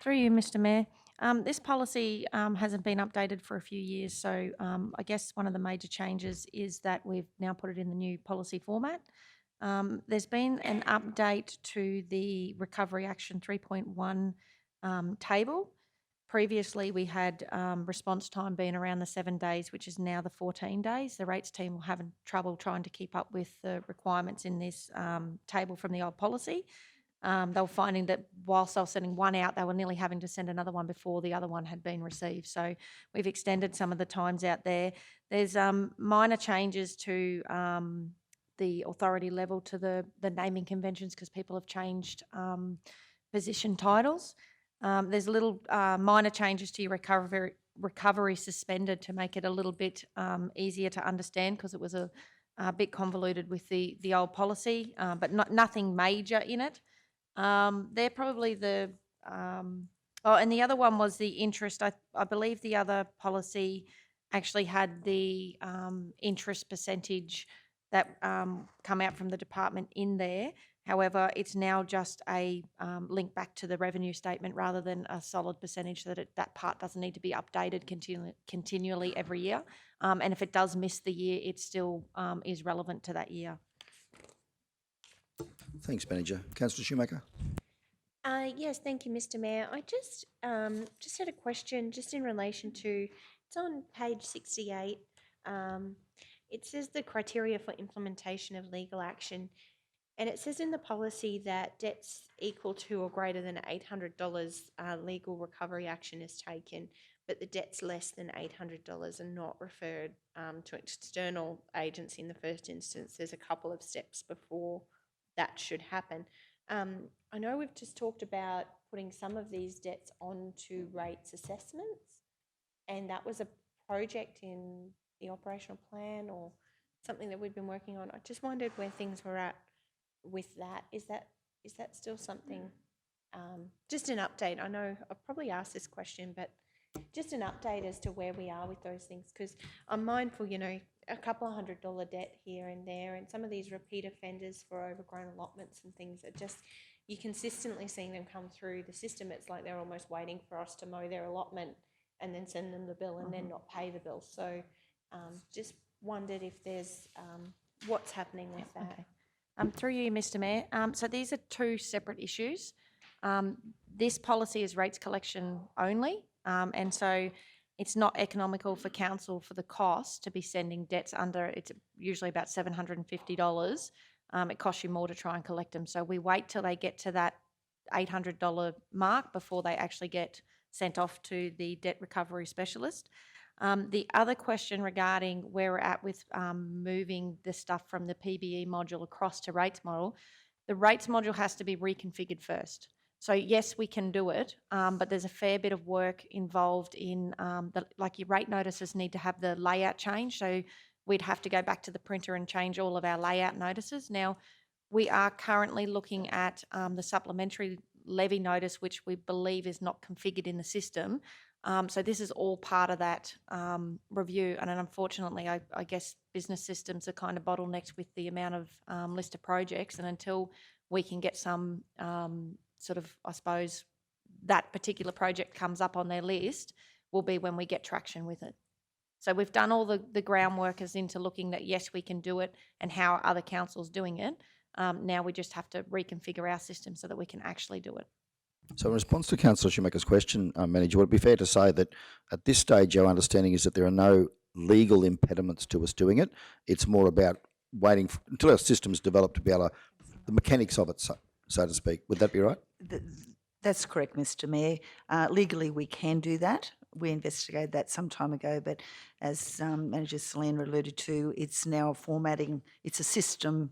Speaker 3: Through you, Mr Mayor. This policy hasn't been updated for a few years, so I guess one of the major changes is that we've now put it in the new policy format. There's been an update to the Recovery Action 3.1 table. Previously, we had response time being around the 7 days, which is now the 14 days. The rates team were having trouble trying to keep up with the requirements in this table from the old policy. They were finding that whilst they were sending one out, they were nearly having to send another one before the other one had been received. So we've extended some of the times out there. There's minor changes to the authority level to the naming conventions because people have changed position titles. There's little minor changes to your recovery suspended to make it a little bit easier to understand because it was a bit convoluted with the old policy, but nothing major in it. They're probably the and the other one was the interest. I believe the other policy actually had the interest percentage that come out from the department in there. However, it's now just a link back to the revenue statement rather than a solid percentage that part doesn't need to be updated continually every year. And if it does miss the year, it still is relevant to that year.
Speaker 1: Thanks, Manager. Councillor Shoemaker.
Speaker 3: Yes, thank you, Mr. Mayor. I just had a question just in relation to, it's on page 68. It says the criteria for implementation of legal action, and it says in the policy that debts equal to or greater than $800 legal recovery action is taken, but the debts less than $800 are not referred to an external agency in the first instance. There's a couple of steps before that should happen. I know we've just talked about putting some of these debts onto rates assessments, and that was a project in the operational plan or something that we've been working on. I just wondered where things were at with that. Is that still something? Just an update. I know I've probably asked this question, but just an update as to where we are with those things, because I'm mindful, a couple of $100 debt here and there, and some of these repeat offenders for overgrown allotments and things are just, you're consistently seeing them come through the system. It's like they're almost waiting for us to mow their allotment and then send them the bill and then not pay the bill. So just wondered if there's what's happening with that. Through you, Mr. Mayor. So these are two separate issues. This policy is rates collection only, and so it's not economical for council for the cost to be sending debts under. It's usually about $750. It costs you more to try and collect them. So we wait till they get to that $800 mark before they actually get sent off to the debt recovery specialist. The other question regarding where we're at with moving the stuff from the PBE module across to rates model, the rates module has to be reconfigured first. So yes, we can do it, but there's a fair bit of work involved in, like your rate notices need to have the layout change. So we'd have to go back to the printer and change all of our layout notices. Now, we are currently looking at the supplementary levy notice, which we believe is not configured in the system. So this is all part of that review. And unfortunately, I guess business systems are kind of bottlenecked with the amount of list of projects. And until we can get some sort of, I suppose, that particular project comes up on their list will be when we get traction with it. So we've done all the groundwork as into looking that, yes, we can do it and how other councils doing it. Now we just have to reconfigure our system so that we can actually do it.
Speaker 1: So in response to Councillor Shoemaker's question, Manager, would it be fair to say that at this stage our understanding is that there are no legal impediments to us doing it? It's more about waiting until our system's developed to be able to, the mechanics of it, so to speak. Would that be right?
Speaker 5: That's correct, Mr Mayor. Legally, we can do that. We investigated that some time ago, but as Manager Selena alluded to, it's now formatting, it's a system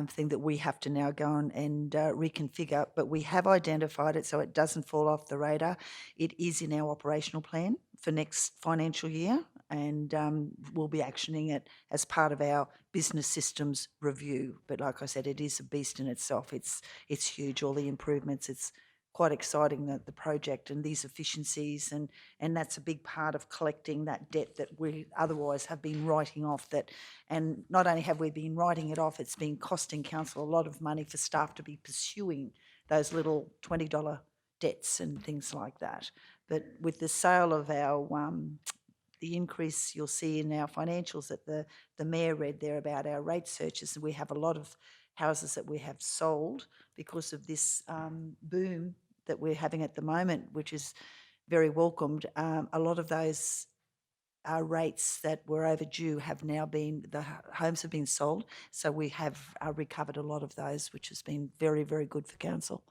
Speaker 5: thing that we have to now go on and reconfigure, but we have identified it so it doesn't fall off the radar. It is in our operational plan for next financial year, and we'll be actioning it as part of our business systems review. But like I said, it is a beast in itself. It's huge, all the improvements. It's quite exciting, that the project and these efficiencies, and that's a big part of collecting that debt that we otherwise have been writing off. That, and not only have we been writing it off, it's been costing council a lot of money for staff to be pursuing those little $20 debts and things like that. But with the sale of our the increase you'll see in our financials that the Mayor read there about our rate searches, and we have a lot of houses that we have sold because of this boom that we're having at the moment, which is very welcomed. A lot of those rates that were overdue have now been, the homes have been sold, so we have recovered a lot of those, which has been very, very good for council.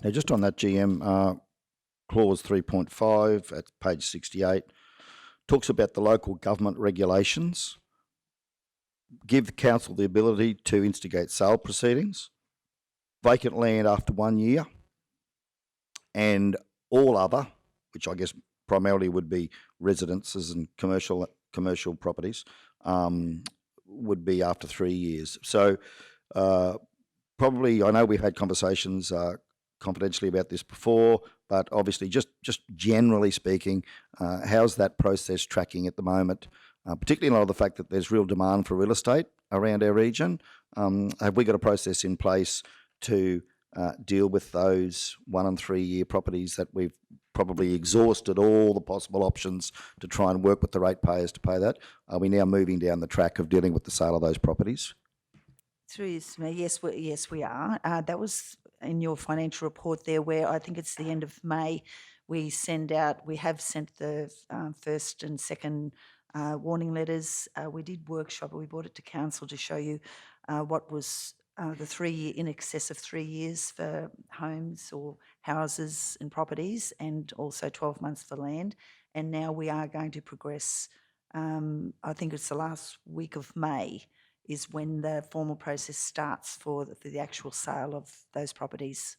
Speaker 1: Now, just on that, GM, clause 3.5 at page 68 talks about the local government regulations. Give the council the ability to instigate sale proceedings, vacant land after 1 year, and all other, which I guess primarily would be residences and commercial properties, would be after 3 years. So probably, I know we've had conversations confidentially about this before, but obviously just generally speaking, how's that process tracking at the moment? Particularly in light of the fact that there's real demand for real estate around our region. Have we got a process in place to deal with those 1 and 3 year properties that we've probably exhausted all the possible options to try and work with the ratepayers to pay that? Are we now moving down the track of dealing with the sale of those properties?
Speaker 5: Through you, Mayor, yes, we are. That was in your financial report there, where I think it's the end of May. We have sent the first and second warning letters. We did workshop it. We brought it to council to show you what was the 3 year, in excess of 3 years for homes or houses and properties, and also 12 months for land. And now we are going to progress. I think it's the last week of May is when the formal process starts for the actual sale of those properties.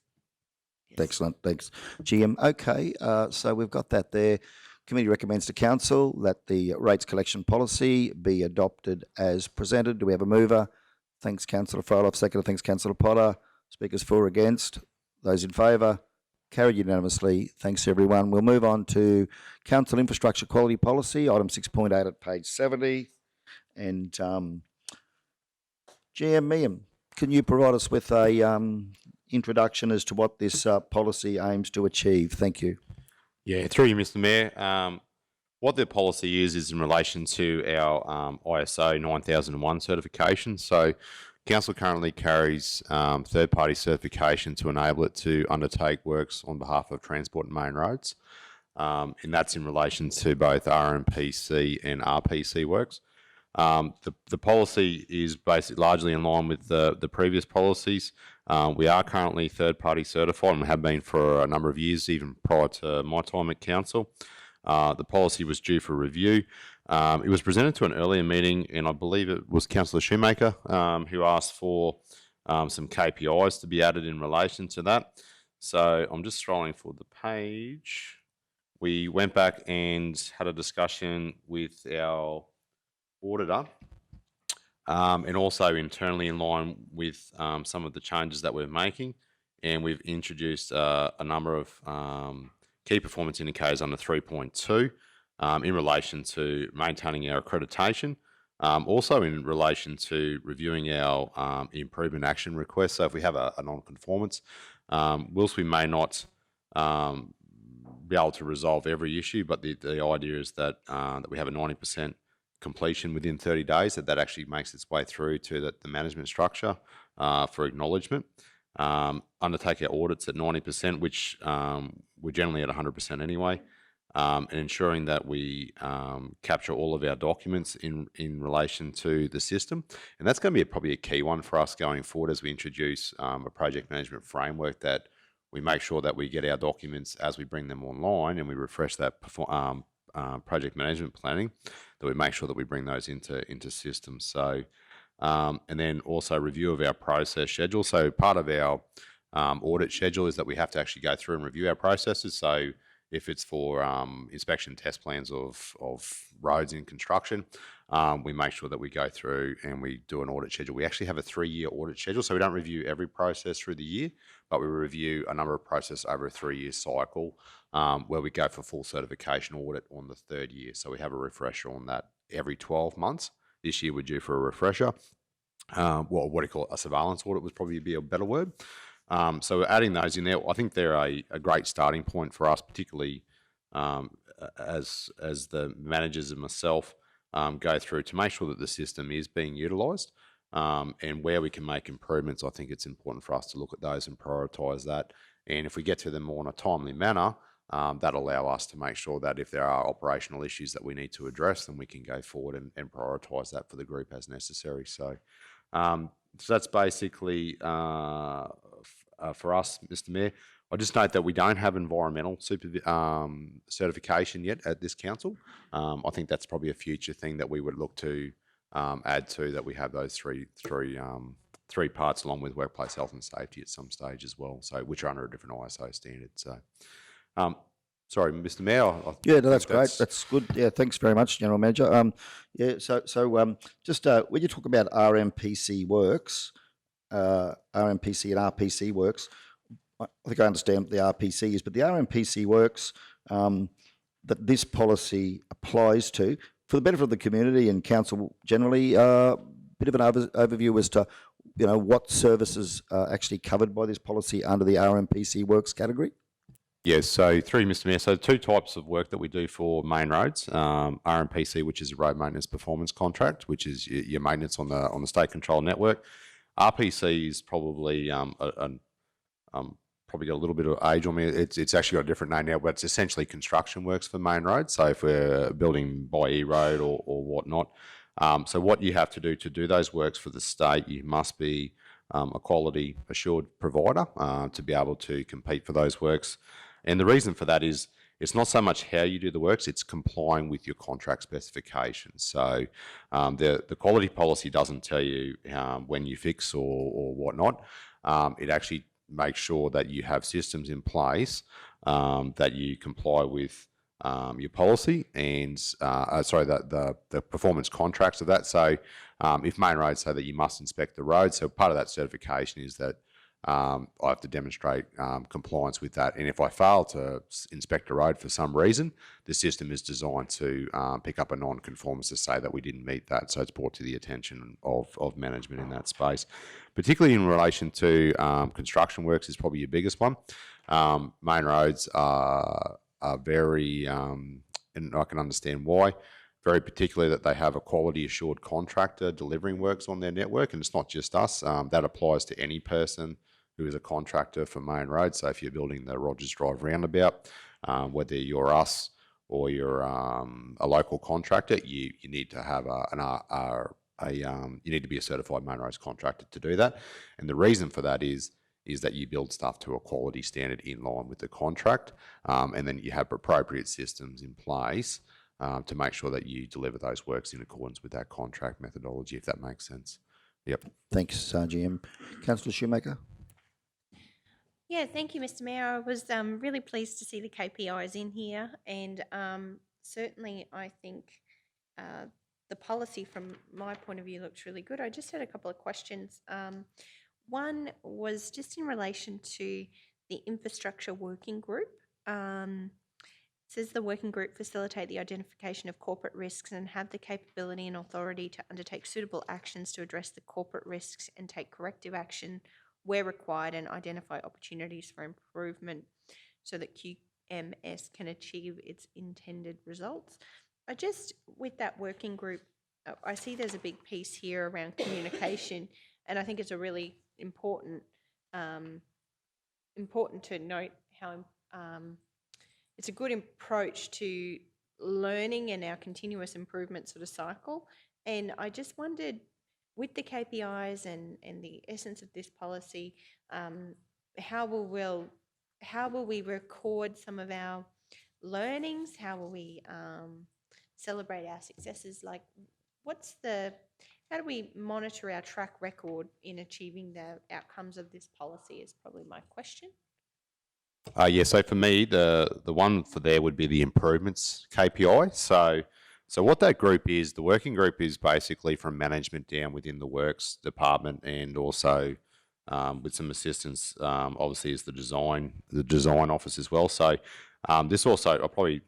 Speaker 5: Yes.
Speaker 1: Excellent, thanks, GM. Okay, so we've got that there. Committee recommends to council that the rates collection policy be adopted as presented. Do we have a mover? Thanks, Councillor Froeloff. Second, thanks, Councillor Potter. Speakers for or against? Those in favour? Carried unanimously. Thanks, everyone. We'll move on to Council Infrastructure Quality Policy, item 6.8 at page 70. And GM Meehan, can you provide us with a introduction as to what this policy aims to achieve? Thank you.
Speaker 11: Yeah, through you, Mr. Mayor. What the policy is in relation to our ISO 9001 certification. So council currently carries third-party certification to enable it to undertake works on behalf of Transport and Main Roads. And that's in relation to both RMPC and RPC works. The policy is basically largely in line with the previous policies. We are currently third-party certified and have been for a number of years, even prior to my time at council. The policy was due for review. It was presented to an earlier meeting, and I believe it was Councillor Shoemaker who asked for some KPIs to be added in relation to that. So I'm just scrolling for the page. We went back and had a discussion with our auditor, and also internally in line with some of the changes that we're making, and we've introduced a number of key performance indicators under 3.2 in relation to maintaining our accreditation, also in relation to reviewing our improvement action requests. So if we have a non-conformance, whilst we may not be able to resolve every issue, but the idea is that that we have a 90% completion within 30 days, that actually makes its way through to the management structure for acknowledgement. undertake our audits at 90%, which we're generally at 100% anyway, and ensuring that we capture all of our documents in relation to the system. And that's going to be probably a key one for us going forward as we introduce a project management framework, that we make sure that we get our documents as we bring them online, and we refresh that project management planning, that we make sure that we bring those into systems. So, and then also review of our process schedule. So part of our audit schedule is that we have to actually go through and review our processes. So if it's for inspection test plans of roads in construction, we make sure that we go through and we do an audit schedule. We actually have a 3-year audit schedule, so we don't review every process through the year, but we review a number of processes over a 3-year cycle, where we go for full certification audit on the 3rd year. So we have a refresher on that every 12 months. This year we're due for a refresher. Well, what do you call it? A surveillance audit would probably be a better word. So adding those in there, I think they're a great starting point for us, particularly as the managers and myself go through to make sure that the system is being utilised, and where we can make improvements. I think it's important for us to look at those and prioritise that. And if we get to them more in a timely manner, that'll allow us to make sure that if there are operational issues that we need to address, then we can go forward and prioritise that for the group as necessary. So, so that's basically for us, Mr. Mayor. I just note that we don't have environmental certification yet at this council. I think that's probably a future thing that we would look to add to, that we have those three parts along with workplace health and safety at some stage as well. So which are under a different ISO standard. So, sorry, Mr. Mayor.
Speaker 1: Yeah, no, that's great. That's good. Yeah, thanks very much, General Manager. Yeah, so just when you talk about RMPC works, RMPC and RPC works, I think I understand what the RPC is, but the RMPC works that this policy applies to, for the benefit of the community and council generally, bit of an overview as to what services are actually covered by this policy under the RMPC works category.
Speaker 11: Yes, so through Mr. Mayor, so 2 types of work that we do for main roads, RMPC, which is a road maintenance performance contract, which is your maintenance on the state control network. RPC is probably probably got a little bit of age on me. It's actually got a different name now, but it's essentially construction works for main roads. So if we're building Baillie Road or whatnot, so what you have to do those works for the state, you must be a quality assured provider to be able to compete for those works. And the reason for that is it's not so much how you do the works, it's complying with your contract specifications. So the quality policy doesn't tell you when you fix or whatnot. It actually makes sure that you have systems in place that you comply with your policy and, the performance contracts of that. So if main roads say that you must inspect the road, so part of that certification is that I have to demonstrate compliance with that. And if I fail to inspect a road for some reason, the system is designed to pick up a non-conformance to say that we didn't meet that. So it's brought to the attention of management in that space. Particularly in relation to construction works is probably your biggest one. Main roads are very, and I can understand why, very particularly that they have a quality assured contractor delivering works on their network. And it's not just us, that applies to any person who is a contractor for main roads. So if you're building the Rogers Drive roundabout, whether you're us or you're a local contractor, you need to have you need to be a certified main roads contractor to do that. And the reason for that is that you build stuff to a quality standard in line with the contract, and then you have appropriate systems in place to make sure that you deliver those works in accordance with that contract methodology, if that makes sense. Yep.
Speaker 1: Thanks, GM. Councillor Shoemaker.
Speaker 3: Yeah, thank you, Mr. Mayor. I was really pleased to see the KPIs in here, and certainly I think the policy from my point of view looks really good. I just had a couple of questions. One was just in relation to the infrastructure working group. It says the working group facilitate the identification of corporate risks and have the capability and authority to undertake suitable actions to address the corporate risks and take corrective action where required and identify opportunities for improvement so that QMS can achieve its intended results. With that working group, I see there's a big piece here around communication, and I think it's a really important important to note how it's a good approach to learning and our continuous improvement sort of cycle. And I just wondered, with the KPIs and the essence of this policy, how will we record some of our learnings? How will we celebrate our successes? Like, how do we monitor our track record in achieving the outcomes of this policy is probably my question.
Speaker 11: Yeah, so for me, the one for there would be the improvements KPI. So what that group is, the working group is basically from management down within the works department, and also with some assistance, obviously, is the design office as well. So this also, I'll probably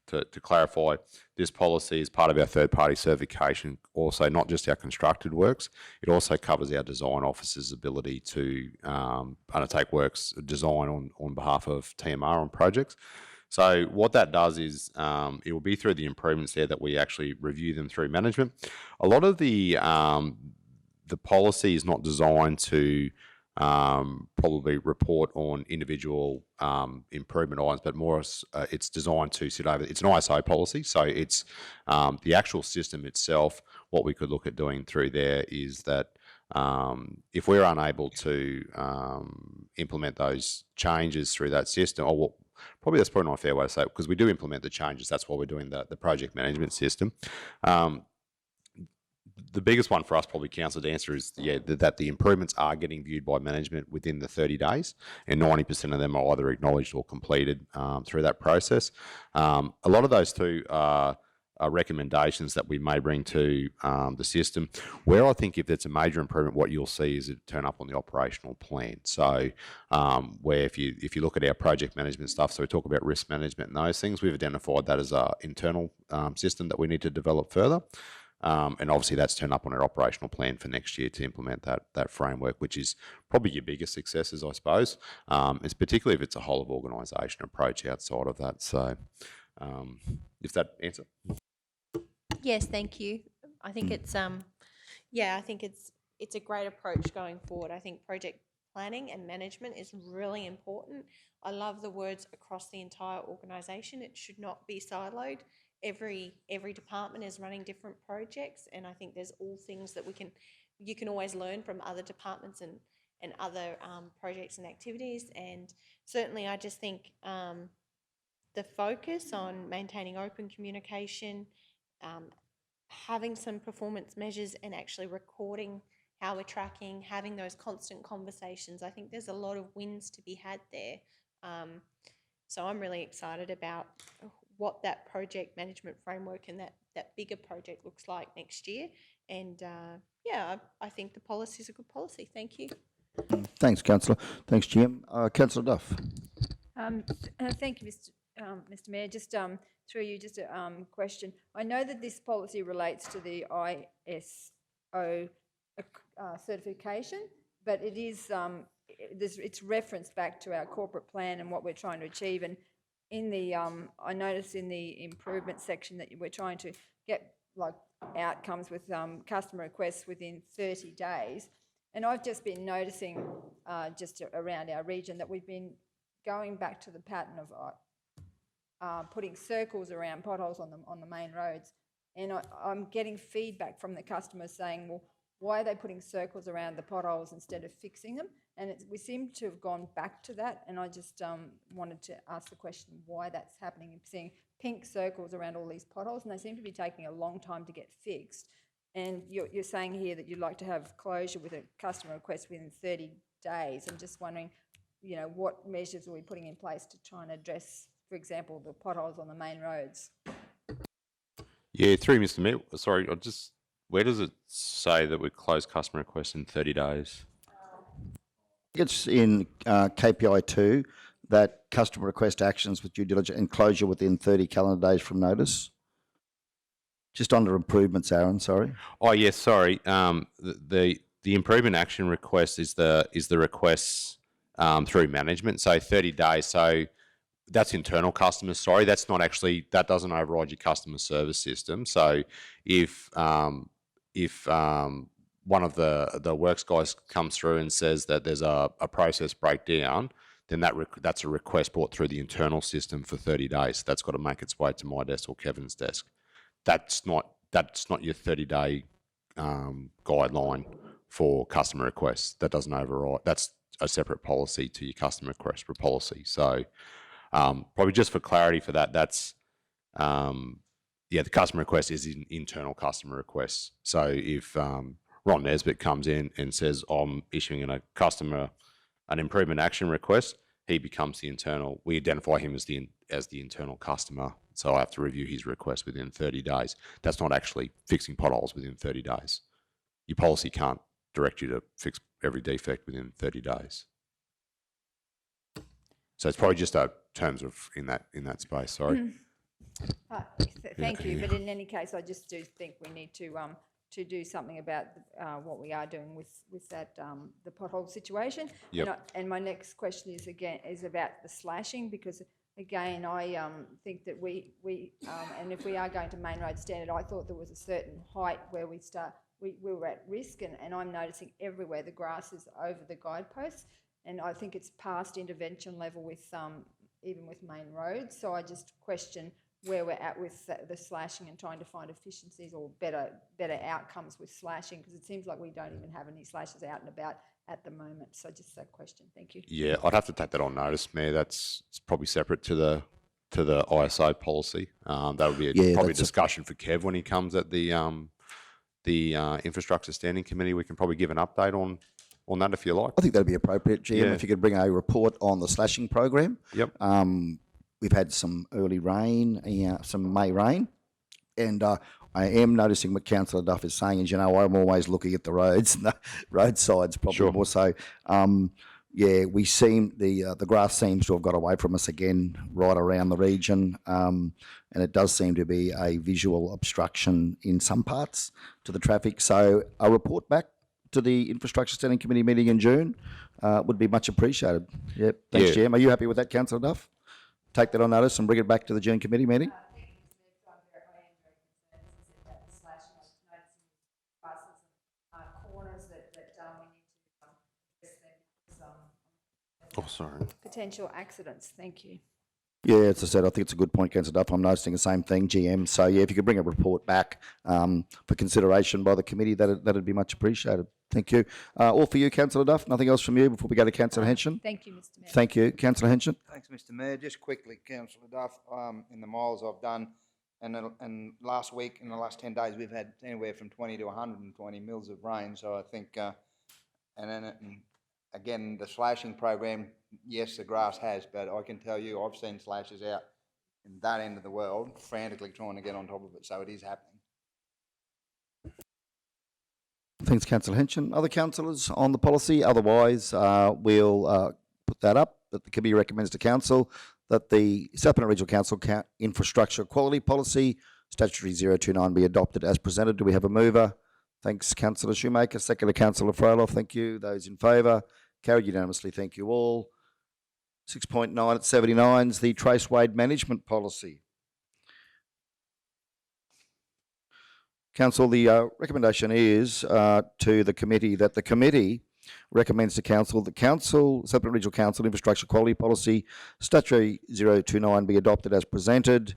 Speaker 11: to clarify, this policy is part of our third-party certification, also not just our constructed works, it also covers our design office's ability to undertake works design on behalf of TMR on projects. So what that does is it will be through the improvements there that we actually review them through management. A lot of the policy is not designed to probably report on individual improvement items, but more it's designed to sit over. It's an ISO policy, so it's the actual system itself. What we could look at doing through there is that if we're unable to implement those changes through that system, or well, probably that's probably not a fair way to say it, because we do implement the changes. That's why we're doing the project management system. The biggest one for us, probably, Councillor, to answer is that the improvements are getting viewed by management within the 30 days, and 90% of them are either acknowledged or completed through that process. A lot of those too are recommendations that we may bring to the system, where I think if it's a major improvement, what you'll see is it turn up on the operational plan. So where if you look at our project management stuff, so we talk about risk management and those things, we've identified that as an internal system that we need to develop further. And obviously that's turned up on our operational plan for next year to implement that framework, which is probably your biggest successes, I suppose. It's particularly if it's a whole of organisation approach outside of that. So if that answer.
Speaker 3: Yes, thank you. I think it's I think it's a great approach going forward. I think project planning and management is really important. I love the words across the entire organisation. It should not be siloed. Every department is running different projects, and I think there's all things that you can always learn from other departments and other projects and activities. And certainly I just think the focus on maintaining open communication, having some performance measures, and actually recording how we're tracking, having those constant conversations, I think there's a lot of wins to be had there. So I'm really excited about what that project management framework and that bigger project looks like next year. And I think the policy is a good policy. Thank you.
Speaker 1: Thanks, Councillor. Thanks, Jim. Councillor Duff.
Speaker 2: Thank you, Mr. Mayor. Just through you, just a question. I know that this policy relates to the ISO certification, but it is it's referenced back to our corporate plan and what we're trying to achieve. And in the I noticed in the improvement section that we're trying to get like outcomes with customer requests within 30 days. And I've just been noticing just around our region that we've been going back to the pattern of putting circles around potholes on the main roads. And I'm getting feedback from the customers saying, well, why are they putting circles around the potholes instead of fixing them? And we seem to have gone back to that. And I just wanted to ask the question why that's happening. I'm seeing pink circles around all these potholes, and they seem to be taking a long time to get fixed. And you're saying here that you'd like to have closure with a customer request within 30 days. I'm just wondering, what measures are we putting in place to try and address, for example, the potholes on the main roads?
Speaker 11: Yeah, through Mr. Mayor, sorry, where does it say that we close customer requests in 30 days?
Speaker 1: It's in KPI 2 that customer request actions with due diligence and closure within 30 calendar days from notice. Just under improvements, Aaron, sorry.
Speaker 11: Oh, yes, sorry. The improvement action request is the requests through management. So 30 days. So that's internal customers. Sorry, that's not actually, that doesn't override your customer service system. So if one of the works guys comes through and says that there's a process breakdown, then that's a request brought through the internal system for 30 days. That's got to make its way to my desk or Kevin's desk. That's not your 30-day guideline for customer requests. That doesn't override. That's a separate policy to your customer request for policy. So probably just for clarity for that, that's the customer request is an internal customer request. So if Ron Nesbitt comes in and says, I'm issuing an improvement action request, he becomes the internal, we identify him as the internal customer. So I have to review his request within 30 days. That's not actually fixing potholes within 30 days. Your policy can't direct you to fix every defect within 30 days. So it's probably just terms of in that space, sorry.
Speaker 2: Thank you, but in any case, I just do think we need to do something about what we are doing with that the pothole situation.
Speaker 11: Yep.
Speaker 2: And my next question is about the slashing, because again, I think that we and if we are going to main road standard, I thought there was a certain height where we were at risk, and I'm noticing everywhere the grass is over the guideposts, and I think it's past intervention level with even with main roads. So I just question where we're at with the slashing and trying to find efficiencies or better outcomes with slashing, because it seems like we don't even have any slashes out and about at the moment. So just that question. Thank you.
Speaker 11: Yeah, I'd have to take that on notice, Mayor. It's probably separate to the ISO policy. That would be probably a discussion for Kev when he comes at the infrastructure standing committee. We can probably give an update on that if you like.
Speaker 1: I think that'd be appropriate, GM,
Speaker 11: Yeah.
Speaker 1: if you could bring a report on the slashing program.
Speaker 11: Yep.
Speaker 1: We've had some early rain, some May rain, and I am noticing what Councillor Duff is saying, is, I'm always looking at the roads, and the roadsides probably
Speaker 11: Sure.
Speaker 1: more so. We seem, the grass seems to have got away from us again right around the region, and it does seem to be a visual obstruction in some parts to the traffic. So a report back to the Infrastructure Standing Committee meeting in June would be much appreciated. Yep. Thanks,
Speaker 11: Yeah.
Speaker 1: GM. Are you happy with that, Councillor Duff? Take that on notice and bring it back to the June committee meeting?
Speaker 11: Oh, sorry.
Speaker 2: Potential accidents. Thank you.
Speaker 1: Yeah, as I said, I think it's a good point, Councillor Duff. I'm noticing the same thing, GM. So, if you could bring a report back for consideration by the committee, that'd be much appreciated. Thank you. All for you, Councillor Duff. Nothing else from you before we go to Councillor Henshin?
Speaker 2: Thank you, Mr. Mayor.
Speaker 1: Thank you. Councillor Henshin?
Speaker 7: Thanks, Mr. Mayor. Just quickly, Councillor Duff, in the miles I've done, and last week, in the last 10 days, we've had anywhere from 20 to 120 mils of rain. So I think, again, the slashing program, yes, the grass has, but I can tell you, I've seen slashes out in that end of the world frantically trying to get on top of it. So it is happening.
Speaker 1: Thanks, Councillor Henshin. Other councillors on the policy? Otherwise, we'll put that up, that the committee recommends to council that the South Bennett Regional Council Infrastructure Quality Policy, Statutory 029, be adopted as presented. Do we have a mover? Thanks, Councillor Shoemaker. Second, Councillor Froeloff. Thank you. Those in favour? Carried unanimously. Thank you all. 6.9 at 79 is the Trace Wade Management Policy. Council, the recommendation is to the committee that the committee recommends to council that South Bennett Regional Council Infrastructure Quality Policy, Statutory 029, be adopted as presented.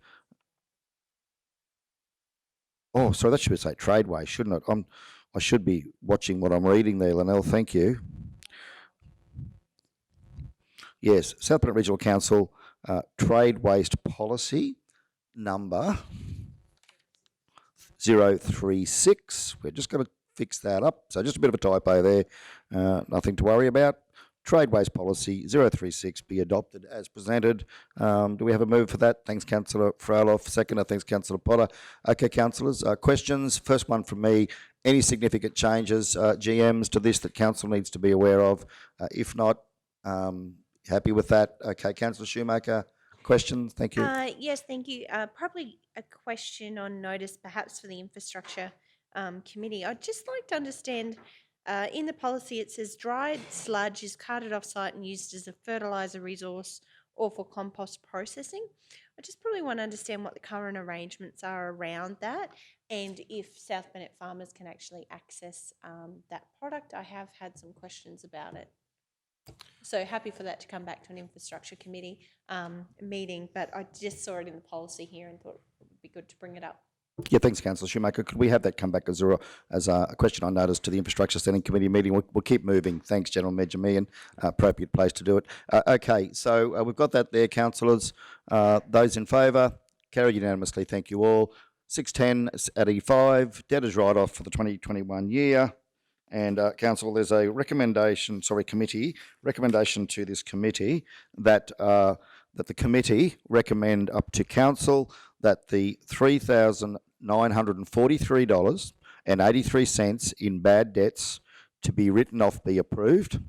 Speaker 1: Oh, sorry, that should say Tradeway, shouldn't it? I should be watching what I'm reading there, Linnell. Thank you. Yes, South Bennett Regional Council Trade Waste Policy number 036. We're just going to fix that up. So just a bit of a typo there. Nothing to worry about. Trade Waste Policy 036 be adopted as presented. Do we have a move for that? Thanks, Councillor Froeloff. Second, thanks, Councillor Potter. Okay, councillors, questions? First one from me. Any significant changes, GMs, to this that council needs to be aware of? If not, happy with that? Okay, Councillor Shoemaker. Questions? Thank you.
Speaker 3: Yes, thank you. Probably a question on notice, perhaps for the infrastructure committee. I'd just like to understand, in the policy it says dried sludge is carted off site and used as a fertiliser resource or for compost processing. I just probably want to understand what the current arrangements are around that, and if South Bennett farmers can actually access that product. I have had some questions about it. So happy for that to come back to an infrastructure committee meeting, but I just saw it in the policy here and thought it would be good to bring it up.
Speaker 1: Yeah, thanks, Councillor Shoemaker. Could we have that come back as a question on notice to the Infrastructure Standing Committee meeting? We'll keep moving. Thanks, General Medjamian. Appropriate place to do it. Okay, so we've got that there, councillors. Those in favour, carried unanimously. Thank you all. 610 at E5, debtors write-off for the 2021 year. And council, there's a recommendation to this committee that that the committee recommend up to council that the $3,943.83 in bad debts to be written off be approved,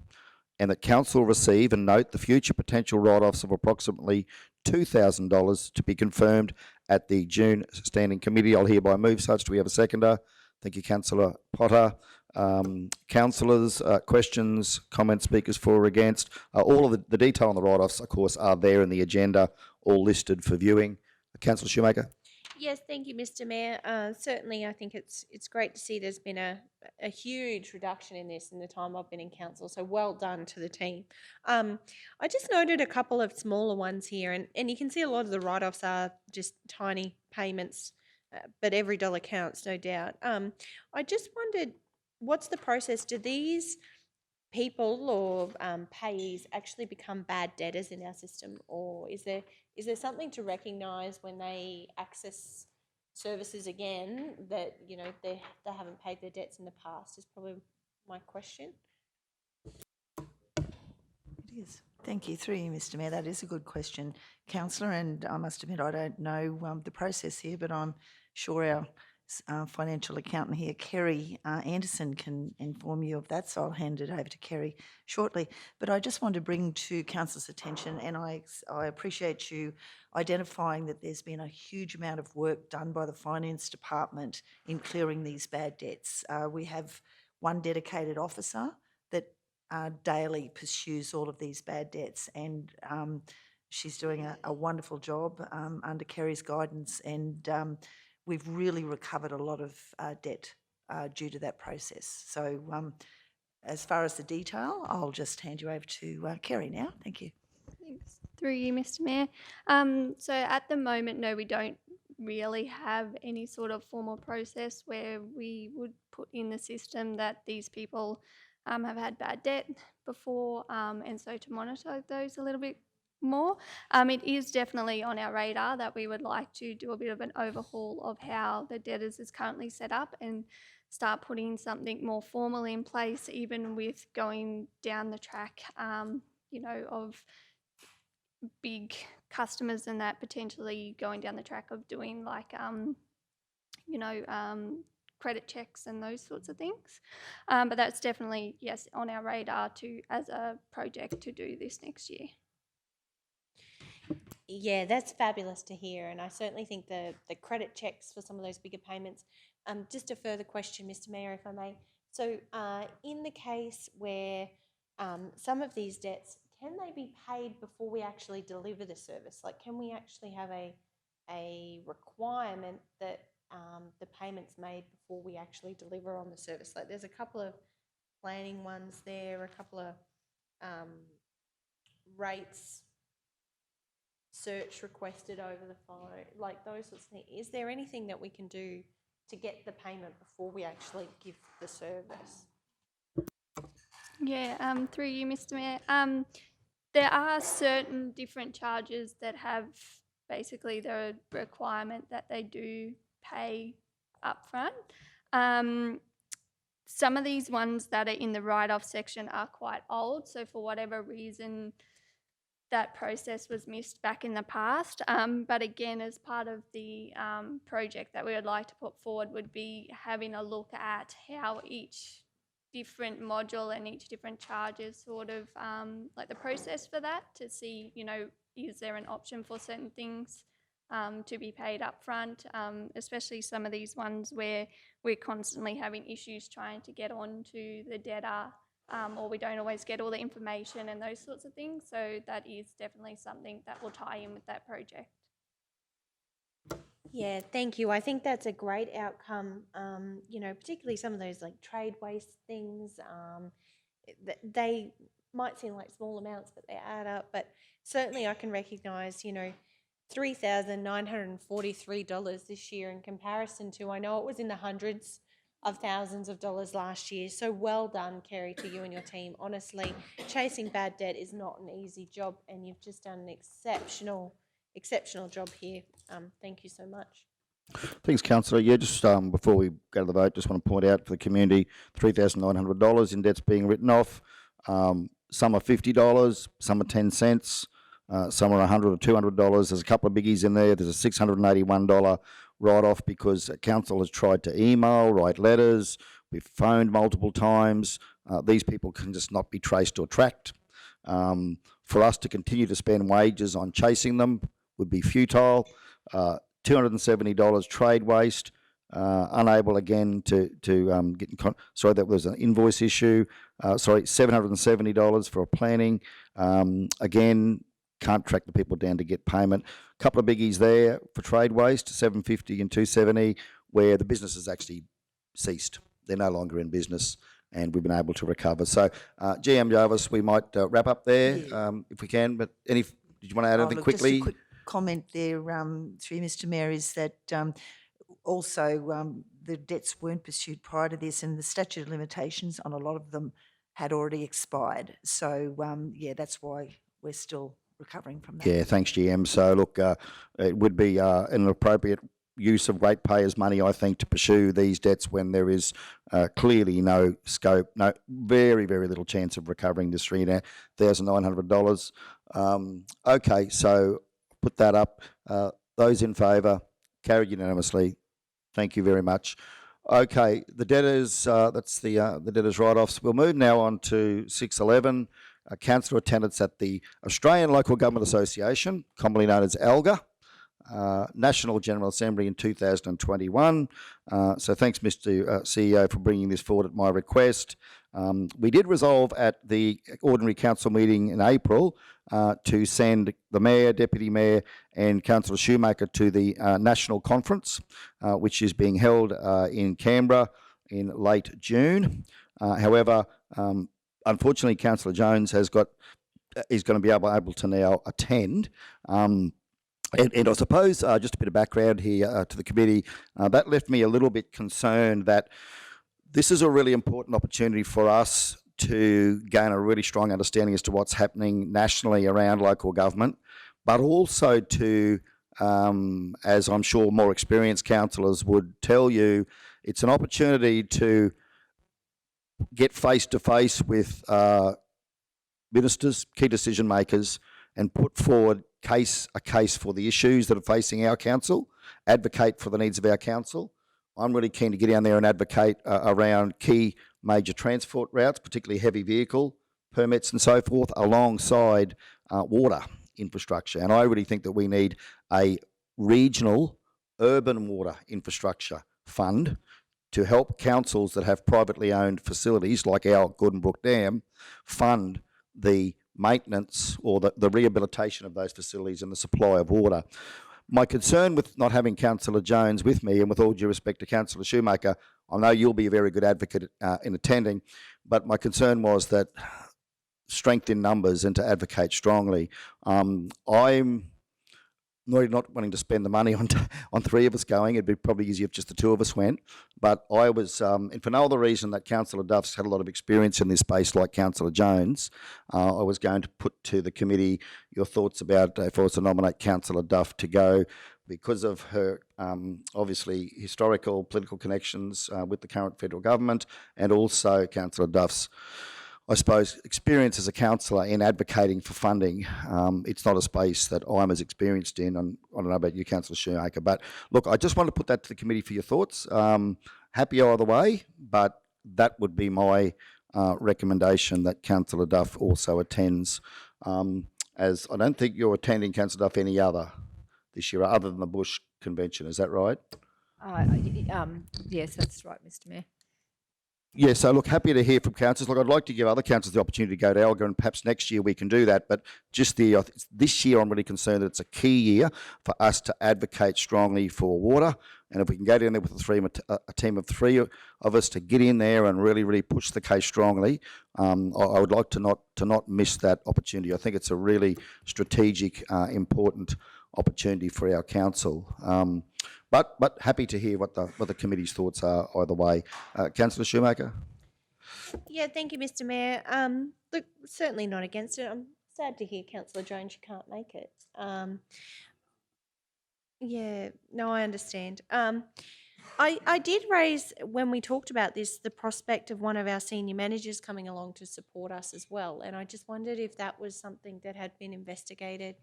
Speaker 1: and that council receive and note the future potential write-offs of approximately $2,000 to be confirmed at the June Standing Committee. I'll hereby move such. Do we have a seconder? Thank you, Councillor Potter. Councillors, questions, comments, speakers for or against. All of the detail on the write-offs, of course, are there in the agenda, all listed for viewing. Councillor Shoemaker.
Speaker 3: Yes, thank you, Mr. Mayor. Certainly, I think it's great to see there's been a huge reduction in this in the time I've been in council, so well done to the team. I just noted a couple of smaller ones here, and you can see a lot of the write-offs are just tiny payments, but every dollar counts, no doubt. I just wondered, what's the process? Do these people or payees actually become bad debtors in our system, or is there something to recognise when they access services again that they haven't paid their debts in the past? Is probably my question.
Speaker 5: It is. Thank you. Through you, Mr. Mayor. That is a good question, Councillor, and I must admit I don't know the process here, but I'm sure our financial accountant here, Kerry Anderson, can inform you of that, so I'll hand it over to Kerry shortly. But I just want to bring to Council's attention, and I appreciate you identifying that there's been a huge amount of work done by the Finance Department in clearing these bad debts. We have one dedicated officer that daily pursues all of these bad debts, and she's doing a wonderful job under Kerry's guidance, and we've really recovered a lot of debt due to that process. So as far as the detail, I'll just hand you over to Kerry now. Thank you.
Speaker 12: Thanks. Through you, Mr. Mayor. So at the moment, no, we don't really have any sort of formal process where we would put in the system that these people have had bad debt before, and so to monitor those a little bit more. It is definitely on our radar that we would like to do a bit of an overhaul of how the debtors is currently set up and start putting something more formal in place, even with going down the track, of big customers and that potentially going down the track of doing like, credit checks and those sorts of things. But that's definitely, yes, on our radar as a project to do this next year.
Speaker 3: Yeah, that's fabulous to hear, and I certainly think the credit checks for some of those bigger payments. Just a further question, Mr. Mayor, if I may. So in the case where some of these debts, can they be paid before we actually deliver the service? Like, can we actually have a requirement that the payment's made before we actually deliver on the service? Like, there's a couple of planning ones there, a couple of rates search requested over the phone, like those sorts of things. Is there anything that we can do to get the payment before we actually give the service?
Speaker 12: Yeah, through you, Mr. Mayor. There are certain different charges that have basically the requirement that they do pay upfront. Some of these ones that are in the write-off section are quite old, so for whatever reason, that process was missed back in the past. But again, as part of the project that we would like to put forward would be having a look at how each different module and each different charge is sort of like the process for that, to see, is there an option for certain things to be paid up front, especially some of these ones where we're constantly having issues trying to get onto the debtor or we don't always get all the information and those sorts of things. So that is definitely something that will tie in with that project.
Speaker 3: Yeah, thank you. I think that's a great outcome. Particularly some of those like trade waste things. They might seem like small amounts, but they add up. But certainly, I can recognise, $3,943 this year in comparison to, I know it was in the hundreds of thousands of dollars last year. So well done, Kerry, to you and your team. Honestly, chasing bad debt is not an easy job, and you've just done an exceptional job here. Thank you so much.
Speaker 1: Thanks, councillor. Yeah, just before we go to the vote, just want to point out for the community, $3,900 in debts being written off. Some are $50, some are 10 cents, some are $100 or $200. There's a couple of biggies in there. There's a $681 write-off because council has tried to email, write letters. We've phoned multiple times. These people can just not be traced or tracked. For us to continue to spend wages on chasing them would be futile. $270 trade waste, unable again to get in sorry, that was an invoice issue. $770 for a planning. Again, can't track the people down to get payment. A couple of biggies there for trade waste, $750 and $270, where the business has actually ceased. They're no longer in business, and we've been able to recover. So, GM Jarvis, we might wrap up there if we can. But did you want to add anything quickly?
Speaker 5: Just a quick comment there, through Mr. Mayor, is that also the debts weren't pursued prior to this, and the statute of limitations on a lot of them had already expired. So, that's why we're still recovering from that.
Speaker 1: Yeah, thanks, GM. So, look, it would be an appropriate use of ratepayers' money, I think, to pursue these debts when there is clearly no scope, very, very little chance of recovering this $3,900. Okay, so put that up. Those in favour, carried unanimously. Thank you very much. Okay, the debtors, that's the debtors write-offs. We'll move now on to 611, councillor attendance at the Australian Local Government Association, commonly known as ALGA, National General Assembly in 2021. So thanks, Mr. CEO, for bringing this forward at my request. We did resolve at the ordinary council meeting in April to send the Mayor, Deputy Mayor and Councillor Shoemaker to the National Conference, which is being held in Canberra in late June. However, unfortunately, Councillor Jones is going to be able to now attend. And I suppose, just a bit of background here to the committee, that left me a little bit concerned that this is a really important opportunity for us to gain a really strong understanding as to what's happening nationally around local government, but also to, as I'm sure more experienced councillors would tell you, it's an opportunity to get face-to-face with ministers, key decision makers, and put forward a case for the issues that are facing our council, advocate for the needs of our council. I'm really keen to get down there and advocate around key major transport routes, particularly heavy vehicle permits and so forth, alongside water infrastructure. And I really think that we need a regional urban water infrastructure fund to help councils that have privately owned facilities like our Gordon Brook Dam fund the maintenance or the rehabilitation of those facilities and the supply of water. My concern with not having Councillor Jones with me, and with all due respect to Councillor Shoemaker, I know you'll be a very good advocate in attending, but my concern was that strength in numbers and to advocate strongly. I'm not wanting to spend the money on three of us going. It'd be probably easier if just the two of us went. But I was, and for no other reason that Councillor Duff's had a lot of experience in this space like Councillor Jones, I was going to put to the committee your thoughts about if I was to nominate Councillor Duff to go because of her obviously historical political connections with the current federal government, and also Councillor Duff's, I suppose, experience as a councillor in advocating for funding. It's not a space that I'm as experienced in. I don't know about you, Councillor Shoemaker, but look, I just want to put that to the committee for your thoughts. Happy either way, but that would be my recommendation, that Councillor Duff also attends, as I don't think you're attending, Councillor Duff, any other this year other than the Bush Convention. Is that right?
Speaker 2: Yes, that's right, Mr. Mayor.
Speaker 1: Yeah, so look, happy to hear from councillors. Look, I'd like to give other councillors the opportunity to go to Alga, and perhaps next year we can do that. But just this year, I'm really concerned that it's a key year for us to advocate strongly for water. And if we can go down there with a team of three of us to get in there and really, really push the case strongly, I would like to not miss that opportunity. I think it's a really strategic, important opportunity for our council. But happy to hear what the committee's thoughts are either way. Councillor Shoemaker?
Speaker 3: Yeah, thank you, Mr. Mayor. Look, certainly not against it. I'm sad to hear, Councillor Jones, you can't make it. Yeah, no, I understand. I did raise, when we talked about this, the prospect of one of our senior managers coming along to support us as well. And I just wondered if that was something that had been investigated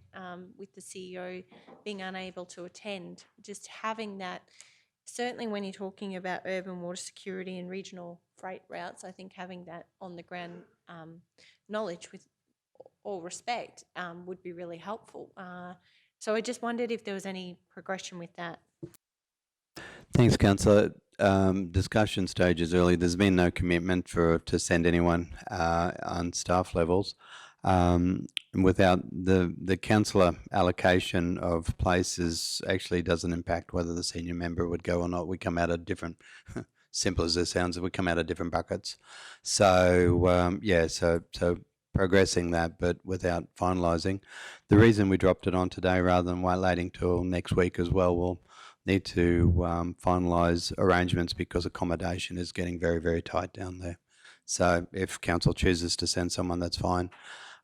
Speaker 3: with the CEO being unable to attend. Just having that, certainly when you're talking about urban water security and regional freight routes, I think having that on the ground knowledge, with all respect, would be really helpful. So I just wondered if there was any progression with that.
Speaker 4: Thanks, Councillor. Discussion stages early. There's been no commitment to send anyone on staff levels. Without the councillor allocation of places actually doesn't impact whether the senior member would go or not. We come out of different, simple as it sounds, we come out of different buckets. So so progressing that, but without finalising. The reason we dropped it on today rather than waiting till next week as well, we'll need to finalise arrangements because accommodation is getting very, very tight down there. So if council chooses to send someone, that's fine.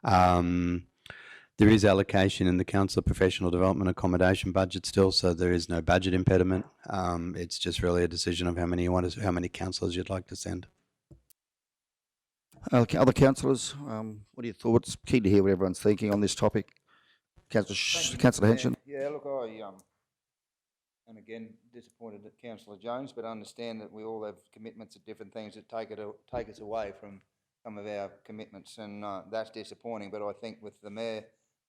Speaker 4: There is allocation in the council professional development accommodation budget still, so there is no budget impediment. It's just really a decision of how many councillors you'd like to send.
Speaker 1: Other councillors, what are your thoughts? Keen to hear what everyone's thinking on this topic. Councillor Henson?
Speaker 7: Yeah, look, and again, disappointed at Councillor Jones, but understand that we all have commitments at different things that take us away from some of our commitments, and that's disappointing. But I think with the Mayor,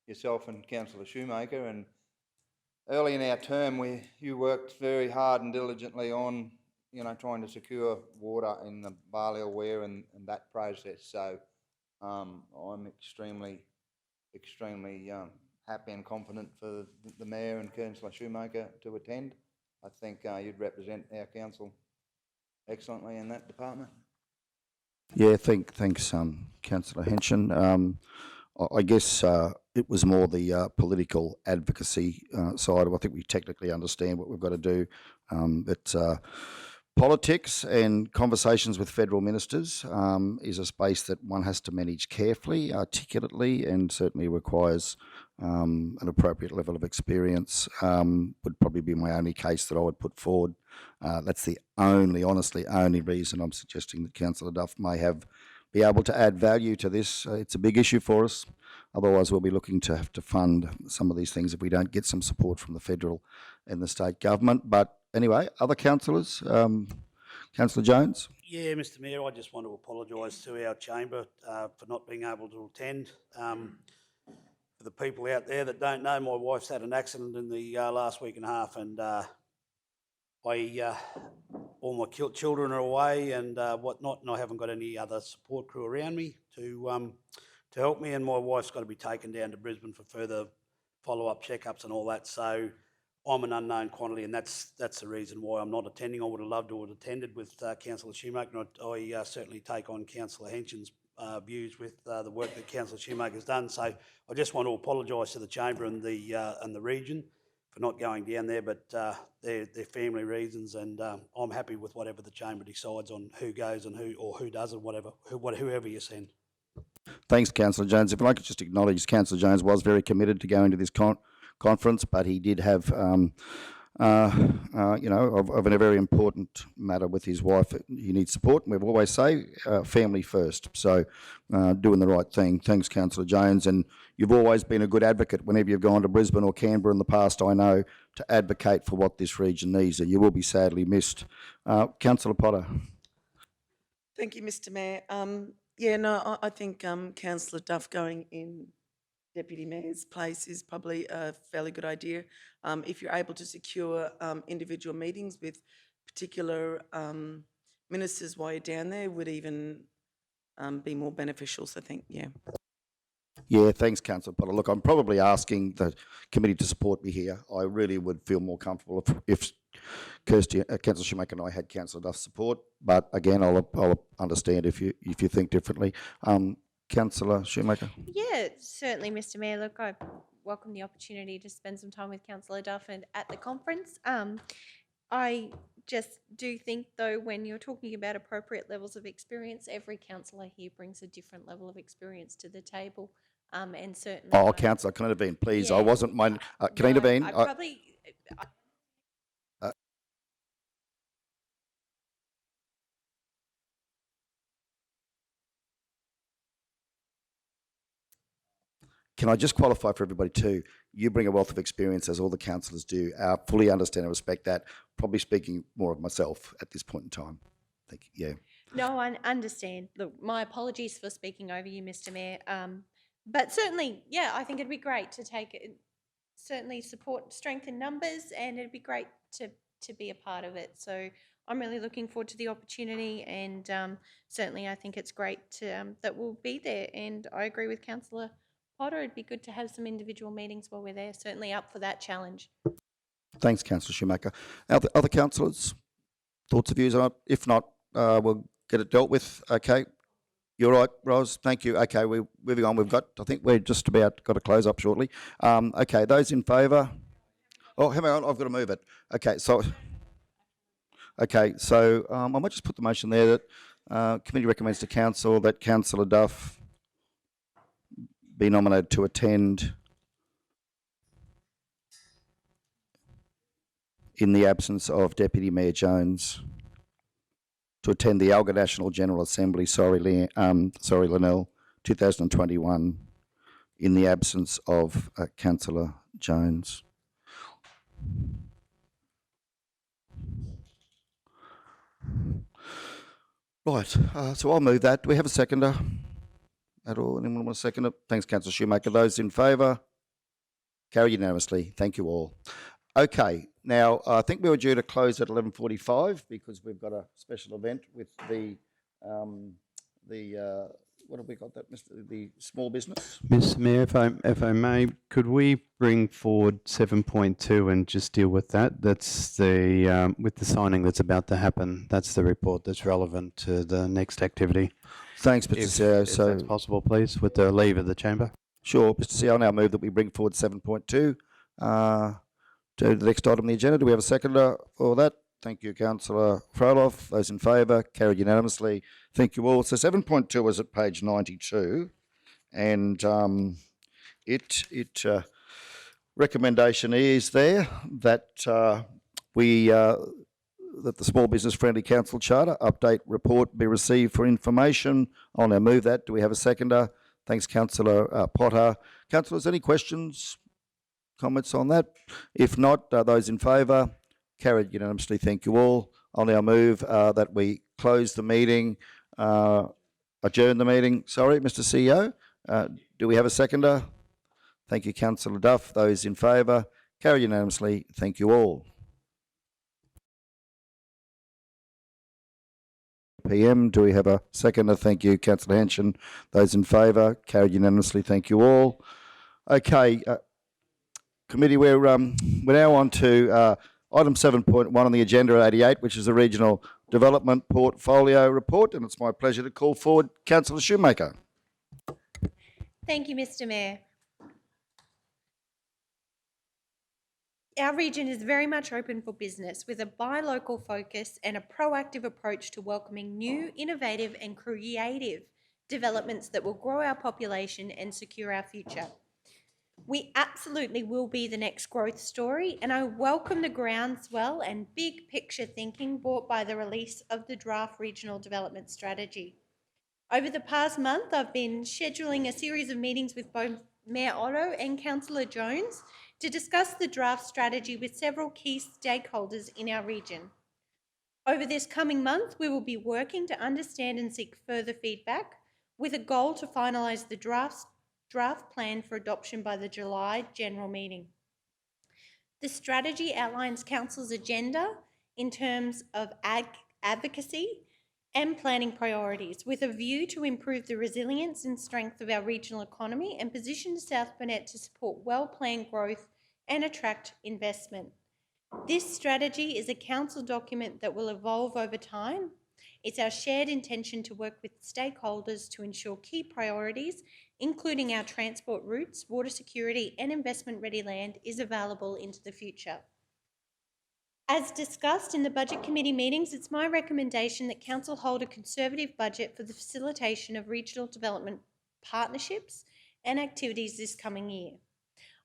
Speaker 7: yourself and Councillor Shoemaker, and early in our term, you worked very hard and diligently on, trying to secure water in the Balliol Weir and that process. So I'm extremely happy and confident for the Mayor and Councillor Shoemaker to attend. I think you'd represent our council excellently in that department.
Speaker 1: Yeah, thanks, Councillor Henson. I guess it was more the political advocacy side. I think we technically understand what we've got to do. But politics and conversations with federal ministers is a space that one has to manage carefully, articulately, and certainly requires an appropriate level of experience. Would probably be my only case that I would put forward. That's the honestly only reason I'm suggesting that Councillor Duff may be able to add value to this. It's a big issue for us. Otherwise, we'll be looking to have to fund some of these things if we don't get some support from the federal and the state government. But anyway, other councillors, Councillor Jones?
Speaker 10: Yeah, Mr. Mayor, I just want to apologise to our chamber for not being able to attend. For the people out there that don't know, my wife's had an accident in the last week and a half, and all my children are away and whatnot, and I haven't got any other support crew around me to help me, and my wife's got to be taken down to Brisbane for further follow-up checkups and all that. So I'm an unknown quantity, and that's the reason why I'm not attending. I would have loved to have attended with Councillor Shoemaker, and I certainly take on Councillor Henson's views with the work that Councillor Shoemaker's done. So I just want to apologise to the chamber and the region for not going down there, but they're family reasons, and I'm happy with whatever the chamber decides on who goes and who doesn't, whoever you send.
Speaker 1: Thanks, Councillor Jones. If I could just acknowledge, Councillor Jones was very committed to going to this conference, but he did have, of a very important matter with his wife. He needs support, and we've always say family first. So doing the right thing. Thanks, Councillor Jones. And you've always been a good advocate whenever you've gone to Brisbane or Canberra in the past, I know, to advocate for what this region needs, and you will be sadly missed. Councillor Potter.
Speaker 9: Thank you, Mr. Mayor. I think Councillor Duff going in Deputy Mayor's place is probably a fairly good idea. If you're able to secure individual meetings with particular ministers while you're down there would even be more beneficial. So yeah.
Speaker 1: Yeah, thanks, Councillor Potter. Look, I'm probably asking the committee to support me here. I really would feel more comfortable if Councillor Shoemaker and I had Councillor Duff's support. But again, I'll understand if you think differently. Councillor Shoemaker.
Speaker 3: Yeah, certainly, Mr. Mayor. Look, I welcome the opportunity to spend some time with Councillor Duff and at the conference. I just do think, though, when you're talking about appropriate levels of experience, every councillor here brings a different level of experience to the table. And certainly.
Speaker 1: Oh, Councillor, can I intervene, please? I
Speaker 3: Yeah.
Speaker 1: wasn't my. Can I intervene?
Speaker 3: I probably.
Speaker 1: Can I just qualify for everybody too? You bring a wealth of experience, as all the councillors do. I fully understand and respect that. Probably speaking more of myself at this point in time. Thank you. Yeah.
Speaker 3: No, I understand. Look, my apologies for speaking over you, Mr. Mayor. But certainly, yeah, I think it'd be great to take it, certainly support strength in numbers, and it'd be great to be a part of it. So I'm really looking forward to the opportunity, and certainly I think it's great that we'll be there. And I agree with Councillor Potter. It'd be good to have some individual meetings while we're there. Certainly up for that challenge.
Speaker 1: Thanks, Councillor Shoemaker. Other councillors, thoughts or views on it? If not, we'll get it dealt with. Okay. You're right, Ros. Thank you. Okay, we're moving on. I think we're just about got to close up shortly. Okay, those in favour? Oh, hang on, I've got to move it. Okay, so I might just put the motion there that committee recommends to council that Councillor Duff be nominated to attend in the absence of Deputy Mayor Jones to attend the Alga National General Assembly, Lynell, 2021, in the absence of Councillor Jones. Right, so I'll move that. Do we have a seconder at all? Anyone want to second it? Thanks, Councillor Shoemaker. Those in favour? Carry unanimously. Thank you all. Okay, now I think we were due to close at 11:45 because we've got a special event with the what have we got that, Mr. The small business?
Speaker 4: Mr. Mayor, if I may, could we bring forward 7.2 and just deal with that? That's the with the signing that's about to happen. That's the report that's relevant to the next activity.
Speaker 1: Thanks, Mr. CEO.
Speaker 4: If that's possible, please, with the leave of the chamber.
Speaker 1: Sure, Mr. CEO. I now move that we bring forward 7.2 to the next item on the agenda. Do we have a seconder for that? Thank you, Councillor Froloff. Those in favour? Carried unanimously. Thank you all. So 7.2 is at page 92, and recommendation is there that that the Small Business Friendly Council Charter update report be received for information. I'll now move that. Do we have a seconder? Thanks, Councillor Potter. Councillors, any questions, comments on that? If not, those in favour? Carried unanimously. Thank you all. I'll now move that we close the meeting, adjourn the meeting. Sorry, Mr. CEO. Do we have a seconder? Thank you, Councillor Duff. Those in favour? Carried unanimously. Thank you all. PM. Do we have a seconder? Thank you, Councillor Henshin. Those in favour? Carried unanimously. Thank you all. Okay, committee, we're now on to item 7.1 on the agenda at 88, which is the Regional Development Portfolio Report, and it's my pleasure to call forward Councillor Shoemaker.
Speaker 3: Thank you, Mr. Mayor. Our region is very much open for business with a buy local focus and a proactive approach to welcoming new, innovative and creative developments that will grow our population and secure our future. We absolutely will be the next growth story, and I welcome the groundswell and big picture thinking brought by the release of the draft Regional Development Strategy. Over the past month, I've been scheduling a series of meetings with both Mayor Otto and Councillor Jones to discuss the draft strategy with several key stakeholders in our region. Over this coming month, we will be working to understand and seek further feedback with a goal to finalise the draft plan for adoption by the July General Meeting. The strategy outlines Council's agenda in terms of advocacy, and planning priorities with a view to improve the resilience and strength of our regional economy and position South Burnett to support well-planned growth and attract investment. This strategy is a council document that will evolve over time. It's our shared intention to work with stakeholders to ensure key priorities, including our transport routes, water security and investment-ready land, is available into the future. As discussed in the Budget Committee meetings, it's my recommendation that Council hold a conservative budget for the facilitation of regional development partnerships and activities this coming year.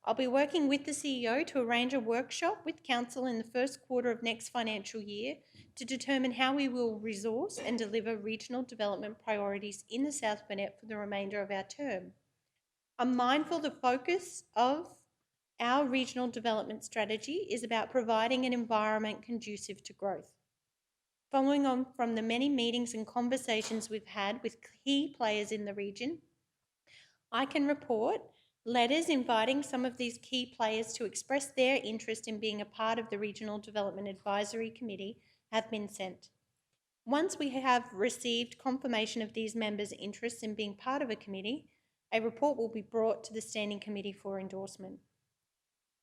Speaker 3: I'll be working with the CEO to arrange a workshop with Council in the first quarter of next financial year to determine how we will resource and deliver regional development priorities in the South Burnett for the remainder of our term. I'm mindful the focus of our regional development strategy is about providing an environment conducive to growth. Following on from the many meetings and conversations we've had with key players in the region, I can report letters inviting some of these key players to express their interest in being a part of the Regional Development Advisory Committee have been sent. Once we have received confirmation of these members' interests in being part of a committee, a report will be brought to the Standing Committee for endorsement.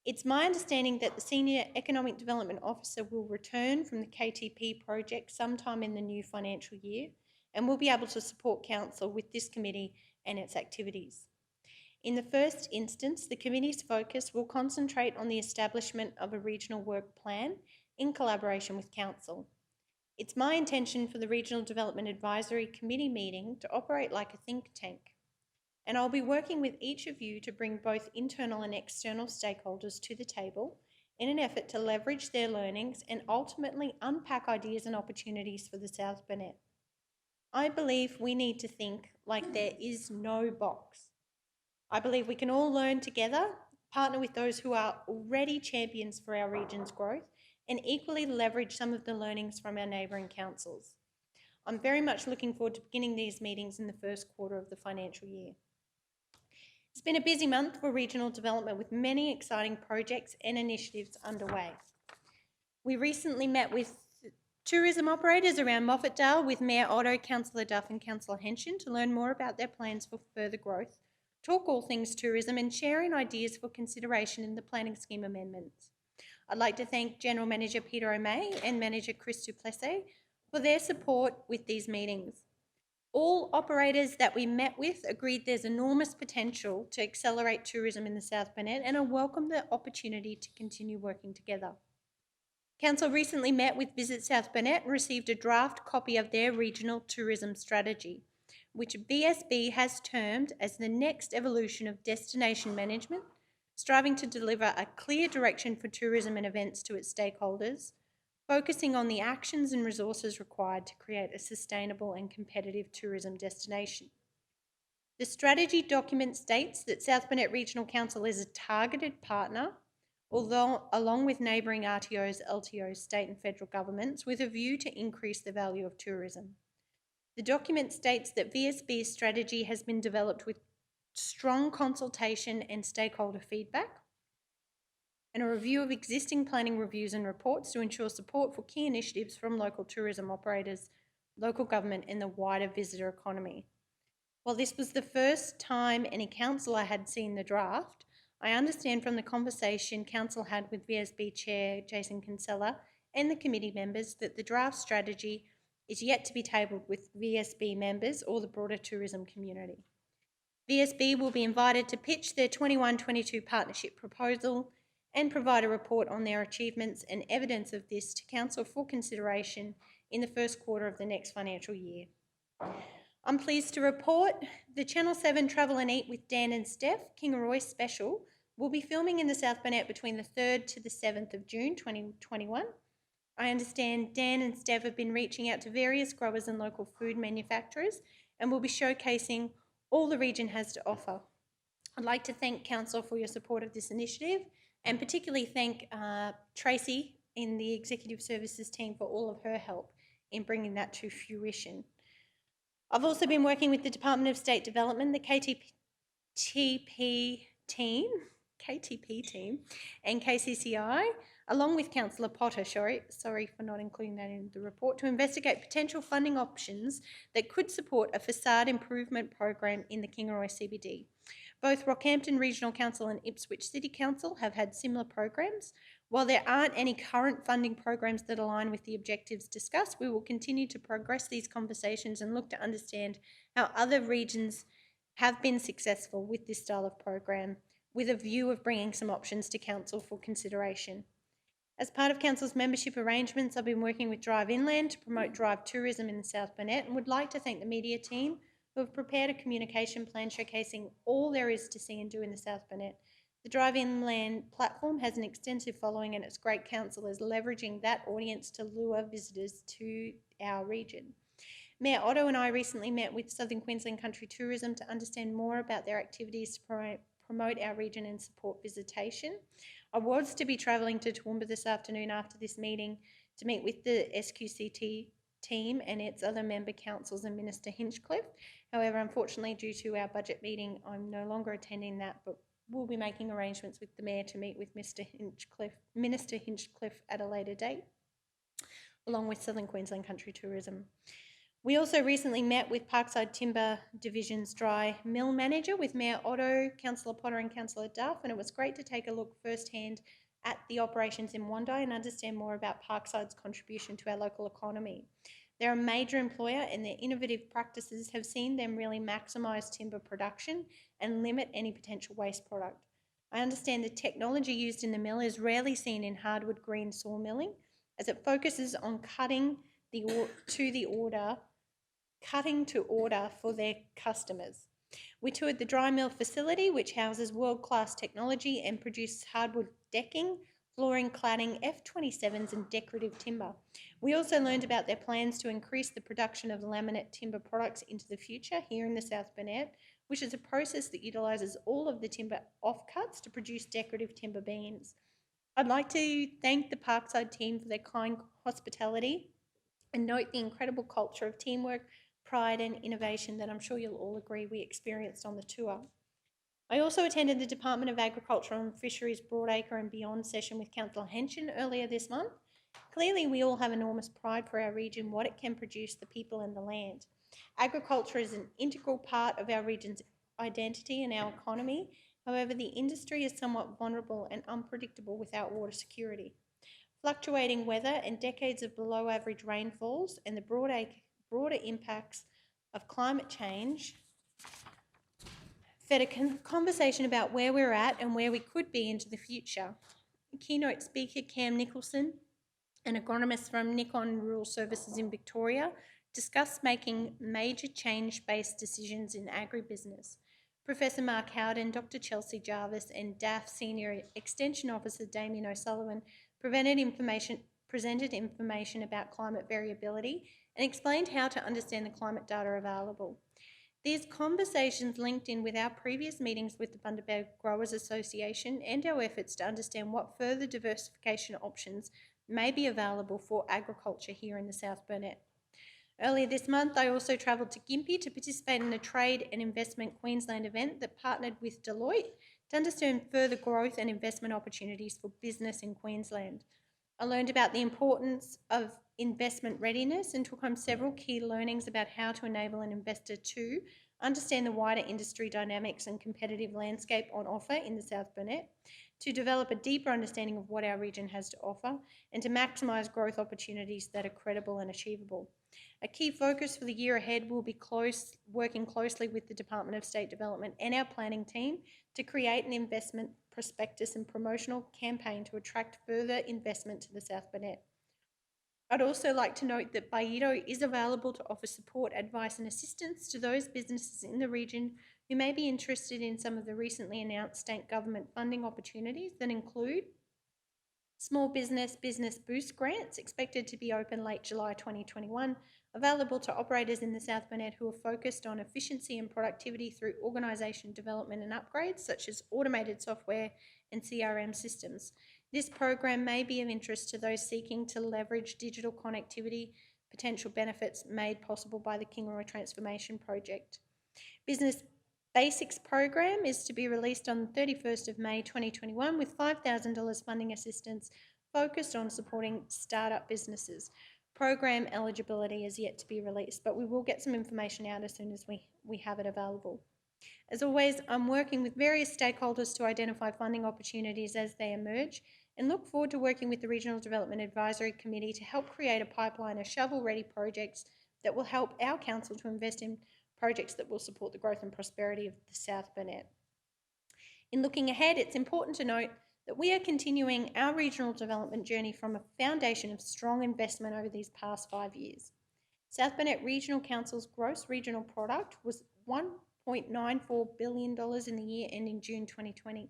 Speaker 3: It's my understanding that the Senior Economic Development Officer will return from the KTP project sometime in the new financial year and will be able to support Council with this committee and its activities. In the first instance, the committee's focus will concentrate on the establishment of a regional work plan in collaboration with Council. It's my intention for the Regional Development Advisory Committee meeting to operate like a think tank, and I'll be working with each of you to bring both internal and external stakeholders to the table in an effort to leverage their learnings and ultimately unpack ideas and opportunities for the South Burnett. I believe we need to think like there is no box. I believe we can all learn together, partner with those who are already champions for our region's growth, and equally leverage some of the learnings from our neighbouring councils. I'm very much looking forward to beginning these meetings in the first quarter of the financial year. It's been a busy month for regional development with many exciting projects and initiatives underway. We recently met with tourism operators around Moffatdale with Mayor Otto, Councillor Duff and Councillor Henshin to learn more about their plans for further growth, talk all things tourism and sharing ideas for consideration in the planning scheme amendments. I'd like to thank General Manager Peter O'May and Manager Chris Duplessis for their support with these meetings. All operators that we met with agreed there's enormous potential to accelerate tourism in the South Burnett and I welcome the opportunity to continue working together. Council recently met with Visit South Burnett and received a draft copy of their regional tourism strategy, which VSB has termed as the next evolution of destination management, striving to deliver a clear direction for tourism and events to its stakeholders, focusing on the actions and resources required to create a sustainable and competitive tourism destination. The strategy document states that South Burnett Regional Council is a targeted partner, although along with neighbouring RTOs, LTOs, state and federal governments, with a view to increase the value of tourism. The document states that VSB's strategy has been developed with strong consultation and stakeholder feedback, and a review of existing planning reviews and reports to ensure support for key initiatives from local tourism operators, local government and the wider visitor economy. While this was the first time any councillor had seen the draft, I understand from the conversation Council had with VSB Chair Jason Kinsella and the committee members that the draft strategy is yet to be tabled with VSB members or the broader tourism community. VSB will be invited to pitch their 21-22 partnership proposal and provide a report on their achievements and evidence of this to Council for consideration in the first quarter of the next financial year. I'm pleased to report the Channel 7 Travel and Eat with Dan and Steph Kingaroy special will be filming in the South Burnett between the 3rd to the 7th of June 2021. I understand Dan and Steph have been reaching out to various growers and local food manufacturers and will be showcasing all the region has to offer. I'd like to thank Council for your support of this initiative and particularly thank Tracy in the Executive Services team for all of her help in bringing that to fruition. I've also been working with the Department of State Development, the KTP team and KCCI along with Councillor Potter, sorry for not including that in the report, to investigate potential funding options that could support a facade improvement program in the Kingaroy CBD. Both Rockhampton Regional Council and Ipswich City Council have had similar programs. While there aren't any current funding programs that align with the objectives discussed, we will continue to progress these conversations and look to understand how other regions have been successful with this style of program, with a view of bringing some options to Council for consideration. As part of Council's membership arrangements, I've been working with Drive Inland to promote drive tourism in the South Burnett and would like to thank the media team who have prepared a communication plan showcasing all there is to see and do in the South Burnett. The Drive Inland platform has an extensive following and it's great Council is leveraging that audience to lure visitors to our region. Mayor Otto and I recently met with Southern Queensland Country Tourism to understand more about their activities to promote our region and support visitation. I was to be travelling to Toowoomba this afternoon after this meeting to meet with the SQCT team and its other member councils and Minister Hinchcliffe. However, unfortunately, due to our budget meeting, I'm no longer attending that, but we'll be making arrangements with the Mayor to meet with Minister Hinchcliffe at a later date, along with Southern Queensland Country Tourism. We also recently met with Parkside Timber Division's dry mill manager with Mayor Otto, Councillor Potter and Councillor Duff, and it was great to take a look firsthand at the operations in Wondai and understand more about Parkside's contribution to our local economy. They're a major employer and their innovative practices have seen them really maximise timber production and limit any potential waste product. I understand the technology used in the mill is rarely seen in hardwood green sawmilling as it focuses on cutting to order for their customers. We toured the dry mill facility, which houses world-class technology and produces hardwood decking, flooring, cladding, F27s and decorative timber. We also learned about their plans to increase the production of laminate timber products into the future here in the South Burnett, which is a process that utilises all of the timber offcuts to produce decorative timber beams. I'd like to thank the Parkside team for their kind hospitality and note the incredible culture of teamwork, pride and innovation that I'm sure you'll all agree we experienced on the tour. I also attended the Department of Agriculture and Fisheries Broadacre and Beyond session with Councillor Henshin earlier this month. Clearly, we all have enormous pride for our region, what it can produce, the people and the land. Agriculture is an integral part of our region's identity and our economy. However, the industry is somewhat vulnerable and unpredictable without water security. Fluctuating weather and decades of below average rainfalls and the broader impacts of climate change fed a conversation about where we're at and where we could be into the future. Keynote speaker Cam Nicholson, an agronomist from Nikon Rural Services in Victoria, discussed making major change-based decisions in agribusiness. Professor Mark Howden, Dr. Chelsea Jarvis and DAF Senior Extension Officer Damien O'Sullivan presented information about climate variability and explained how to understand the climate data available. These conversations linked in with our previous meetings with the Bundaberg Growers Association and our efforts to understand what further diversification options may be available for agriculture here in the South Burnett. Earlier this month, I also travelled to Gympie to participate in a Trade and Investment Queensland event that partnered with Deloitte to understand further growth and investment opportunities for business in Queensland. I learned about the importance of investment readiness and took home several key learnings about how to enable an investor to understand the wider industry dynamics and competitive landscape on offer in the South Burnett, to develop a deeper understanding of what our region has to offer, and to maximise growth opportunities that are credible and achievable. A key focus for the year ahead will be working closely with the Department of State Development and our planning team to create an investment prospectus and promotional campaign to attract further investment to the South Burnett. I'd also like to note that Baido is available to offer support, advice and assistance to those businesses in the region who may be interested in some of the recently announced state government funding opportunities that include Small Business Boost grants expected to be open late July 2021, available to operators in the South Burnett who are focused on efficiency and productivity through organisation development and upgrades such as automated software and CRM systems. This program may be of interest to those seeking to leverage digital connectivity, potential benefits made possible by the Kingaroy Transformation Project. Business Basics program is to be released on the 31st of May 2021 with $5,000 funding assistance focused on supporting startup businesses. Program eligibility is yet to be released, but we will get some information out as soon as we have it available. As always, I'm working with various stakeholders to identify funding opportunities as they emerge and look forward to working with the Regional Development Advisory Committee to help create a pipeline of shovel-ready projects that will help our council to invest in projects that will support the growth and prosperity of the South Burnett. In looking ahead, it's important to note that we are continuing our regional development journey from a foundation of strong investment over these past 5 years. South Burnett Regional Council's gross regional product was $1.94 billion in the year ending June 2020.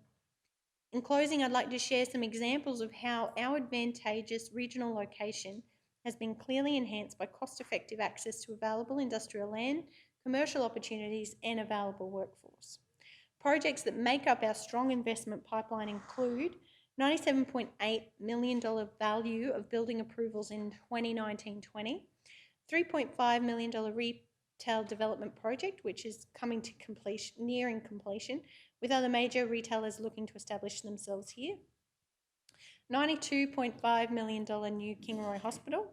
Speaker 3: In closing, I'd like to share some examples of how our advantageous regional location has been clearly enhanced by cost-effective access to available industrial land, commercial opportunities, and available workforce. Projects that make up our strong investment pipeline include $97.8 million value of building approvals in 2019-20, $3.5 million retail development project, which is coming to completion, nearing completion, with other major retailers looking to establish themselves here. $92.5 million new Kingaroy Hospital,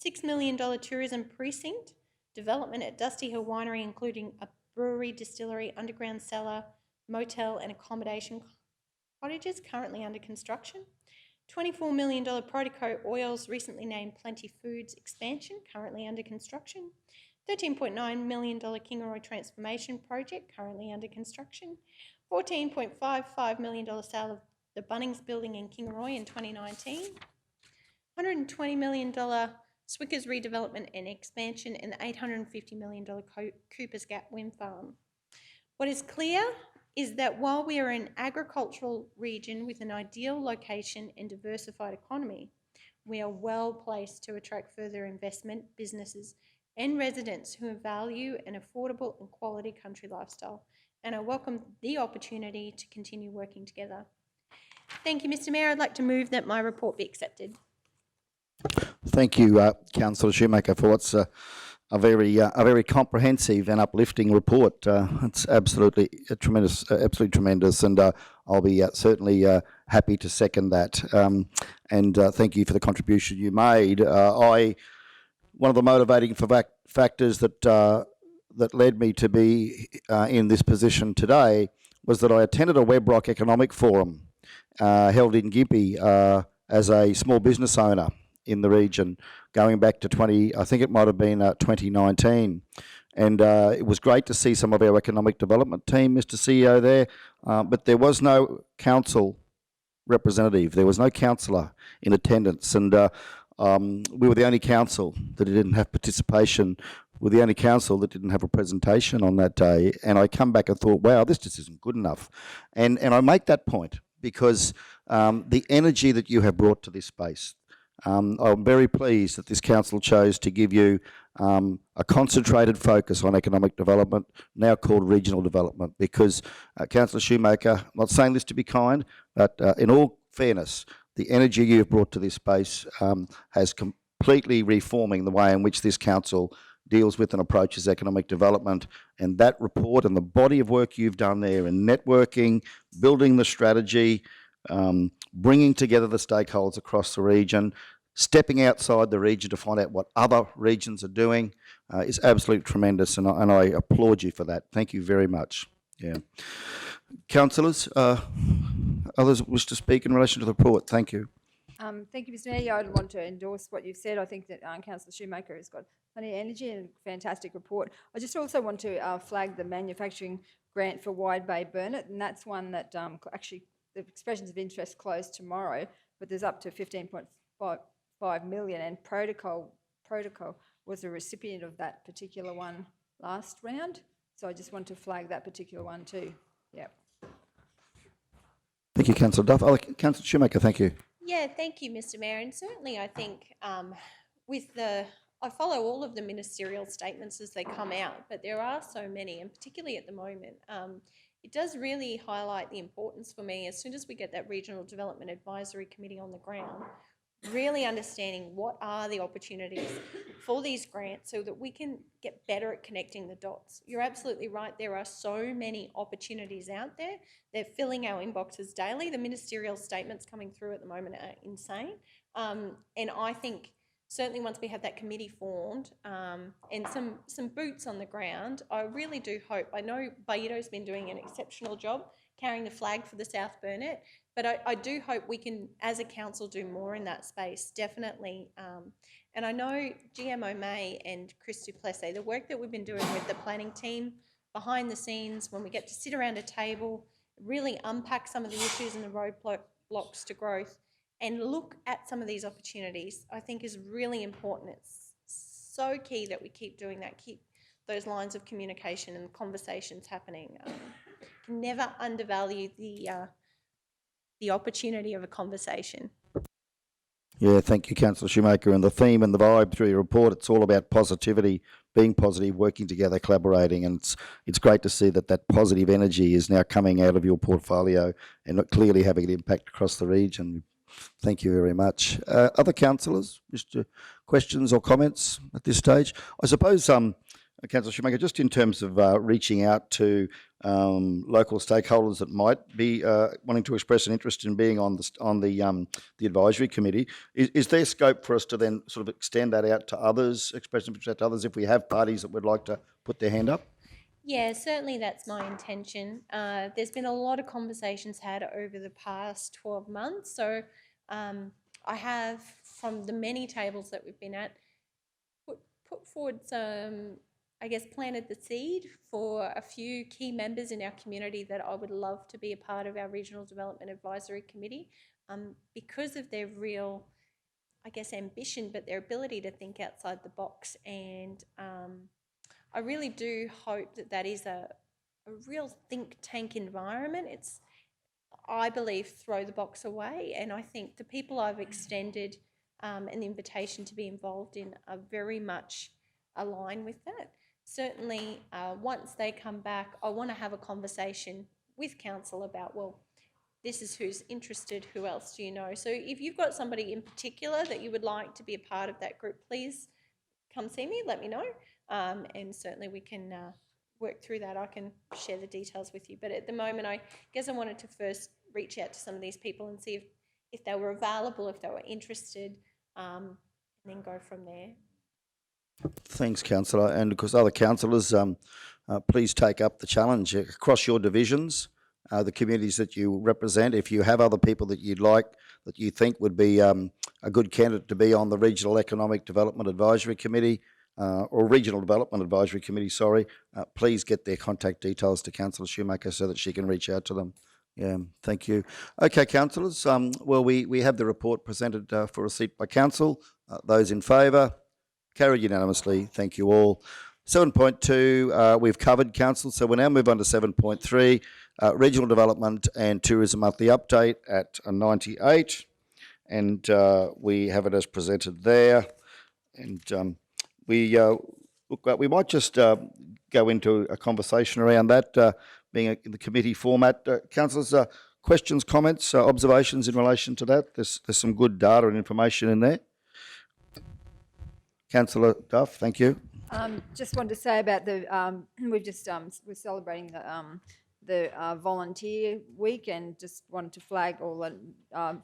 Speaker 3: $6 million tourism precinct, development at Dusty Hill Winery, including a brewery, distillery, underground cellar, motel and accommodation cottages currently under construction. $24 million Prodeco Oils, recently named Plenty Foods expansion, currently under construction. $13.9 million Kingaroy Transformation Project, currently under construction. $14.55 million sale of the Bunnings building in Kingaroy in 2019. $120 million Swickers redevelopment and expansion, and the $850 million Coopers Gap wind farm. What is clear is that while we are an agricultural region with an ideal location and diversified economy, we are well placed to attract further investment, businesses and residents who value an affordable and quality country lifestyle, and I welcome the opportunity to continue working together. Thank you, Mr. Mayor. I'd like to move that my report be accepted.
Speaker 1: Thank you, Councillor Shoemaker, for what's a very comprehensive and uplifting report. It's absolutely tremendous, and I'll be certainly happy to second that. And thank you for the contribution you made. One of the motivating factors that led me to be in this position today was that I attended a WebRock Economic Forum held in Gympie as a small business owner in the region, going back to 2019. And it was great to see some of our economic development team, Mr. CEO, there, but there was no council representative. There was no councillor in attendance, and we were the only council that didn't have participation. We were the only council that didn't have a presentation on that day. And I come back and thought, wow, this just isn't good enough. And I make that point because the energy that you have brought to this space, I'm very pleased that this council chose to give you a concentrated focus on economic development, now called regional development, because Councillor Shoemaker, I'm not saying this to be kind, but in all fairness, the energy you've brought to this space has completely reforming the way in which this council deals with and approaches economic development. And that report and the body of work you've done there in networking, building the strategy, bringing together the stakeholders across the region, stepping outside the region to find out what other regions are doing is absolutely tremendous, and I applaud you for that. Thank you very much. Yeah. Councillors, others wish to speak in relation to the report? Thank you.
Speaker 2: Thank you, Mr. Mayor. Yeah, I'd want to endorse what you've said. I think that Councillor Shoemaker has got plenty of energy and a fantastic report. I just also want to flag the manufacturing grant for Wide Bay Burnett, and that's one that actually the expressions of interest closed tomorrow, but there's up to $15.5 million, and Protocol was a recipient of that particular one last round. So I just want to flag that particular one too. Yep.
Speaker 1: Thank you, Councillor Duff. Councillor Shoemaker, thank you.
Speaker 3: Yeah, thank you, Mr. Mayor. And certainly I think I follow all of the ministerial statements as they come out, but there are so many, and particularly at the moment, it does really highlight the importance for me, as soon as we get that Regional Development Advisory Committee on the ground, really understanding what are the opportunities for these grants so that we can get better at connecting the dots. You're absolutely right. There are so many opportunities out there. They're filling our inboxes daily. The ministerial statements coming through at the moment are insane. And I think certainly once we have that committee formed and some boots on the ground, I really do hope, I know Baito's been doing an exceptional job carrying the flag for the South Burnett, but I do hope we can, as a council, do more in that space, definitely. And I know GM O'May and Chris Duplessis, the work that we've been doing with the planning team behind the scenes, when we get to sit around a table, really unpack some of the issues and the roadblocks to growth and look at some of these opportunities, I think is really important. It's so key that we keep doing that, keep those lines of communication and conversations happening. Can never undervalue the opportunity of a conversation.
Speaker 1: Yeah, thank you, Councillor Shoemaker. And the theme and the vibe through your report, it's all about positivity, being positive, working together, collaborating. And it's great to see that that positive energy is now coming out of your portfolio and clearly having an impact across the region. Thank you very much. Other councillors, questions or comments at this stage? I suppose, Councillor Shoemaker, just in terms of reaching out to local stakeholders that might be wanting to express an interest in being on the advisory committee, is there scope for us to then sort of extend that out to others, express an interest to others if we have parties that would like to put their hand up?
Speaker 3: Yeah, certainly that's my intention. There's been a lot of conversations had over the past 12 months. So I have, from the many tables that we've been at, put forward some, I guess, planted the seed for a few key members in our community that I would love to be a part of our Regional Development Advisory Committee because of their real, I guess, ambition, but their ability to think outside the box. And I really do hope that that is a real think tank environment. It's, I believe, throw the box away. And I think the people I've extended an invitation to be involved in are very much aligned with that. Certainly, once they come back, I want to have a conversation with council about, well, this is who's interested, who else do you know? So if you've got somebody in particular that you would like to be a part of that group, please come see me, let me know. And certainly we can work through that. I can share the details with you. But at the moment, I guess I wanted to first reach out to some of these people and see if they were available, if they were interested, and then go from there.
Speaker 1: Thanks, Councillor. And of course, other councillors, please take up the challenge across your divisions, the communities that you represent. If you have other people that you'd like, that you think would be a good candidate to be on the Regional Economic Development Advisory Committee, or Regional Development Advisory Committee, sorry, please get their contact details to Councillor Shoemaker so that she can reach out to them. Yeah, thank you. Okay, councillors, well, we have the report presented for receipt by council. Those in favour? Carried unanimously. Thank you all. 7.2 we've covered, council, so we'll now move on to 7.3, Regional Development and Tourism Monthly Update at 98, and we have it as presented there. And we might just go into a conversation around that, being in the committee format. Councillors, questions, comments, observations in relation to that? There's some good data and information in there. Councillor Duff, thank you.
Speaker 2: Just wanted to say about the we've just we're celebrating the volunteer week, and just wanted to flag all the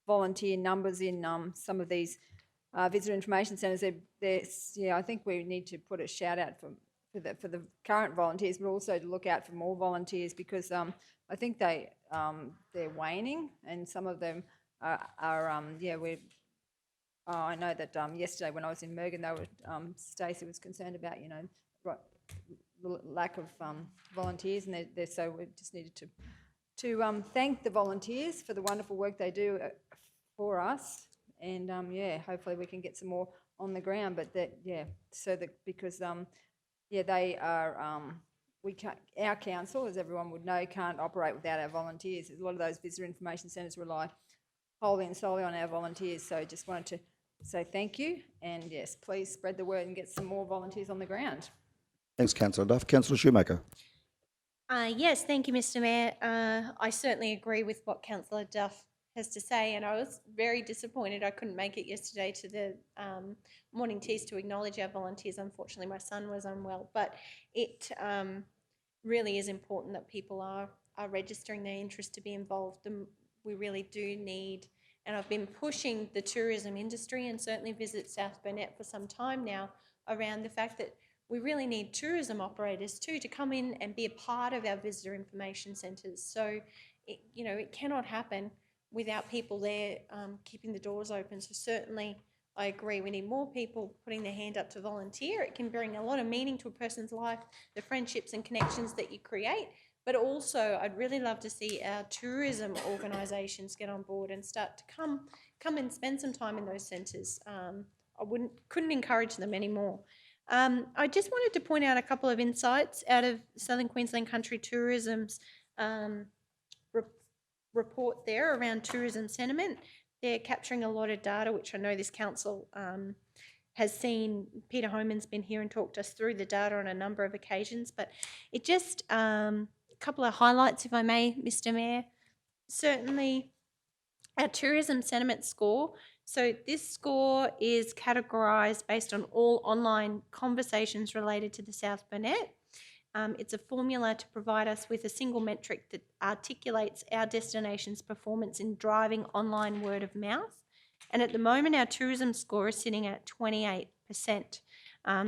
Speaker 2: volunteer numbers in some of these visitor information centres. Yeah, I think we need to put a shout out for the current volunteers, but also to look out for more volunteers, because I think they're waning, and some of them are yeah, we're. I know that yesterday when I was in Mergen, they were Stacey was concerned about, you know, the lack of volunteers, and so we just needed to thank the volunteers for the wonderful work they do for us, and yeah, hopefully we can get some more on the ground. But that, yeah, so that because yeah, they are we can't, our council, as everyone would know, can't operate without our volunteers. A lot of those visitor information centres rely wholly and solely on our volunteers. So just wanted to say thank you, and yes, please spread the word and get some more volunteers on the ground.
Speaker 1: Thanks, Councillor Duff. Councillor Shoemaker.
Speaker 3: Yes, thank you, Mr. Mayor. I certainly agree with what Councillor Duff has to say. And I was very disappointed I couldn't make it yesterday to the morning teas to acknowledge our volunteers. Unfortunately, my son was unwell, but it really is important that people are registering their interest to be involved. We really do need, and I've been pushing the tourism industry and certainly Visit South Burnett for some time now around the fact that we really need tourism operators too to come in and be a part of our visitor information centres. So, it cannot happen without people there keeping the doors open. So certainly I agree, we need more people putting their hand up to volunteer. It can bring a lot of meaning to a person's life, the friendships and connections that you create. But also, I'd really love to see our tourism organisations get on board and start to come and spend some time in those centres. I couldn't encourage them anymore. I just wanted to point out a couple of insights out of Southern Queensland Country Tourism's report there around tourism sentiment. They're capturing a lot of data, which I know this council has seen. Peter Homan's been here and talked us through the data on a number of occasions, but it just, a couple of highlights, if I may, Mr. Mayor. Certainly, our tourism sentiment score. So this score is categorised based on all online conversations related to the South Burnett. It's a formula to provide us with a single metric that articulates our destination's performance in driving online word of mouth. And at the moment, our tourism score is sitting at 28%.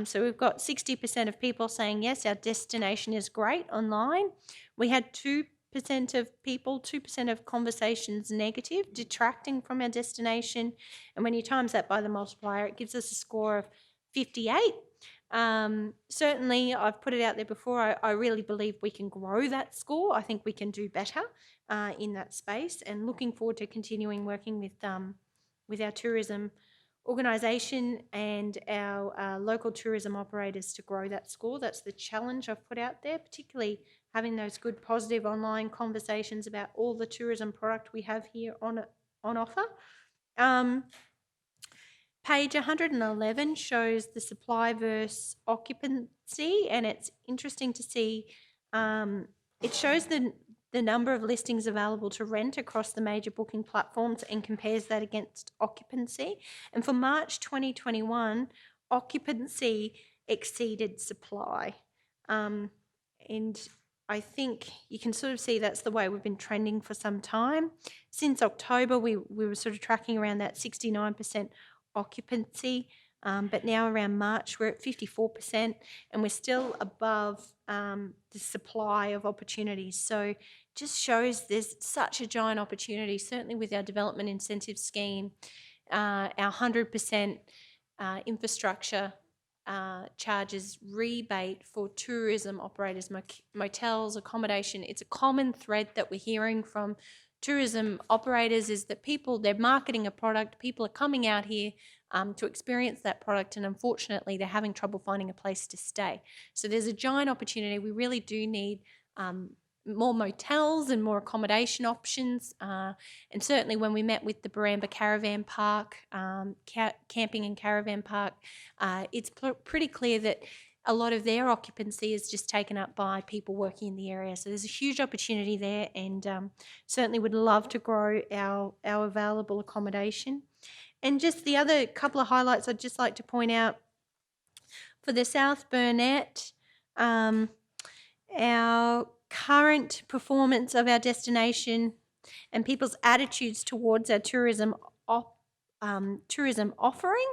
Speaker 3: So we've got 60% of people saying, yes, our destination is great online. We had 2% of people, 2% of conversations negative, detracting from our destination. And when you times that by the multiplier, it gives us a score of 58. Certainly, I've put it out there before, I really believe we can grow that score. I think we can do better in that space, and looking forward to continuing working with our tourism organisation and our local tourism operators to grow that score. That's the challenge I've put out there, particularly having those good positive online conversations about all the tourism product we have here on offer. Page 111 shows the supply versus occupancy, and it's interesting to see, it shows the number of listings available to rent across the major booking platforms and compares that against occupancy. And for March 2021, occupancy exceeded supply. And I think you can sort of see that's the way we've been trending for some time. Since October, we were sort of tracking around that 69% occupancy, but now around March we're at 54%, and we're still above the supply of opportunities. So just shows there's such a giant opportunity, certainly with our development incentive scheme, our 100% infrastructure charges rebate for tourism operators, motels, accommodation. It's a common thread that we're hearing from tourism operators is that they're marketing a product, people are coming out here to experience that product, and unfortunately they're having trouble finding a place to stay. So there's a giant opportunity. We really do need more motels and more accommodation options, and certainly when we met with the Baramba Caravan Park, camping and caravan park, it's pretty clear that a lot of their occupancy is just taken up by people working in the area. So there's a huge opportunity there, and certainly would love to grow our available accommodation. And just the other couple of highlights I'd just like to point out for the South Burnett, our current performance of our destination and people's attitudes towards our tourism offering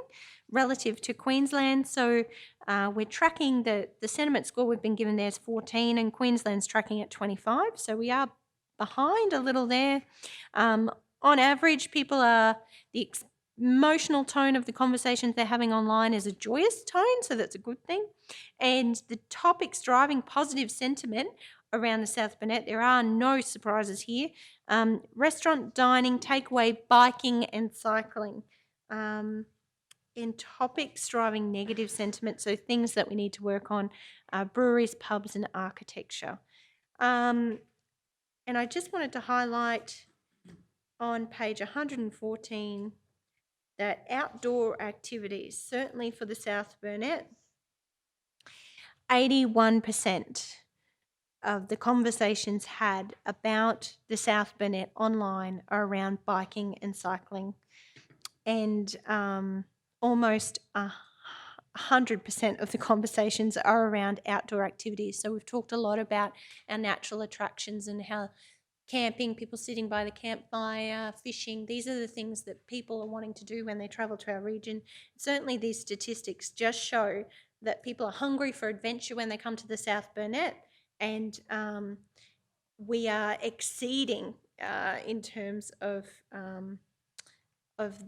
Speaker 3: relative to Queensland. So we're tracking the sentiment score we've been given there is 14, and Queensland's tracking at 25. So we are behind a little there. On average, people the emotional tone of the conversations they're having online is a joyous tone, so that's a good thing. And the topics driving positive sentiment around the South Burnett, there are no surprises here. Restaurant, dining, takeaway, biking and cycling. In topics driving negative sentiment, so things that we need to work on, breweries, pubs and architecture. And I just wanted to highlight on page 114 that outdoor activities, certainly for the South Burnett, 81%. of the conversations had about the South Burnett online are around biking and cycling. And almost 100% of the conversations are around outdoor activities. So we've talked a lot about our natural attractions and how camping, people sitting by the campfire, fishing, these are the things that people are wanting to do when they travel to our region. Certainly these statistics just show that people are hungry for adventure when they come to the South Burnett, and we are exceeding in terms of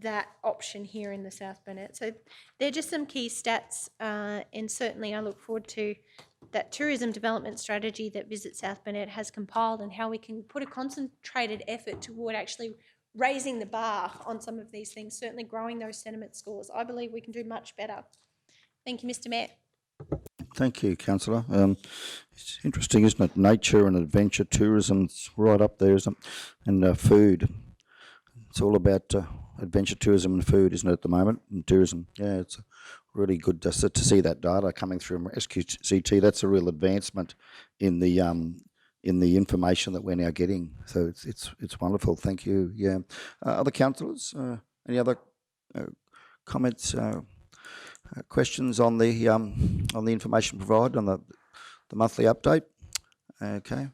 Speaker 3: that option here in the South Burnett. So they're just some key stats, and certainly I look forward to that tourism development strategy that Visit South Burnett has compiled, and how we can put a concentrated effort toward actually raising the bar on some of these things, certainly growing those sentiment scores. I believe we can do much better. Thank you, Mr. Mayor.
Speaker 1: Thank you, Councillor. It's interesting, isn't it? Nature and adventure tourism's right up there, isn't it? And food. It's all about adventure tourism and food, isn't it, at the moment? And tourism. Yeah, it's really good to see that data coming through from SQCT. That's a real advancement in the information that we're now getting. So it's wonderful. Thank you. Yeah. Other councillors, any other comments, questions on the information provided on the monthly update? Okay.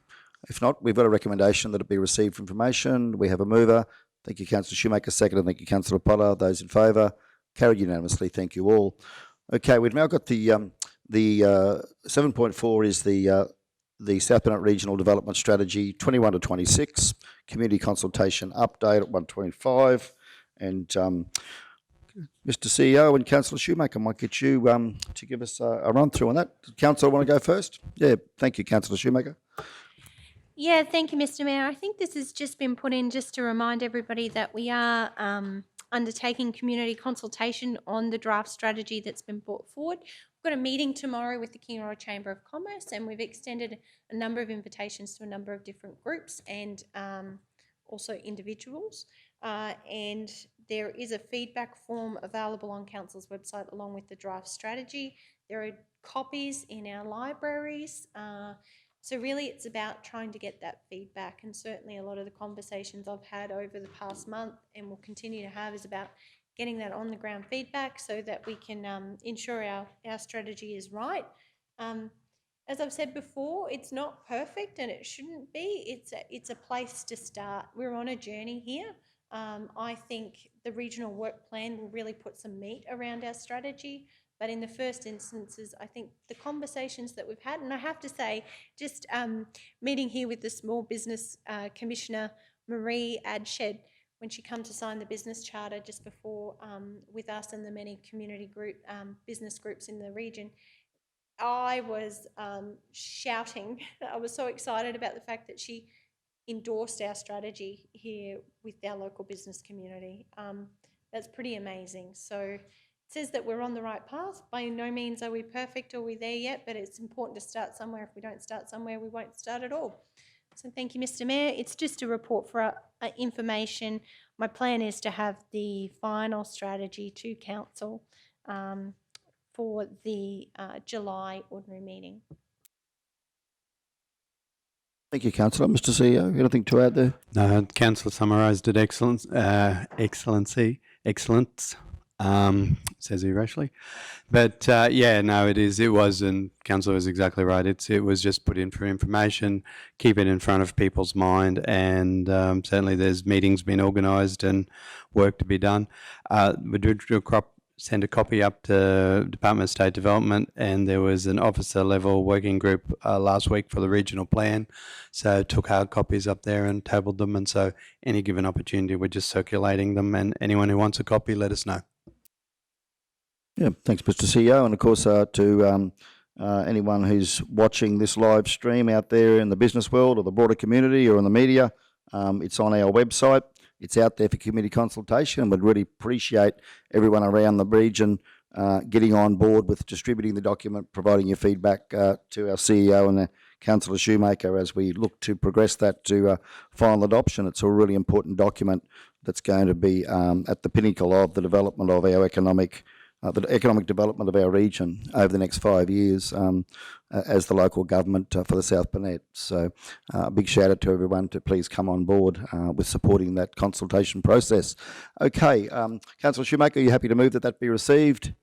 Speaker 1: If not, we've got a recommendation that it be received for information. We have a mover. Thank you, Councillor Shoemaker. Second, and thank you, Councillor Potter. Those in favour? Carried unanimously. Thank you all. Okay, we've now got the 7.4 is the South Burnett Regional Development Strategy 21 to 26 community consultation update at 1:25, and Mr. CEO and Councillor Shoemaker, might get you to give us a run through on that. Councillor, want to go first? Yeah, thank you, Councillor Shoemaker.
Speaker 3: Yeah, thank you, Mr. Mayor. I think this has just been put in just to remind everybody that we are undertaking community consultation on the draft strategy that's been brought forward. We've got a meeting tomorrow with the Kingaroy Chamber of Commerce, and we've extended a number of invitations to a number of different groups and also individuals. And there is a feedback form available on Council's website along with the draft strategy. There are copies in our libraries. So really it's about trying to get that feedback, and certainly a lot of the conversations I've had over the past month and will continue to have is about getting that on the ground feedback so that we can ensure our strategy is right. As I've said before, it's not perfect and it shouldn't be. It's a place to start. We're on a journey here. I think the regional work plan will really put some meat around our strategy. But in the first instances, I think the conversations that we've had, and I have to say, just meeting here with the Small Business Commissioner, Marie Adshed, when she come to sign the business charter just before with us and the many community business groups in the region, I was shouting. I was so excited about the fact that she endorsed our strategy here with our local business community. That's pretty amazing. So it says that we're on the right path. By no means are we perfect or we there yet, but it's important to start somewhere. If we don't start somewhere, we won't start at all. So thank you, Mr. Mayor. It's just a report for information. My plan is to have the final strategy to council for the July ordinary meeting.
Speaker 1: Thank you, Councillor. Mr. CEO, anything to add there?
Speaker 4: No, Councillor summarised it excellence, excellence, says he racially. But yeah, no, it was, and Councillor was exactly right. It was just put in for information, keep it in front of people's mind, and certainly there's meetings being organised and work to be done. We did send a copy up to Department of State Development, and there was an officer level working group last week for the regional plan. So took hard copies up there and tabled them, and so any given opportunity we're just circulating them, and anyone who wants a copy, let us know.
Speaker 1: Yeah, thanks, Mr. CEO, and of course to anyone who's watching this live stream out there in the business world or the broader community or in the media, it's on our website. It's out there for community consultation, and we'd really appreciate everyone around the region getting on board with distributing the document, providing your feedback to our CEO and Councillor Shoemaker as we look to progress that to final adoption. It's a really important document that's going to be at the pinnacle of the development of our economic the economic development of our region over the next 5 years as the local government for the South Burnett. So a big shout out to everyone to please come on board with supporting that consultation process. Okay, Councillor Shoemaker, are you happy to move that that be received?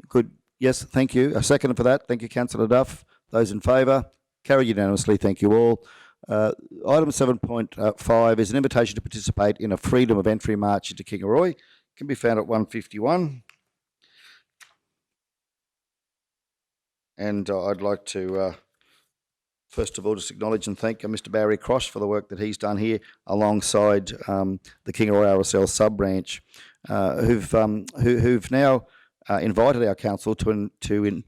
Speaker 1: Good. Yes, thank you. A second for that. Thank you, Councillor Duff. Those in favour? Carried unanimously. Thank you all. Item 7.5 is an invitation to participate in a Freedom of Entry March into Kingaroy. Can be found at 151. And I'd like to, first of all, just acknowledge and thank Mr. Barry Cross for the work that he's done here alongside the Kingaroy RSL sub-branch, who've now invited our council to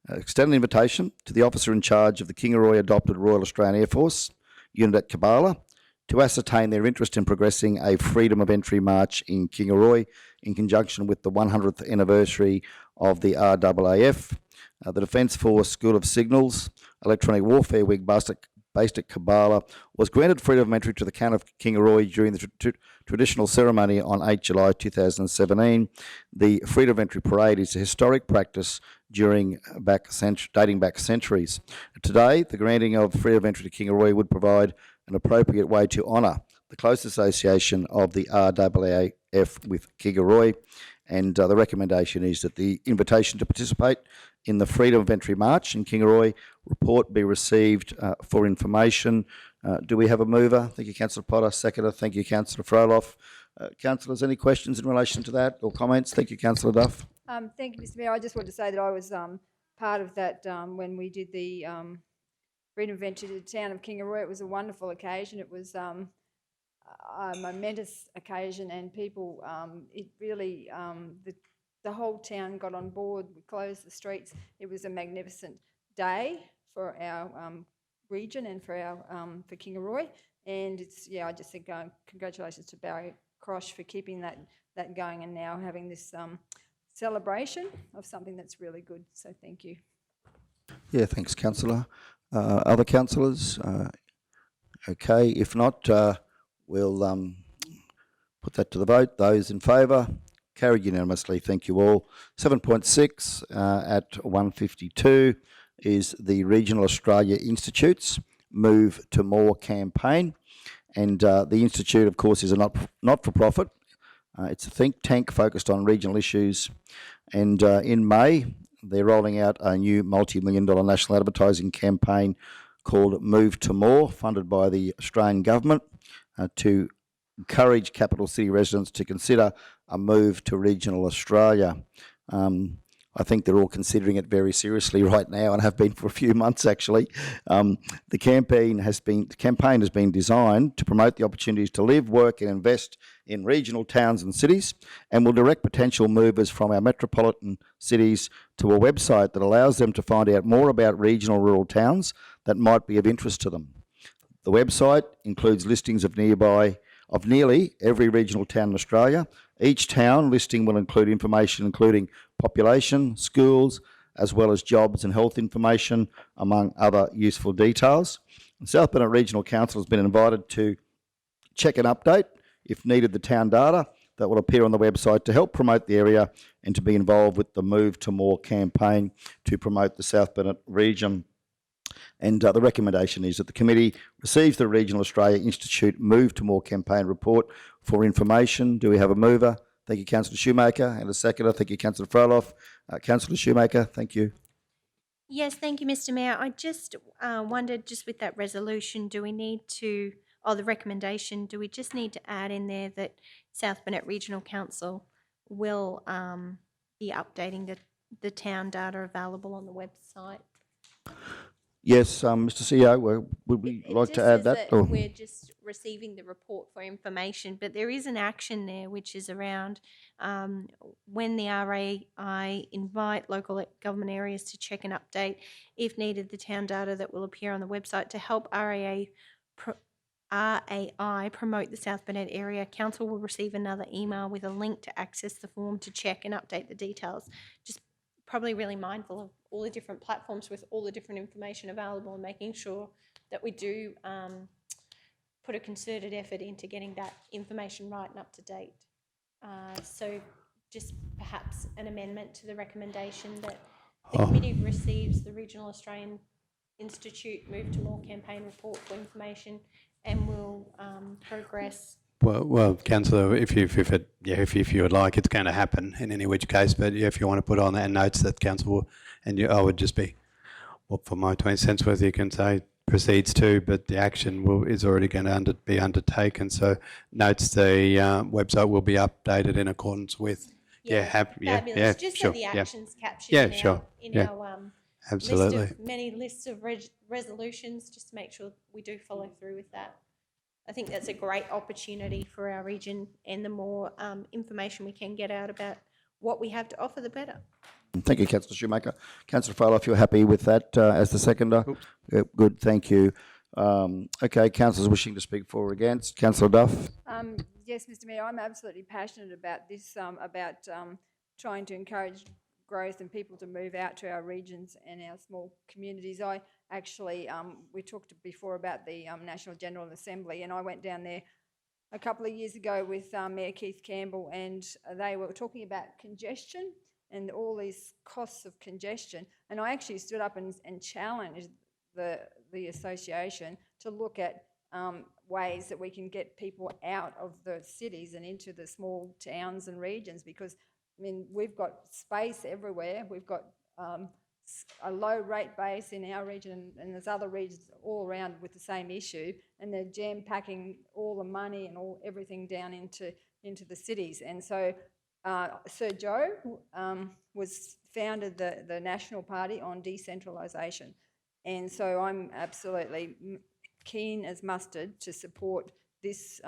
Speaker 1: extend an invitation to the officer in charge of the Kingaroy adopted Royal Australian Air Force unit at Kabala to ascertain their interest in progressing a Freedom of Entry March in Kingaroy in conjunction with the 100th anniversary of the RAAF. The Defence Force School of Signals Electronic Warfare Wing based at Kabala was granted freedom of entry to the town of Kingaroy during the traditional ceremony on 8 July 2017. The Freedom of Entry Parade is a historic practice dating back centuries. Today, the granting of freedom of entry to Kingaroy would provide an appropriate way to honour the close association of the RAAF with Kingaroy, and the recommendation is that the invitation to participate in the Freedom of Entry March in Kingaroy report be received for information. Do we have a mover? Thank you, Councillor Potter. Seconder. Thank you, Councillor Froloff. Councillors, any questions in relation to that or comments? Thank you, Councillor Duff.
Speaker 2: Thank you, Mr. Mayor. I just wanted to say that I was part of that when we did the Freedom of Entry to the town of Kingaroy. It was a wonderful occasion. It was a momentous occasion, and people, it really, the whole town got on board. We closed the streets. It was a magnificent day for our region and for our for Kingaroy. And it's, I just think congratulations to Barry Crosh for keeping that going and now having this celebration of something that's really good. So thank you.
Speaker 1: Yeah, thanks, Councillor. Other councillors? Okay, if not, we'll put that to the vote. Those in favour? Carried unanimously. Thank you all. 7.6 at 152 is the Regional Australia Institute's Move to More campaign. And the Institute, of course, is a not-for-profit. It's a think tank focused on regional issues. And in May, they're rolling out a new multi-million-dollar national advertising campaign called Move to More, funded by the Australian government to encourage capital city residents to consider a move to regional Australia. I think they're all considering it very seriously right now and have been for a few months actually. The campaign has been designed to promote the opportunities to live, work and invest in regional towns and cities, and will direct potential movers from our metropolitan cities to a website that allows them to find out more about regional rural towns that might be of interest to them. The website includes listings of nearly every regional town in Australia. Each town listing will include information including population, schools, as well as jobs and health information, among other useful details. The South Burnett Regional Council has been invited to check and update, if needed, the town data that will appear on the website to help promote the area and to be involved with the Move to More campaign to promote the South Burnett region. And the recommendation is that the committee receives the Regional Australia Institute Move to More campaign report for information. Do we have a mover? Thank you, Councillor Shoemaker. And a seconder. Thank you, Councillor Froloff. Councillor Shoemaker, thank you.
Speaker 3: Yes, thank you, Mr. Mayor. I just wondered, just with that resolution, do we need to, or the recommendation, do we just need to add in there that South Burnett Regional Council will be updating the town data available on the website?
Speaker 1: Yes, Mr. CEO, would we like to add that? Or?
Speaker 3: We're just receiving the report for information, but there is an action there which is around when the RAI invite local government areas to check and update, if needed, the town data that will appear on the website to help RAI promote the South Burnett area. Council will receive another email with a link to access the form to check and update the details. Just probably really mindful of all the different platforms with all the different information available and making sure that we do put a concerted effort into getting that information right and up to date. So just perhaps an amendment to the recommendation that the committee receives the Regional Australian Institute Move to More campaign report for information and will progress.
Speaker 13: Well, councillor, if you would like, it's going to happen in any which case. But if you want to put on that notes that council will, I would just be, well, for my 20 cents worth, you can say proceeds to, but the action is already going to be undertaken. So notes the website will be updated in accordance with.
Speaker 3: Fabulous. Just so the action's captured in our
Speaker 13: Absolutely.
Speaker 3: Many lists of resolutions, just to make sure we do follow through with that. I think that's a great opportunity for our region, and the more information we can get out about what we have to offer, the better.
Speaker 1: Thank you, Councillor Shoemaker. Councillor Farlow, if you're happy with that as the seconder. Good, thank you. Okay, councillors wishing to speak for or against. Councillor Duff.
Speaker 2: Yes, Mr. Mayor, I'm absolutely passionate about this, about trying to encourage growth and people to move out to our regions and our small communities. I actually, we talked before about the National General Assembly, and I went down there a couple of years ago with Mayor Keith Campbell, and they were talking about congestion and all these costs of congestion. And I actually stood up and challenged the association to look at ways that we can get people out of the cities and into the small towns and regions, because I mean, we've got space everywhere. We've got a low rate base in our region, and there's other regions all around with the same issue, and they're jam packing all the money and everything down into the cities. And so Sir Joe was founded the National Party on decentralisation, and so I'm absolutely keen as mustard to support this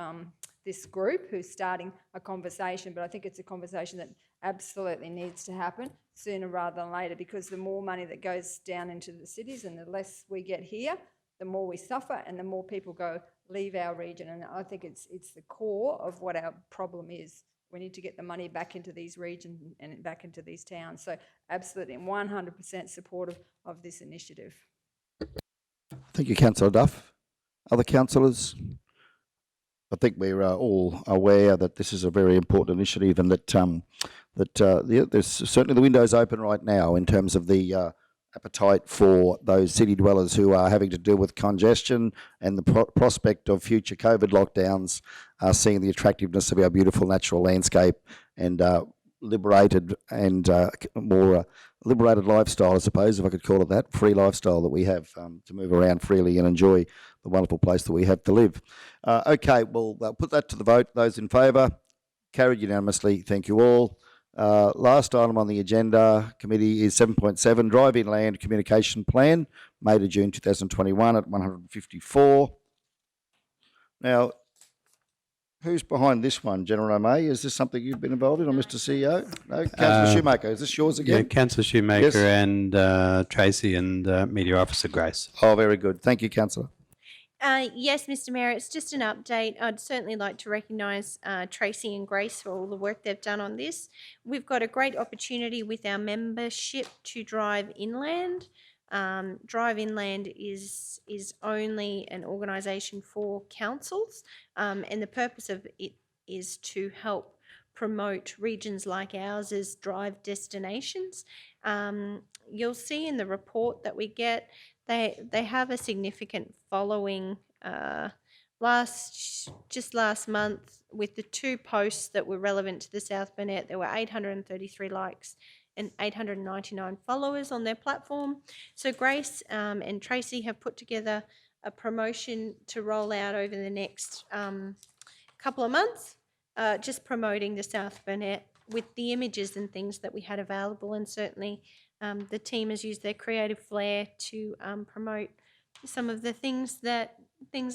Speaker 2: this group who's starting a conversation. But I think it's a conversation that absolutely needs to happen sooner rather than later, because the more money that goes down into the cities and the less we get here, the more we suffer and the more people leave our region. And I think it's the core of what our problem is. We need to get the money back into these regions and back into these towns. So absolutely 100% supportive of this initiative.
Speaker 1: Thank you, Councillor Duff. Other councillors? I think we're all aware that this is a very important initiative, and that there's certainly the windows open right now in terms of the appetite for those city dwellers who are having to deal with congestion and the prospect of future COVID lockdowns, seeing the attractiveness of our beautiful natural landscape and liberated and more liberated lifestyle, I suppose, if I could call it that, free lifestyle that we have to move around freely and enjoy the wonderful place that we have to live. Okay, well, put that to the vote. Those in favour? Carried unanimously. Thank you all. Last item on the agenda, committee, is 7.7, Drive-In Land Communication Plan, May to June 2021 at 154. Now, who's behind this one, General O'May? Is this something you've been involved in, or Mr. CEO? No, Councillor Shoemaker, is this yours again?
Speaker 13: Yeah, Councillor Shoemaker.
Speaker 1: Yes.
Speaker 13: And Tracy and Media Officer Grace.
Speaker 1: Oh, very good. Thank you, Councillor.
Speaker 3: Yes, Mr. Mayor, it's just an update. I'd certainly like to recognise Tracy and Grace for all the work they've done on this. We've got a great opportunity with our membership to drive inland. Drive Inland is only an organisation for councils, and the purpose of it is to help promote regions like ours as drive destinations. You'll see in the report that we get, they have a significant following. Just last month, with the 2 posts that were relevant to the South Burnett, there were 833 likes and 899 followers on their platform. So Grace and Tracy have put together a promotion to roll out over the next couple of months, just promoting the South Burnett with the images and things that we had available. And certainly the team has used their creative flair to promote some of the things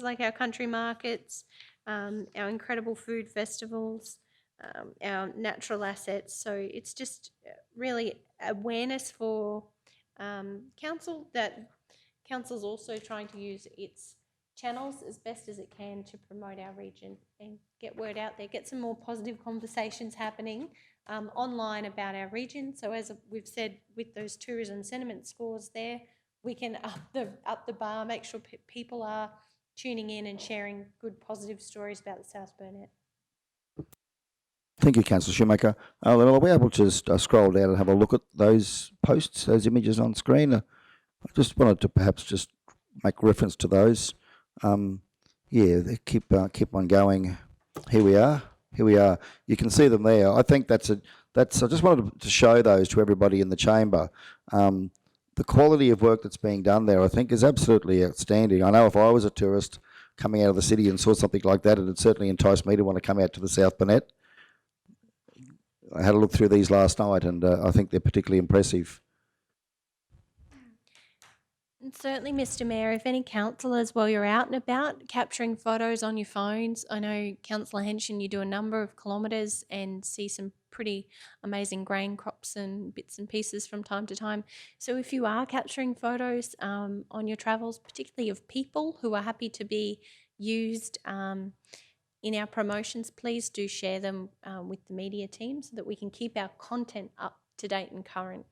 Speaker 3: like our country markets, our incredible food festivals, our natural assets. So it's just really awareness for council, that council's also trying to use its channels as best as it can to promote our region and get word out there, get some more positive conversations happening online about our region. So as we've said, with those tourism sentiment scores there, we can up the bar, make sure people are tuning in and sharing good positive stories about the South Burnett.
Speaker 1: Thank you, Councillor Shoemaker. Then are we able to just scroll down and have a look at those posts, those images on screen? I just wanted to perhaps just make reference to those. Yeah, they keep on going. Here we are. You can see them there. I think that's. I just wanted to show those to everybody in the chamber. The quality of work that's being done there, I think, is absolutely outstanding. I know if I was a tourist coming out of the city and saw something like that, it'd certainly entice me to want to come out to the South Burnett. I had a look through these last night, and I think they're particularly impressive.
Speaker 3: And certainly, Mr. Mayor, if any councillors, while you're out and about, capturing photos on your phones, I know Councillor Henshin, you do a number of kilometres and see some pretty amazing grain crops and bits and pieces from time to time. So if you are capturing photos on your travels, particularly of people who are happy to be used in our promotions, please do share them with the media team so that we can keep our content up to date and current.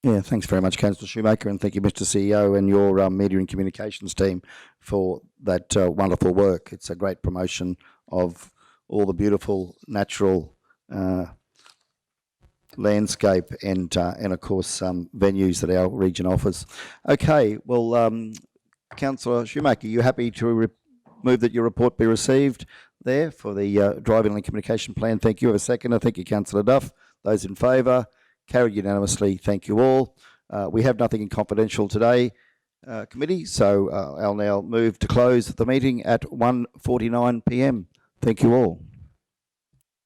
Speaker 1: Yeah, thanks very much, Councillor Shoemaker, and thank you, Mr. CEO, and your media and communications team for that wonderful work. It's a great promotion of all the beautiful natural landscape and of course venues that our region offers. Okay, well, Councillor Shoemaker, you happy to move that your report be received there for the driving and communication plan? Thank you. Have a seconder. Thank you, Councillor Duff. Those in favour? Carried unanimously. Thank you all. We have nothing in confidential today, committee, so I'll now move to close the meeting at 1:49 p.m. Thank you all.